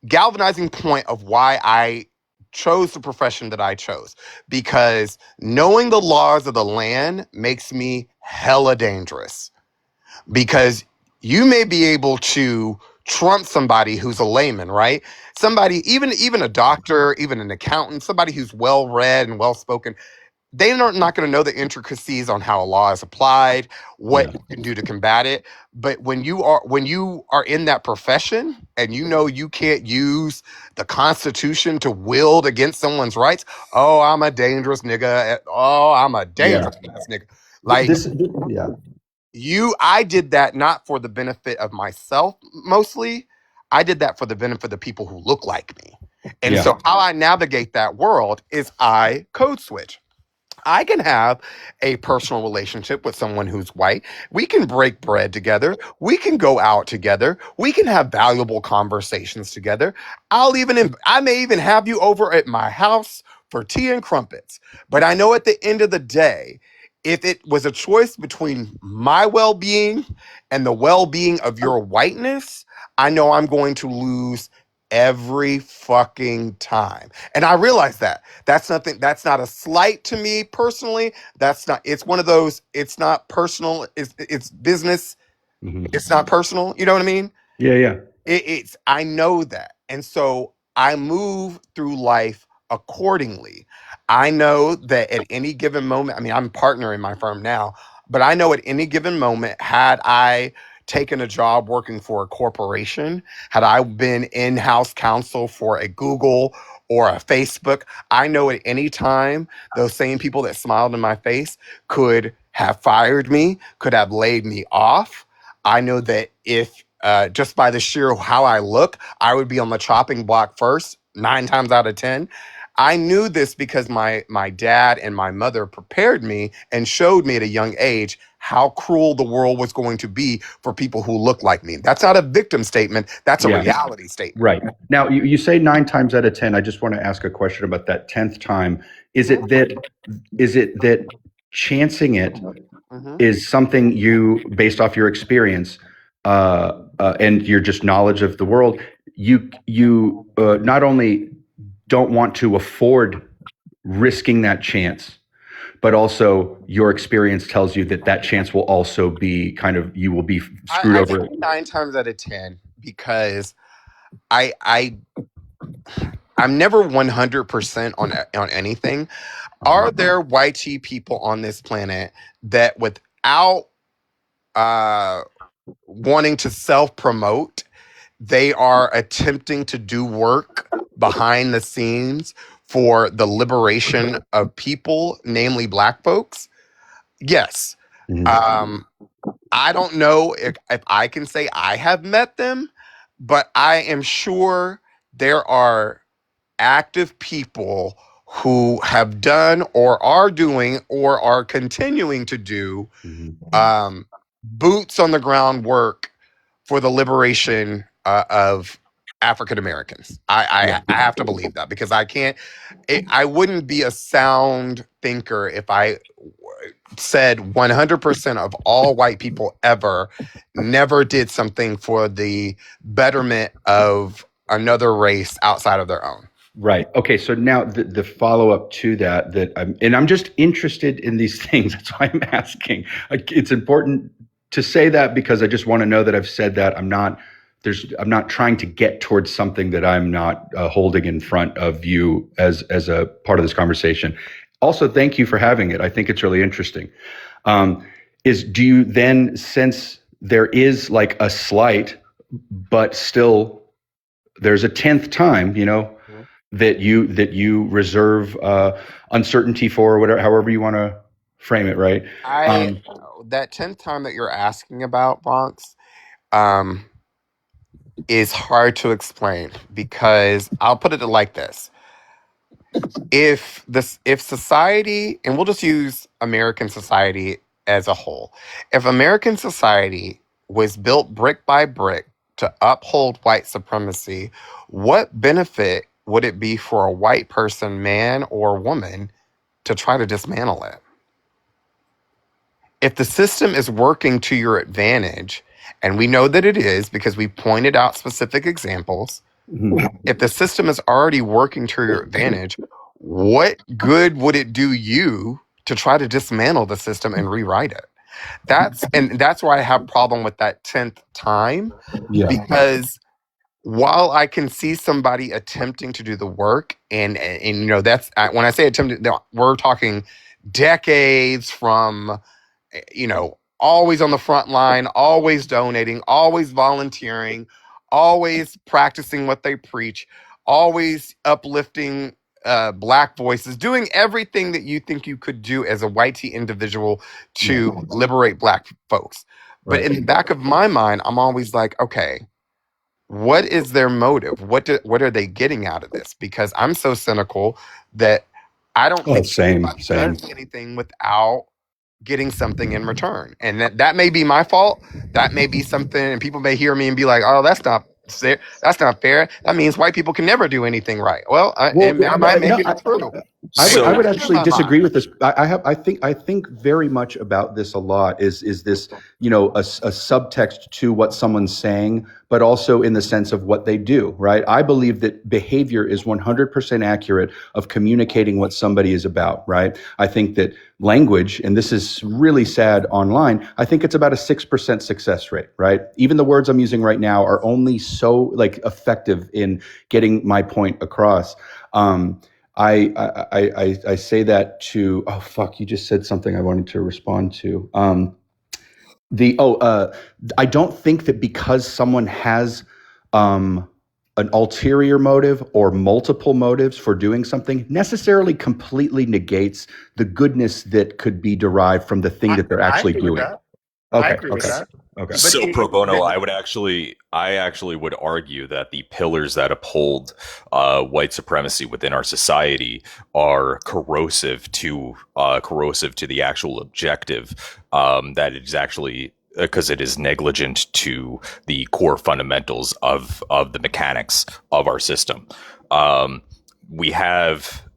galvanizing point of why I chose the profession that I chose, because knowing the laws of the land makes me hella dangerous, because you may be able to trump somebody who's a layman, right? Somebody, even a doctor, even an accountant, somebody who's well read and well spoken, they're not going to know the intricacies on how a law is applied, what you can do to combat it. But when you are in that profession and you know you can't use the Constitution to wield against someone's rights, oh, I'm a dangerous nigga. Oh, I'm a dangerous nigga. Like I did that not for the benefit of myself mostly. I did that for the benefit of the people who look like me. And so how I navigate that world is I code switch. I can have a personal relationship with someone who's white. We can break bread together. We can go out together. We can have valuable conversations together. I may even have you over at my house for tea and crumpets. But I know at the end of the day, if it was a choice between my well-being and the well-being of your whiteness, I know I'm going to lose every fucking time. And I realize that. That's not a slight to me personally. It's one of those, it's not personal, it's business. Mm-hmm. It's not personal. You know what I mean? Yeah. I know that. And so I move through life accordingly. I know that at any given moment, I mean, I'm a partner in my firm now, but I know at any given moment, had I taken a job working for a corporation, had I been in-house counsel for a Google or a Facebook, I know at any time those same people that smiled in my face could have fired me, could have laid me off. I know that if just by the sheer how I look, I would be on the chopping block first, 9 times out of 10. I knew this because my dad and my mother prepared me and showed me at a young age how cruel the world was going to be for people who look like me. That's not a victim statement. That's a Yeah. reality statement. Right. Now, you say 9 times out of 10. I just want to ask a question about that 10th time. Is it that chancing it Mhm. is something you, based off your experience and your just knowledge of the world, you not only don't want to afford risking that chance, but also your experience tells you that that chance will also be kind of, you will be screwed I over. say 9 times out of 10 because I'm never 100% on anything. Are there YT people on this planet that without wanting to self-promote, they are attempting to do work behind the scenes for the liberation of people, namely Black folks? Yes. Mhm. I don't know if I can say I have met them, but I am sure there are active people who have done or are doing or are continuing to do boots on the ground work for the liberation of African Americans. I have to believe that because I wouldn't be a sound thinker if I said 100% of all white people ever never did something for the betterment of another race outside of their own. Right. Okay. So now the follow up to that I'm just interested in these things. That's why I'm asking. It's important to say that because I just want to know that I've said that. I'm not trying to get towards something that I'm not holding in front of you as a part of this conversation. Also, thank you for having it. I think it's really interesting. Do you then, since there is like a slight, but still there's a 10th time, that you reserve uncertainty for, or whatever, however you want to frame it, right? That 10th time that you're asking about, Bronx, um, is hard to explain because I'll put it like this. If society, and we'll just use American society as a whole, if American society was built brick by brick to uphold white supremacy, what benefit would it be for a white person, man or woman, to try to dismantle it? If the system is working to your advantage, and we know that it is because we pointed out specific examples, if the system is already working to your advantage, what good would it do you to try to dismantle the system and rewrite it? That's why I have problem with that 10th time, because while I can see somebody attempting to do the work, and that's when I say attempting, we're talking decades from always on the front line, always donating, always volunteering, always practicing what they preach, always uplifting Black voices, doing everything that you think you could do as a white individual to liberate Black folks. But in the back of my mind, I'm always like, okay, what is their motive? What are they getting out of this? Because I'm so cynical that I don't think anybody does anything without getting something in return. And that may be my fault. That may be something, and people may hear me and be like, "Oh, that's not fair. That's not fair. That means white people can never do anything right." Well, in my mind, maybe that's true. I would actually disagree with this. I think very much about this a lot. Is this a subtext to what someone's saying, but also in the sense of what they do, right? I believe that behavior is 100% accurate of communicating what somebody is about, right? I think that language, and this is really sad online, I think it's about a 6% success rate, right? Even the words I'm using right now are only so effective in getting my point across. I say that to, oh fuck, you just said something I wanted to respond to. I don't think that because someone has an ulterior motive or multiple motives for doing something necessarily completely negates the goodness that could be derived from the thing that they're actually doing. I Okay. agree with Okay. that. Okay. So pro bono, I actually would argue that the pillars that uphold white supremacy within our society are corrosive to the actual objective. That it is actually because it is negligent to the core fundamentals of the mechanics of our system.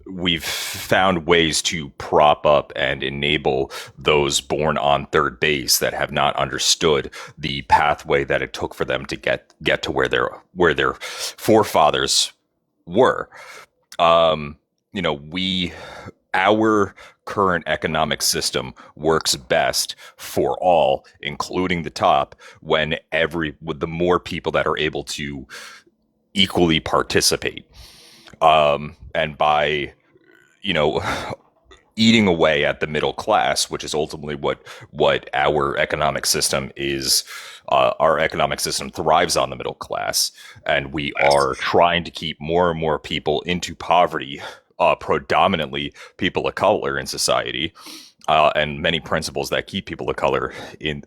We've found ways to prop up and enable those born on third base that have not understood the pathway that it took for them to get to where their forefathers were. Our current economic system works best for all, including the top, with the more people that are able to equally participate. And by eating away at the middle class, which is ultimately what our economic system is. Our economic system thrives on the middle class, and we are trying to keep more and more people into poverty, predominantly people of color in society, and many principles that keep people of color in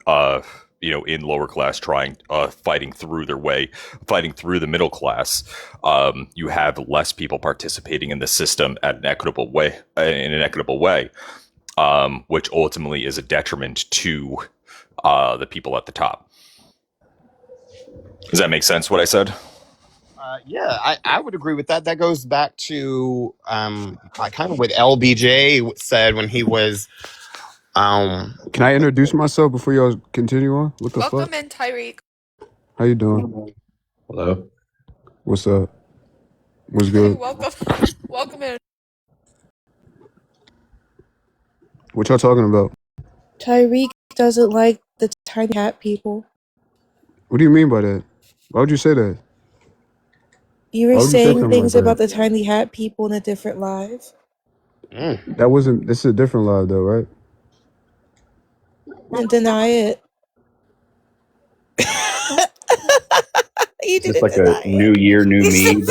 lower class fighting through the middle class. You have less people participating in the system in an equitable way, which ultimately is a detriment to the people at the top. Does that make sense what I said? Yeah, I would agree with that. That goes back to kind of what LBJ said when he was. Can I introduce myself before y'all continue on? What the fuck? Welcome in, Tyreek. How you doing? Hello. What's up? What's good? Welcome in. What y'all talking about? Tyreek doesn't like the tiny hat people. What do you mean by that? Why would you say that? You Why were would you say saying something things like about that? the tiny hat people in a different live. That wasn't. This is a different live though, right? And deny it. You Is this didn't like a deny new it. year, new me?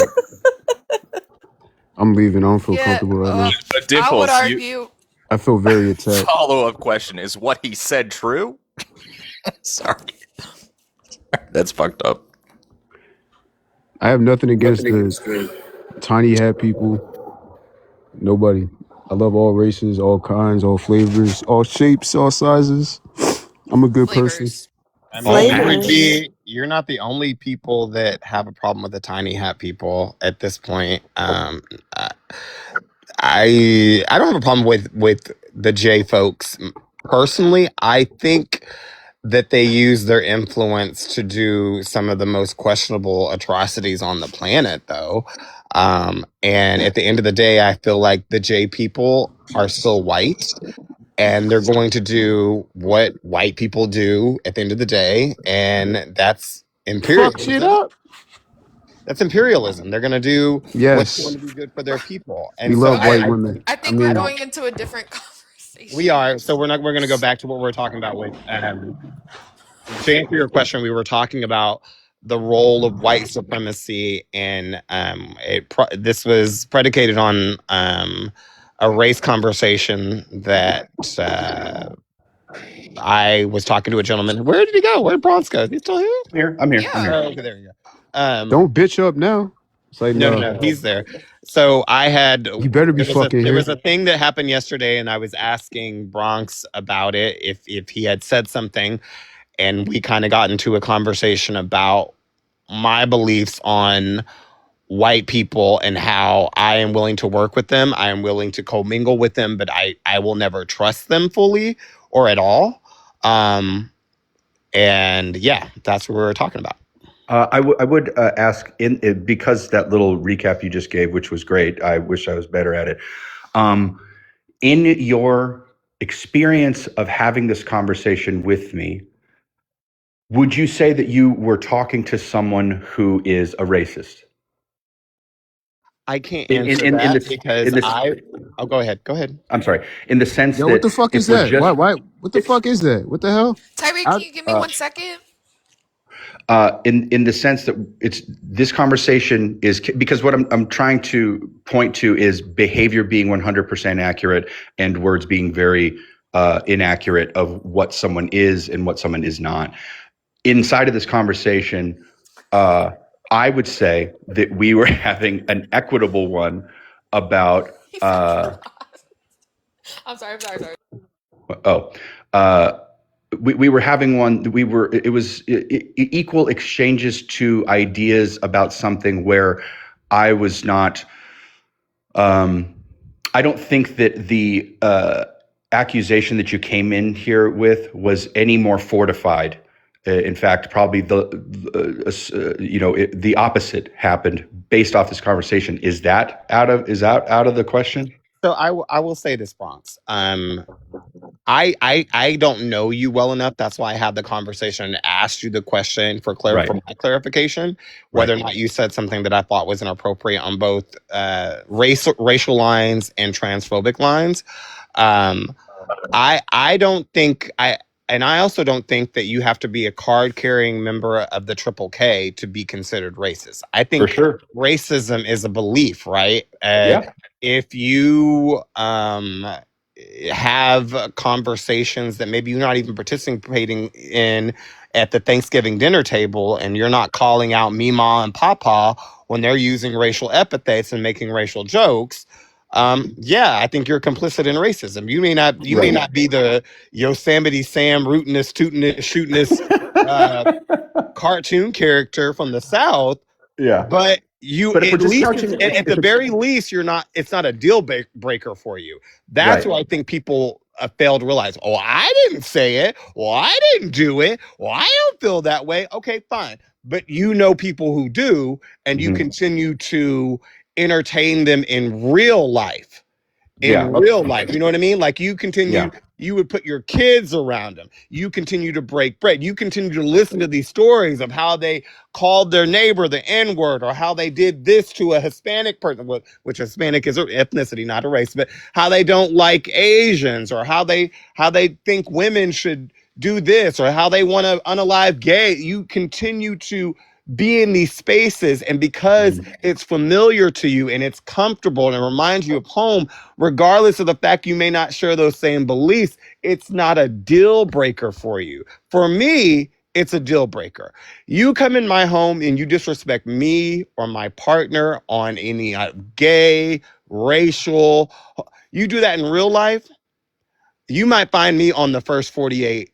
I'm leaving. I don't feel Yeah, comfortable right now. But I would Dimples, argue. I feel very attacked. follow-up question: is what he said true? Sorry, that's fucked up. I have nothing against the tiny hat people. Nobody. I love all races, all kinds, all flavors, all shapes, all sizes. I'm a good person. Flavors. I All mean, Flavors. you're not the only people that have a problem with the tiny hat people at this point. I don't have a problem with the J folks personally. I think that they use their influence to do some of the most questionable atrocities on the planet, though. And at the end of the day, I feel like the J people are still white, and they're going to do what white people do at the end of the day, and that's Fuck shit imperialism. up. That's imperialism. They're going to do what's going Yes. to be good for their people. We And so love white I women. I I think we're mean, going into a different conversation. we are. So we're going to go back to what we're talking about with to answer your question. We were talking about the role of white supremacy, and this was predicated on a race conversation that I was talking to a gentleman. Where did he go? Where did Bronx go? Is he still here? I'm here. Yeah. Oh, okay, there you go. don't bitch up now. It's like, No, he's there. So I had You better be fucking there here. was a thing that happened yesterday, and I was asking Bronx about it if he had said something, and we kind of got into a conversation about my beliefs on white people and how I am willing to work with them. I am willing to commingle with them, but I will never trust them fully or at all. And yeah, that's what we were talking about. I would ask because that little recap you just gave, which was great. I wish I was better at it. In your experience of having this conversation with me, would you say that you were talking to someone who is a racist? I can't In answer in, in that this because in this, oh, go ahead. Go ahead. I'm sorry. In the sense Yo, what that the fuck is if we're that? just Why? What the fuck is that? What the hell? Tyreek, I, can you give me 1 second? in the sense that it's this conversation is because what I'm trying to point to is behavior being 100% accurate and words being very inaccurate of what someone is and what someone is not. Inside of this conversation, I would say that we were having an equitable one about. I'm sorry. We were having one. It was equal exchanges to ideas about something where I was not. I don't think that the accusation that you came in here with was any more fortified. In fact, probably the opposite happened based off this conversation. Is that out of the question? So I will say this, Bronx. I don't know you well enough. That's why I had the conversation and asked you the question for Right. my clarification, whether Right. or not you said something that I thought was inappropriate on both racial lines and transphobic lines. I don't think and I also don't think that you have to be a card carrying member of the Triple K to be considered racist. I For think sure. racism is a belief, right? Yeah. If you have conversations that maybe you're not even participating in at the Thanksgiving dinner table, and you're not calling out Mima and Papa when they're using racial epithets and making racial jokes, yeah, I think you're complicit in racism. You may not be the Yosemite Sam rootinest, tootinest, shootinest cartoon character from the South, Yeah. but you But if we're at least discounting, at the very least you're not. It's not a deal breaker for you. That's Right. what I think people fail to realize. Oh, I didn't say it. Well, I didn't do it. Well, I don't feel that way. Okay, fine. But you know people who do, and you Mhm. continue to entertain them in real life. Yeah. Real life, you know what I mean? Like you Yeah. would put your kids around them. You continue to break bread. You continue to listen to these stories of how they called their neighbor the N-word, or how they did this to a Hispanic person, which Hispanic is an ethnicity, not a race, but how they don't like Asians, or how they think women should do this, or how they want to unalive gay. You continue to be in these spaces, and because it's familiar to you and it's comfortable and it reminds you of home, regardless of the fact you may not share those same beliefs, it's not a deal breaker for you. For me, it's a deal breaker. You come in my home and you disrespect me or my partner on any gay, racial, you do that in real life, you might find me on the first 48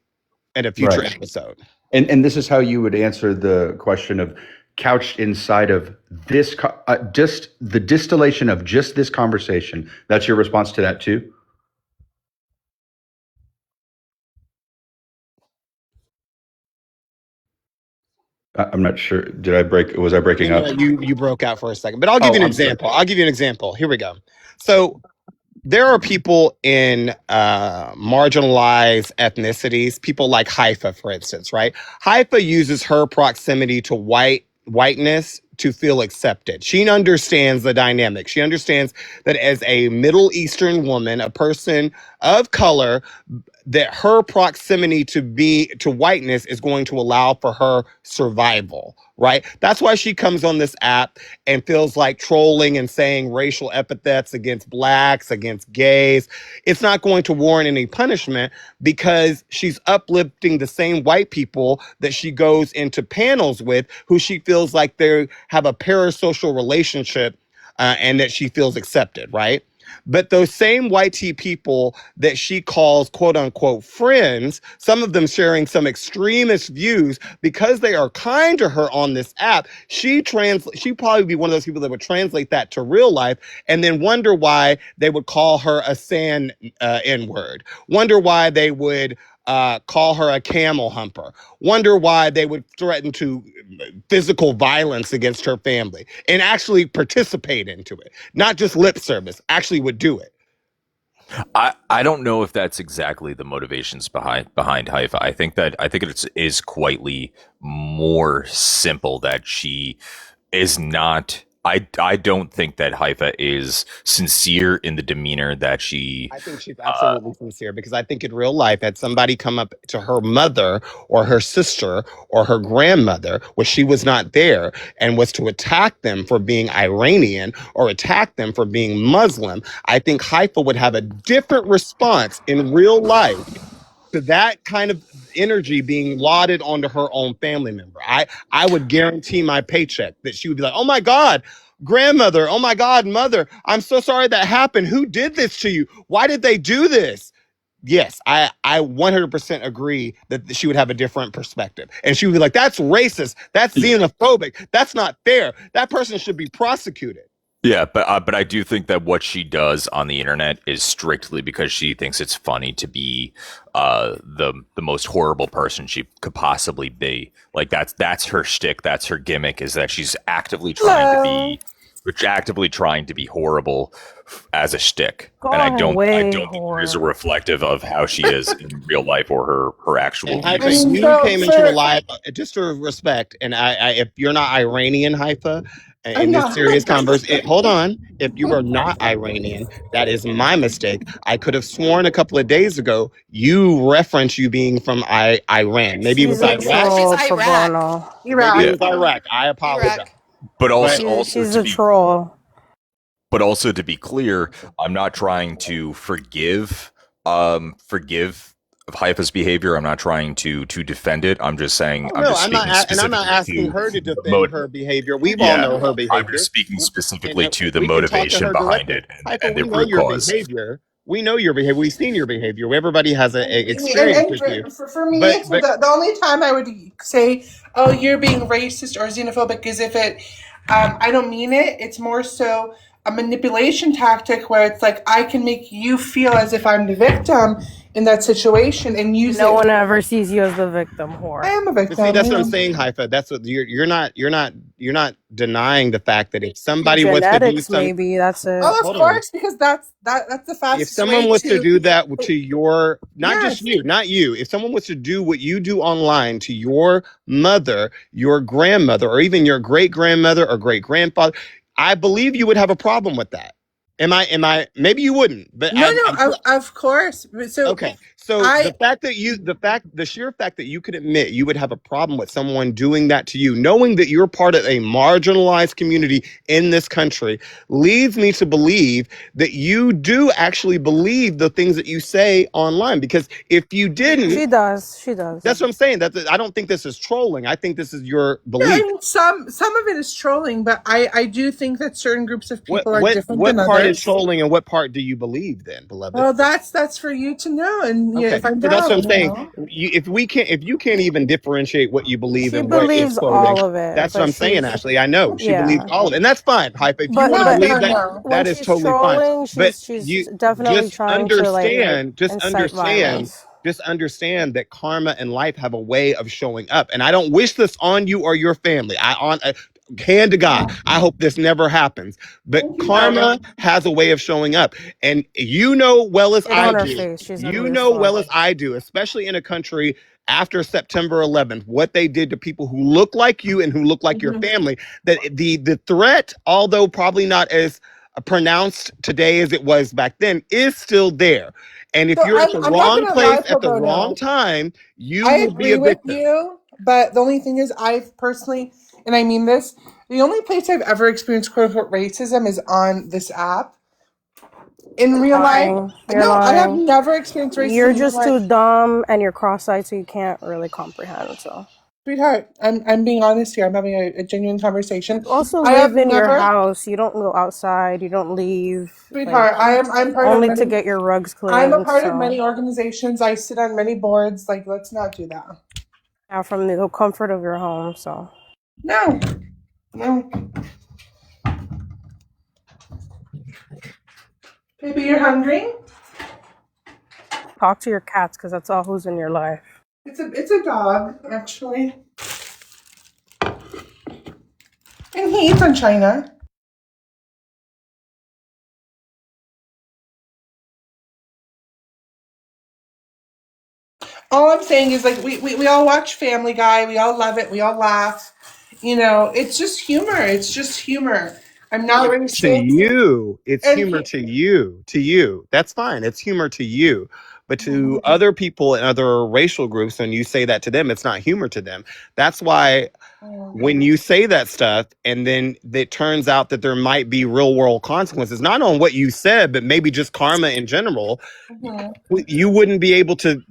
in a future Right. episode. And this is how you would answer the question of couched inside of this, just the distillation of just this conversation. That's your response to that too? I'm not sure. Was I breaking No, up? you broke out for a second, but I'll give you an I'm sorry. example. I'll give you an example. Here we go. So there are people in marginalized ethnicities, people like Haifa, for instance, right? Haifa uses her proximity to whiteness to feel accepted. She understands the dynamic. She understands that as a Middle Eastern woman, a person of color, that her proximity to whiteness is going to allow for her survival, right? That's why she comes on this app and feels like trolling and saying racial epithets against blacks, against gays. It's not going to warrant any punishment because she's uplifting the same white people that she goes into panels with, who she feels like they have a parasocial relationship, and that she feels accepted, right? But those same white tea people that she calls quote unquote friends, some of them sharing some extremist views, because they are kind to her on this app, she probably be one of those people that would translate that to real life and then wonder why they would call her a sand N-word. Wonder why they would call her a camel humper. Wonder why they would threaten to physical violence against her family and actually participate into it. Not just lip service, actually would do it. I don't know if that's exactly the motivations behind Haifa. I think it is quietly more simple that she is not I don't think that Haifa is sincere in the demeanor that she. I think she's absolutely sincere because I think in real life, had somebody come up to her mother or her sister or her grandmother where she was not there and was to attack them for being Iranian or attack them for being Muslim, I think Haifa would have a different response in real life to that kind of energy being lauded onto her own family member. I would guarantee my paycheck that she would be like, oh my God, grandmother, oh my God, mother, I'm so sorry that happened. Who did this to you? Why did they do this? Yes, I 100% agree that she would have a different perspective. And she would be like, that's racist. That's xenophobic. That's not fair. That person should be prosecuted. Yeah, but I do think that what she does on the internet is strictly because she thinks it's funny to be the most horrible person she could possibly be. Like that's her shtick, that's her gimmick, is that she's actively trying to be horrible as a shtick. And I don't think it is a reflective of how she is in real life or her actual And Haifa, views. you came into a live, just for respect, and if you're not Iranian, Haifa, in this serious conversation, hold on. If you are not Iranian, that is my mistake. I could have sworn a couple of days ago you referenced you being from Iran. Maybe it was Iraq. She's Iraq. Maybe it was Iraq. I apologize. Iraq. But She's a troll. But also to be clear, I'm not trying to forgive Haifa's behavior. I'm not trying to defend it. I'm just saying I'm not asking her to defend her behavior. We've all know her behavior. I'm just speaking specifically to the motivation behind it and the root cause. We know your behavior. We've seen your behavior. Everybody has an experience with you. For me, the only time I would say, "Oh, you're being racist or xenophobic," is if it, I don't mean it. It's more so a manipulation tactic where it's like I can make you feel as if I'm the victim in that situation, and use no one ever sees you as the victim, whore. I am a victim. But see, that's what I'm saying, Haifa. That's what you're not denying the fact that if somebody was to do something, maybe that's it. Oh, of course, because that's the fastest. If someone was to do that to your, not you, if someone was to do what you do online to your mother, your grandmother, or even your great grandmother or great grandfather, I believe you would have a problem with that. Am I? Maybe you wouldn't, but of course. So okay. So the sheer fact that you could admit you would have a problem with someone doing that to you, knowing that you're part of a marginalized community in this country, leads me to believe that you do actually believe the things that you say online. Because if you didn't, she does. That's what I'm saying. I don't think this is trolling. I think this is your belief. I mean, some of it is trolling, but I do think that certain groups of people are different than others. What part is trolling and what part do you believe then, beloved? Well, that's for you to know, and okay. if I'm so that's what I'm saying. If you can't even differentiate what you believe and what is trolling, all of it. That's what I'm saying, Ashley. I know she believes all of it, and that's fine. Haifa, if you want to believe that, that is totally fine. But she's definitely trying to just understand that karma and life have a way of showing up, and I don't wish this on you or your family. Hand to God, I hope this never happens. But karma has a way of showing up, and you know well as I do. You know well as I do, especially in a country after September 11th, what they did to people who look like you and who look like your family. That the threat, although probably not as pronounced today as it was back then, is still there. And if you're at the wrong place at the wrong time, you will be a victim. I agree with you, but the only thing is, I've personally, and I mean this, the only place I've ever experienced quote unquote racism is on this app. In real life, I have never experienced racism. You're just too dumb and you're cross-eyed, so you can't really comprehend. So, sweetheart, I'm being honest here. I'm having a genuine conversation. You also live in your house. You don't go outside. You don't leave. Sweetheart, I'm part only of to get your rugs cleaned. I'm a part of many organizations. I sit on many boards. Like, let's not do that. Yeah, from the comfort of your home. So no. Baby, you're hungry? Talk to your cats, because that's all who's in your life. It's a dog, actually. And he eats on China. All I'm saying is, like, we all watch Family Guy. We all love it. We all laugh. You know, it's just humor. I'm not To racist. you, it's And humor to you. To you, that's fine. It's humor to you. But to other people in other racial groups, when you say that to them, it's not humor to them. That's why when you say that stuff and then it turns out that there might be real world consequences, not on what you said, but maybe just karma in general, you wouldn't be able to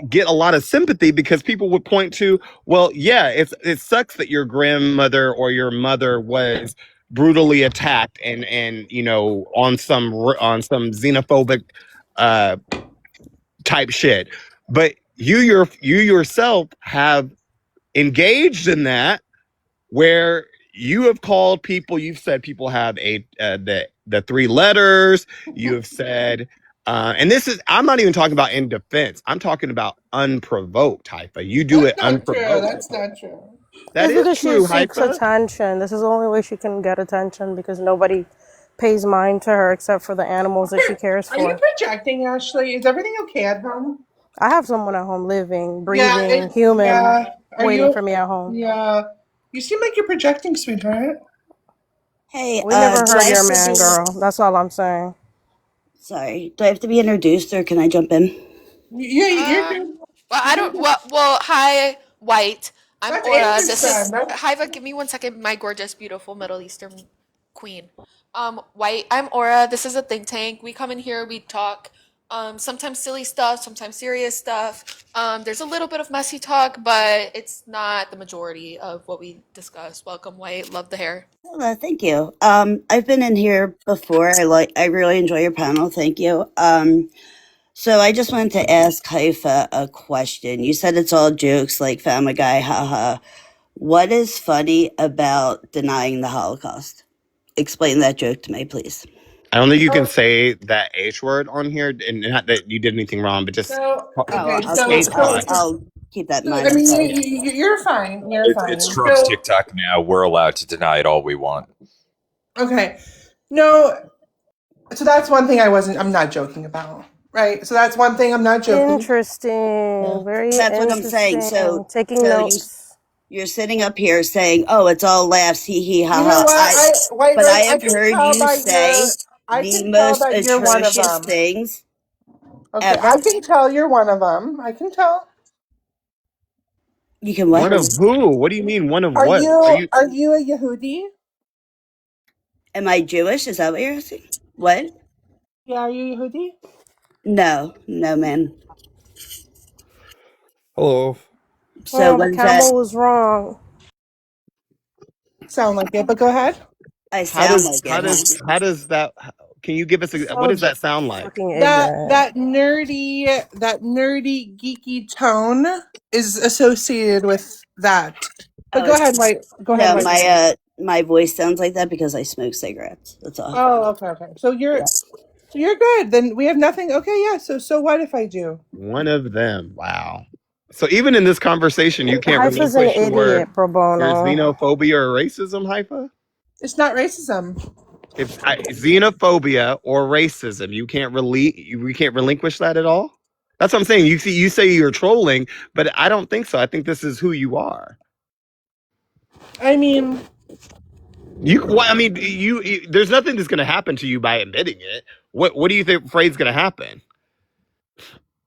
get a lot of sympathy because people would point to, well, yeah, it sucks that your grandmother or your mother was brutally attacked and you know on some xenophobic uh type shit, but you yourself have engaged in that where you have called people, you've said people have the three letters, you have said and this is, I'm not even talking about in defense, I'm talking about unprovoked. Haifa, you do that's it not true. unprovoked. That's not true. That It's is because she true, seeks Haifa. attention. This is the only way she can get attention because nobody pays mind to her except for the animals that she cares Are you for. projecting, Ashley? Is everything okay at home? I have someone at home living, Yeah, breathing, human, yeah. Are waiting you? for me at home. Yeah. You seem like you're projecting, sweetheart. Hey, We never do I heard have your to man, be, girl. That's all I'm saying. sorry, do I have to be introduced or can I jump in? Yeah, you're Uh, good. well, You're I don't. good. Well, hi, White. I'm That's Aura. This interesting. is Hiva. Give me one second, my gorgeous, beautiful Middle Eastern queen. White. I'm Aura. This is a think tank. We come in here. We talk. Sometimes silly stuff. Sometimes serious stuff. There's a little bit of messy talk, but it's not the majority of what we discuss. Welcome, White. Love the hair. Thank you. I've been in here before. I really enjoy your panel. Thank you. So I just wanted to ask Haifa a question. You said it's all jokes, like Family Guy, haha. What is funny about denying the Holocaust? Explain that joke to me, please. I don't think you can say that H word on here, and not that you did anything wrong, but just So Oh, okay. okay. So H so thought. so, I'll keep that in so mind. I I'm mean, sorry. you're fine. You're It's fine. Trump's So TikTok now. We're allowed to deny it all we want. okay. No. So that's one thing I'm not joking about. Right. So that's one thing I'm not joking. Yeah. Interesting. Very That's what I'm saying. interesting. Taking So notes. you're sitting up here saying, "Oh, it's all laughs, hee hee, ha You know ha." what? Wait, But I wait. I have can heard tell you by say I the can tell most that you're one of atrocious them. things Okay, I ever. can tell you're one of them. I can tell. You can One what? of who? What do you mean one of Are what? Are you you? are you a Yehudi? Am I Jewish? Is that what you're asking? What? Yeah, are you Yehudi? No, no, man. Hello. So Oh, what but is that? Campbell was wrong. Sound like it, but go ahead. I How sound does like it, huh? how does that? Can you give us a? What So does that sound like? fucking That ignorant. that nerdy that nerdy geeky tone is associated with that. But Oh, go it's ahead, White. Go ahead, no, White. my voice sounds like that because I smoke cigarettes. That's all. Oh, okay, okay. Yeah. So you're good. Then we have nothing. Okay, yeah. So what if I do? One of them. Wow. So even in this conversation, you can't Haifa's an relinquish idiot, pro your bono. xenophobia or racism, Haifa. It's not racism. If xenophobia or racism, you can't relinquish that at all. That's what I'm saying. You say you're trolling, but I don't think so. I think this is who you are. I mean, I mean, there's nothing that's going to happen to you by admitting it. What do you think afraid's going to happen?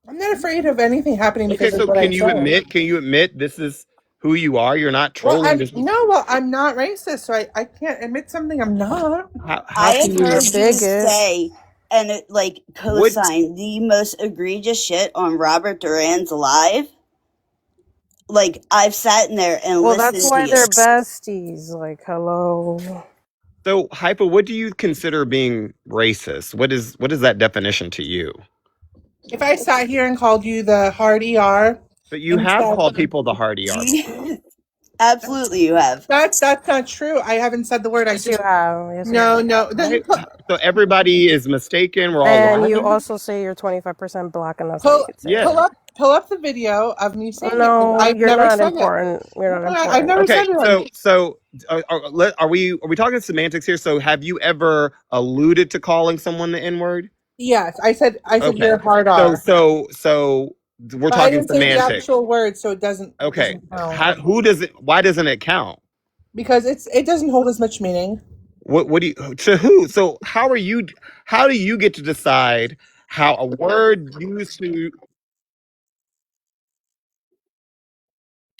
I'm not afraid of anything happening Okay, because of so what I said. can you admit this is who you are? You're not Well, trolling. This is I'm not racist, so I can't admit something I'm not. how I can have you You're a not? heard you bigot. say and like What co-sign the most egregious shit on Robert Duran's live. Like I've sat in there and Well, that's listened to why you. they're besties. Like, hello. so hyper? What do you consider being racist? What is that definition to you? If I sat here and called you the hard ER But you and have said called people the hard ER before. Absolutely, you have. that's not true. I haven't said the word. I Yes, you just have. Yes, you no have. no. Then Right? So everybody is mistaken. We're all And you lying. also say you're 25% black, and that's why you could say Yeah. it. pull up the video of me saying it. 'Cause No, I've you're never not said it. important. You're not I've important. never Okay. said it. Are we talking semantics here? So have you ever alluded to calling someone the N word? Yes, I said you're Okay. a hard So R, so so we're but I talking didn't say the semantics. actual word, so it Okay. doesn't count Who does it? Why doesn't it count? because it doesn't hold as much meaning. What do you to who? So how are you? How do you get to decide how a word used to?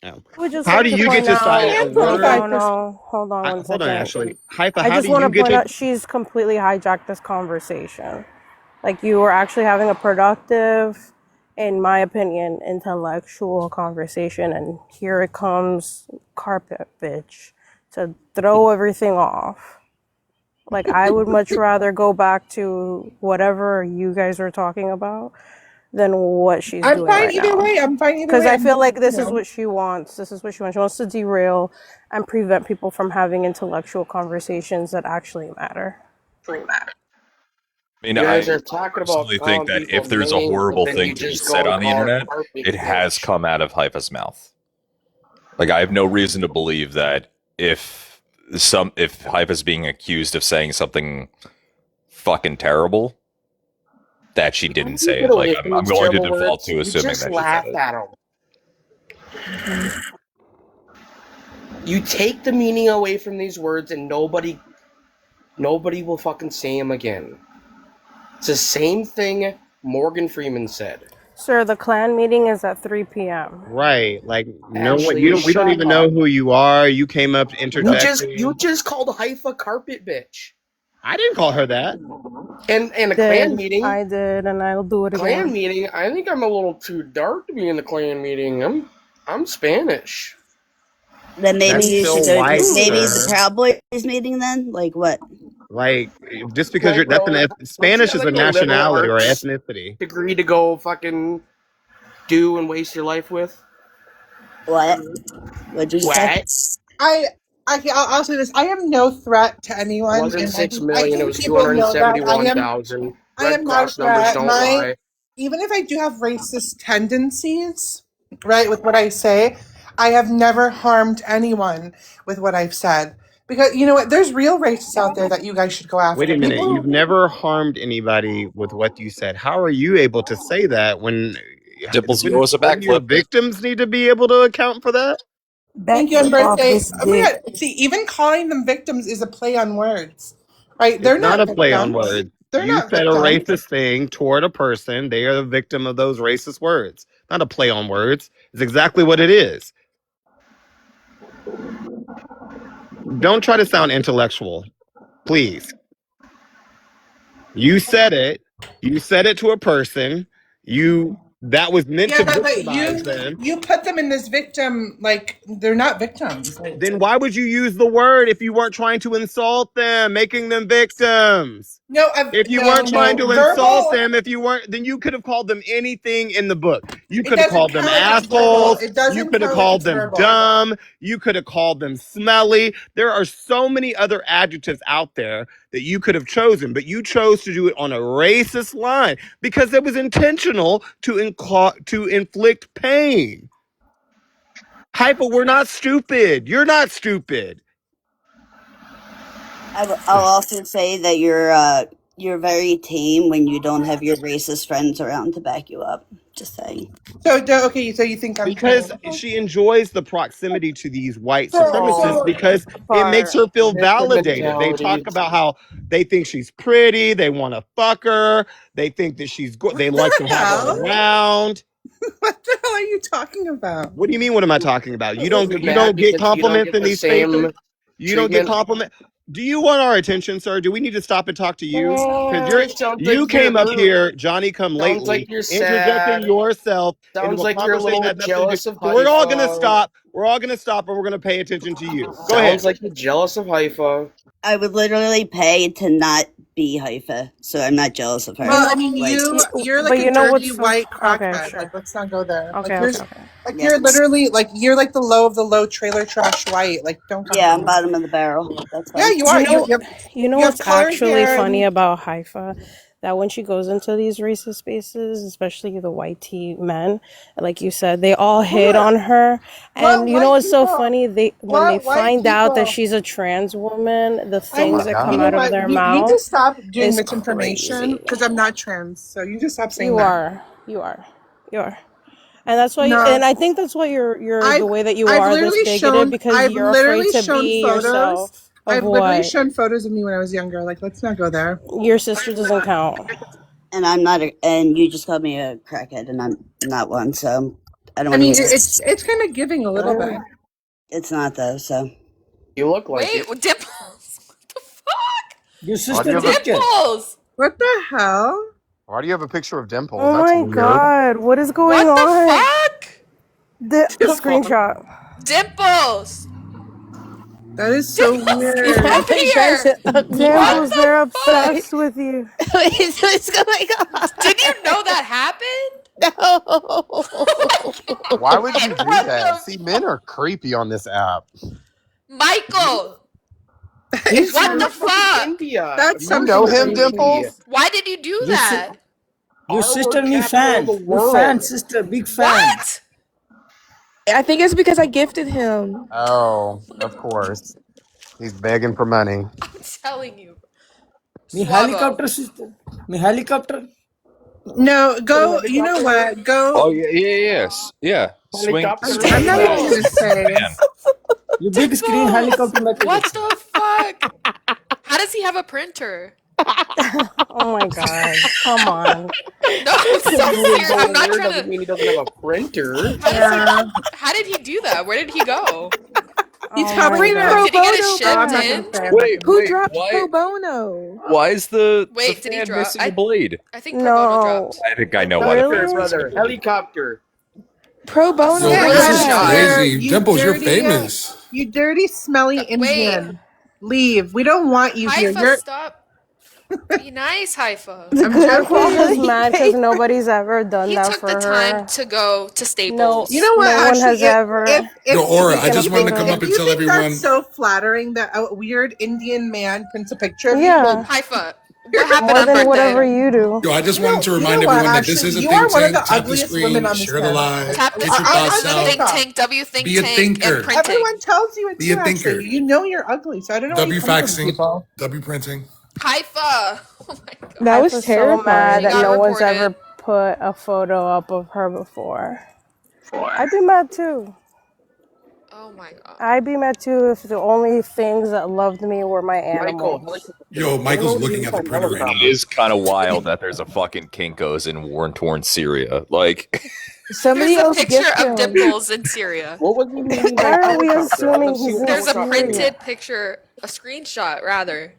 Oh, I would just how like do to you get point to decide out, a And word? no, 25%. no, hold on one Hold on, second. Ashley. Haifa, I how just do want to you get point to? out she's completely hijacked this conversation. Like you were actually having a productive, in my opinion, intellectual conversation, and here it comes, carpet bitch, to throw everything off. Like I would much rather go back to whatever you guys were talking about than what she's I'm doing fine right either now. way. I'm fine either Because way. I I'm feel just, like this is what she wants. This is what she wants. She wants to derail and prevent people from having intellectual conversations that actually matter. I mean, You guys I are talking about personally think calling that people if there's a names, but horrible then thing you to be just go said and on the call her internet, carpet it has bitch. come out of Haifa's mouth. Like, I have no reason to believe that if Haifa's being accused of saying something fucking terrible, that she How didn't do you say get it. Like, away from I'm these going to terrible default words? to You assuming just that she said laugh it. at them. You take the meaning away from these words, and nobody will fucking say them again. It's the same thing Morgan Freeman said. Sir, the clan meeting is at 3 p.m. Right, like no one. You Ashley, don't. We don't shut even know up. who you are. You came up You interjecting. just called Haifa carpet bitch. I didn't call her that. And a clan meeting. I did, and I'll do it Clan again. meeting. I think I'm a little too dark to be in the clan meeting. I'm Spanish. Then maybe That's you should still go to white, maybe the sir. Proud Boys meeting then? Like what? Like just because Why, you're bro? Don't you Spanish have is a like a liberal nationality or arts ethnicity. degree to go fucking do and waste your life with? What? What'd you say? What? I'll say this. I am no threat to It anyone, wasn't and 6,000,000. It think was people know that I am. 271,000. I Red am not a Cross numbers threat. don't lie. Even if I do have racist tendencies, right, with what I say, I have never harmed anyone with what I've said. Because you know what? There's real racists out there that you guys should go Wait after. a minute. You've People. never harmed anybody with what you said. How are you able to say that when Dimple Zero is a wouldn't your backflip. victims need to be able to account for that? Thank you on Backflip off birthday. this Oh my dick. god. See, even calling them victims is a play on words. Right? It's They're not a not play on victims. words. They're You not said a victims. racist thing toward a person. They are the victim of those racist words. Not a play on words. It's exactly what it is. Don't try to sound intellectual, please. You said it. You said it to a person. You that was meant Yeah, to but victimize them. you put them in this victim like they're not victims. Like, Then why would you use the word if you weren't trying to insult them, making them victims? no, If you no, weren't trying no. to insult Verbal. them, if you weren't, then you could have called them anything in the book. You It could have doesn't called them count if it's verbal. assholes. It You doesn't could have count if called it's them verbal. dumb. You could have called them smelly. There are so many other adjectives out there that you could have chosen, but you chose to do it on a racist line because it was intentional to inflict pain. Hyper, we're not stupid. You're not stupid. I'll also say that you're very tame when you don't have your racist friends around to back you up. Just saying. So okay, so you think I'm Because tame? she enjoys the proximity to these white supremacists So because it makes Part. her feel Victim validated. They mentality. talk about how they think she's pretty, they want to fuck her, they think that they what like to the have her hell? around. What the hell are you talking about? What do you mean? What am I talking about? You're You mad don't get because you don't compliments get in the these spaces. same You don't get treatment. compliment. Do you want our attention, sir? Do we need to stop and talk to you? Because Sounds you like you're came up here, Johnny come sounds lately, like you're interjecting sad. yourself into Sounds a like you're a conversation that little has nothing to do. jealous of So we're all gonna Haifa. stop. We're all gonna stop, and we're gonna pay attention to you. Go Sounds ahead. like you're jealous of Haifa. I would literally pay to not be Haifa, so I'm not jealous of her. Well, I mean, Like, you're But like a you know dirty what's white okay? crackhead. Sure. Like, let's not go there. Okay. Okay. Okay. Like yeah, you're literally like you're like the low of the low trailer trash white. Like, don't come yeah, for I'm me. bottom of the barrel. That's Yeah, fine. you are. You know You have what's colored actually hair funny and about Haifa? That when she goes into these racist spaces, especially the white tea men, like you said, they all hit on her. And what you know white what's so people? funny? When they What white find out that people? she's a trans woman, the Oh my things that You come know out God. of what? their You need to mouth stop doing is misinformation crazy. because I'm not trans. So you just stop saying You that. are. You are. You are. And that's why, No, and I think that's why you're I've the way that you I've are this literally bigoted shown because I've you're afraid literally to shown be photos. yourself. I've Of literally what? shown photos of me when I was younger. Like, let's not go there. Your sister doesn't count. And I'm not and you just called me a crackhead, and I'm not one, so I don't I want to mean, hear it. it's kind of giving a little bit. It's not though, so. You look like Wait, it. Dimples. What the fuck? Why Your do sister you have a picture. Dimples. What the hell? Why do you have a picture of Dimples? Oh That's my weird. god, what is going What the on? fuck? The screenshot. Dimples. That is so Dimples, weird. come You guys here. are ugly. Dimples, What the they're fuck? obsessed with you. What's going on? Did you know that happened? No. Oh my god. Why would you do What that? the See, men are creepy on this app. Michael? He's What from the fucking fuck? India. That's You something know him, crazy. Dimples? Why did you do Your, that? your Our sister me capital fan. of the Me fan, world. sister. Big fan. What? I think it's because I gifted him. Oh, of course. He's begging for money. I'm telling you. Me Swabo. helicopter, sister. Me helicopter. No, go. You know what? Go. Oh yes, yeah. Swing. Helicopter. I'm not even swing gonna say. fan. You big screen Dimples. helicopter Michael What Jackson. the fuck? How does he have a printer? Oh my god, come on. No, I'm so serious. I'm not trying Doesn't to. mean he doesn't have a printer. How did he do that? Where did he go? He's Oh probably my not. god. Did he get it Oh, shipped I'm not in? gonna say. Wait, Who wait. dropped Why? pro bono? Why is the Wait, did he fan drop? missing a blade? I think Pro Bono No. dropped. I think I know why the Really? fan's missing a Brother, blade. helicopter. Pro bono. Yo, Get this out is of Screenshot. here, crazy. you Dimples, you're dirty, famous. you dirty, smelly Wait. Indian. Leave. We don't want you here. Haifa, You're. stop. Be nice, Haifa. I'm Haifa's joking. just mad because nobody's ever done He that took for the time her. to go to No, Staples. You know what? no one Actually, has ever. if Yo, Aura, I if just you wanted think to come up if and you tell think everyone. that's so flattering that a weird Indian man prints a picture of you, Yeah, well, Haifa, you're what happened more on than whatever birthday? you do. Yo, I just wanted to you remind know what? everyone that this Actually, is a you think are one of tank. the Tap the ugliest women screen, on this share the panel. live, Tap the get your screen thoughts for the out. think TikTok. tank, W think Be a tank, thinker. and printing. Everyone tells you it Be too. a thinker. Actually, you know you're ugly, so I don't know why W you come for these faxing, people. W printing. Haifa. Oh my god. That was Haifa's so mad terrifying. She that got no one's reported. ever put a photo up of her before. I'd be mad too. Oh my god. I'd be mad too if the only things that loved me were my Michael, animals. helicopter. Yo, Michael's looking at the Uniform printer right now. It is kind of wild that there's a fucking Kinko's in war-torn Syria. Like, Somebody There's a else picture gift of him. Dimples in Syria. What was he meaning by Why are we helicopter? I assuming want to see he's what in There's a helicopter is. printed picture, a screenshot rather.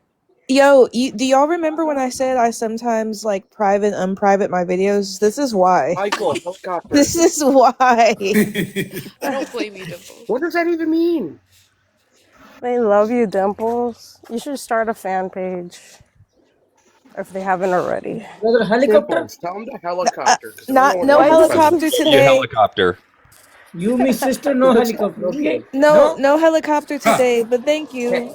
Yo, do y'all remember when I said I sometimes like private, unprivate my videos? This is why. Michael, helicopter. This is why. I don't blame you, Dimples. What does that even mean? They love you, Dimples. You should start a fan page if they haven't already. Brother helicopter. Dimples, tell him the helicopter. 'cause I don't Not know what no the fuck that helicopter is. be a today. helicopter. You me sister no helicopter. Okay. No helicopter today. But thank you,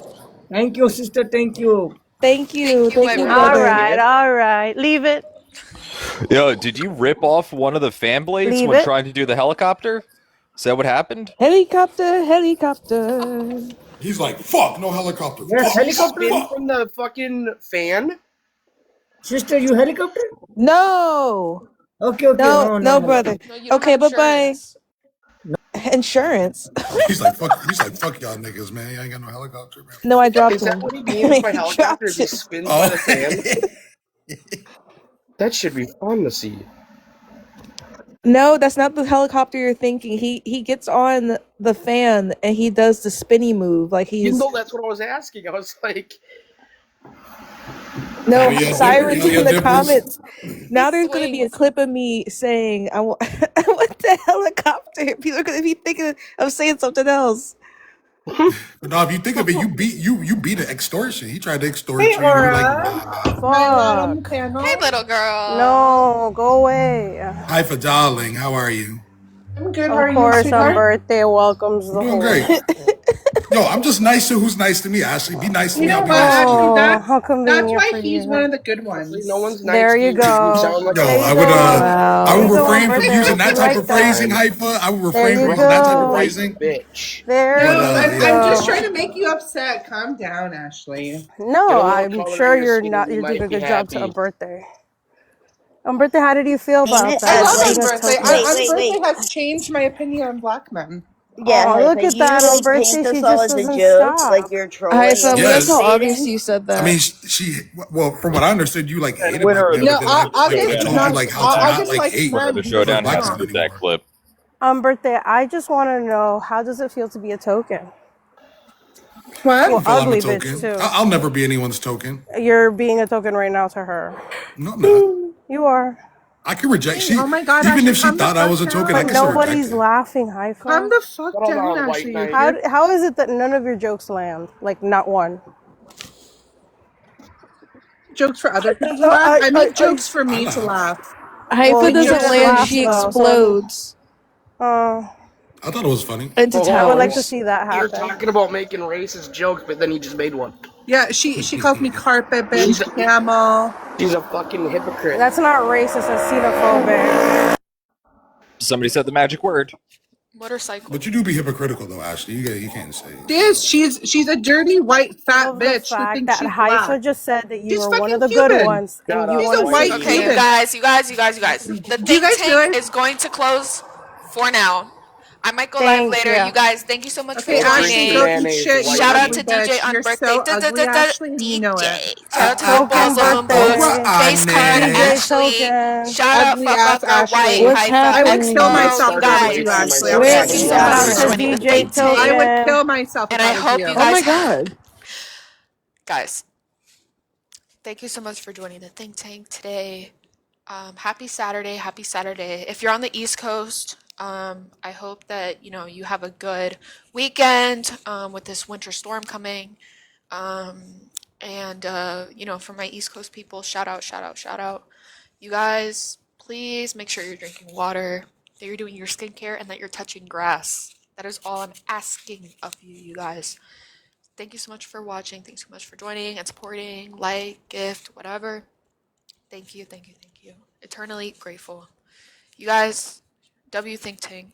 Thank you, sister. Thank you. thank you, Thank you, thank you, my All brother. brother. right. Leave it. Yo, did you rip off one of the fan blades Leave when it. trying to do the helicopter? Is that what happened? Helicopter, helicopter. He's like, fuck, no helicopter. Yes, Fuck, helicopter. Spin fuck. from the fucking fan? Sister, you helicopter? No, Okay, okay. no, no, brother. No, you don't Okay, have bye bye. insurance. Insurance. He's like, fuck y'all niggas, man. You ain't got no helicopter, man. No, I dropped Is that one. what he means by I helicopter? Is dropped he it. spins by the fan? That should be fun to see. No, that's not the helicopter you're thinking. He gets on the fan and he does the spinny move like You he's know, that's what I was asking. I was like, no Hell yeah, sirens hell yeah, in the Dimples. comments. Now there's gonna be a Swings. clip of me saying I want I want the helicopter. People are gonna be thinking of saying something else. But no, if you think of it, you beat an extortion. He tried to extort Hey, you. You were like, Aura. nah. My lad on the Fuck. panel. Hey, little girl. No, go away. Hi, for darling. How are you? I'm good. How are Of you, course, on sweetheart? birthday welcomes I'm the doing whole. great. Yo, I'm just nice to who's nice to me, Ashley. Be nice to You me. know I'll be what? nice to Actually, you. Oh, that's how convenient why for he's you. one of the good ones. no one's nice There to you you 'cause go. you sound like Yo, a There you I would go. I There would you go, refrain from birthday. using that You type like of phrasing, that. Hyper. I would There refrain you from using that type of go. right phrasing. bitch. There But No, you I'm just go. trying to make you upset. Calm down, Ashley. No, Get a little I'm color sure in your you're skin not. and you You're doing might a be good job to happy. birthday. Birthday, how did you feel Ain't about it that? I What love did you ugly? on guys birthday. talk about? Wait, On wait, birthday wait. has changed my opinion on black men. Yeah, Oh, look Haifa, at you that. On like birthday, paint she this all just as a doesn't joke, like stop. you're Alright, trolling so and we like how Yes. obvious clickbaiting. you said I that. mean, well, from what I understood, you like And hated winner black of men, the but No, then I showdown told you has like to how to that not August like clip. likes hate Winner of men the who like showdown don't black has people to talk. that anymore. clip. Birthday, I just want to know, how does it feel to be a token? I What? Well, don't feel I'm a ugly bitch, token. too. I'll never be anyone's token. You're being a token right now to her. No, I'm not. You are. I can reject. Hey, She oh my God, even Ashley, if she calm the thought I fuck was a token, I But can down. still reject nobody's it. laughing, Calm Haifa. the fuck Settle down, down, white Ashley. knight. How is it that none of your jokes land? Like, not one. Jokes for other people to laugh. I make jokes for I me to laugh. laugh. Well, Haifa Make you doesn't jokes didn't for land, me laugh, she to though. laugh. explodes I thought it was funny. into I would like to towers. see that You're happen. talking about making racist jokes, but then you just made one. Yeah, she calls me carpet She's bitch, camel. she's a fucking hypocrite. That's not racist, that's xenophobic. Somebody said the magic word. Motorcycle. But you do be hypocritical though, Ashley. You can't say. She is. She's a dirty white fat Love the bitch who fact thinks that she's Haifa black. just said that you She's were one of fucking the good Cuban. ones, and Shut you up, She's a want to white white Okay, be. you lady. Cuban. guys, you guys, you guys, you guys. The Do you think guys feel tank it? is going to close for now. I might go live Thank later. you. You guys, thank you so much for Okay, Go drink Ashley, some go joining. eat mayonnaise, shit, white you Shout out lady. ugly to DJ bitch. on You're birthday. so ugly, Ashley, and you know it. DJ. Shout out to the balls Token of Moon Boom. birthday. Face card Iguane. DJ Ashley. Token. Shout out Ugly ass fucker White Ashley. What's I would Haifa kill happening? Don't myself You if start I that was shit you, with guys, me, my Ashley. I would sister. kill thank you Wait, so myself Shout much for out for to real. joining the DJ think tank. I would Token. kill myself if And I I was hope you you. oh my guys, god. guys, thank you so much for joining the think tank today. Happy Saturday, happy Saturday. If you're on the East Coast, I hope that you have a good weekend with this winter storm coming. And for my East Coast people, shout out, shout out, shout out. You guys, please make sure you're drinking water, that you're doing your skincare, and that you're touching grass. That is all I'm asking of you, you guys. Thank you so much for watching. Thanks so much for joining and supporting, like, gift, whatever. Thank you, thank you, thank you. Eternally grateful. You guys, W Think Tank.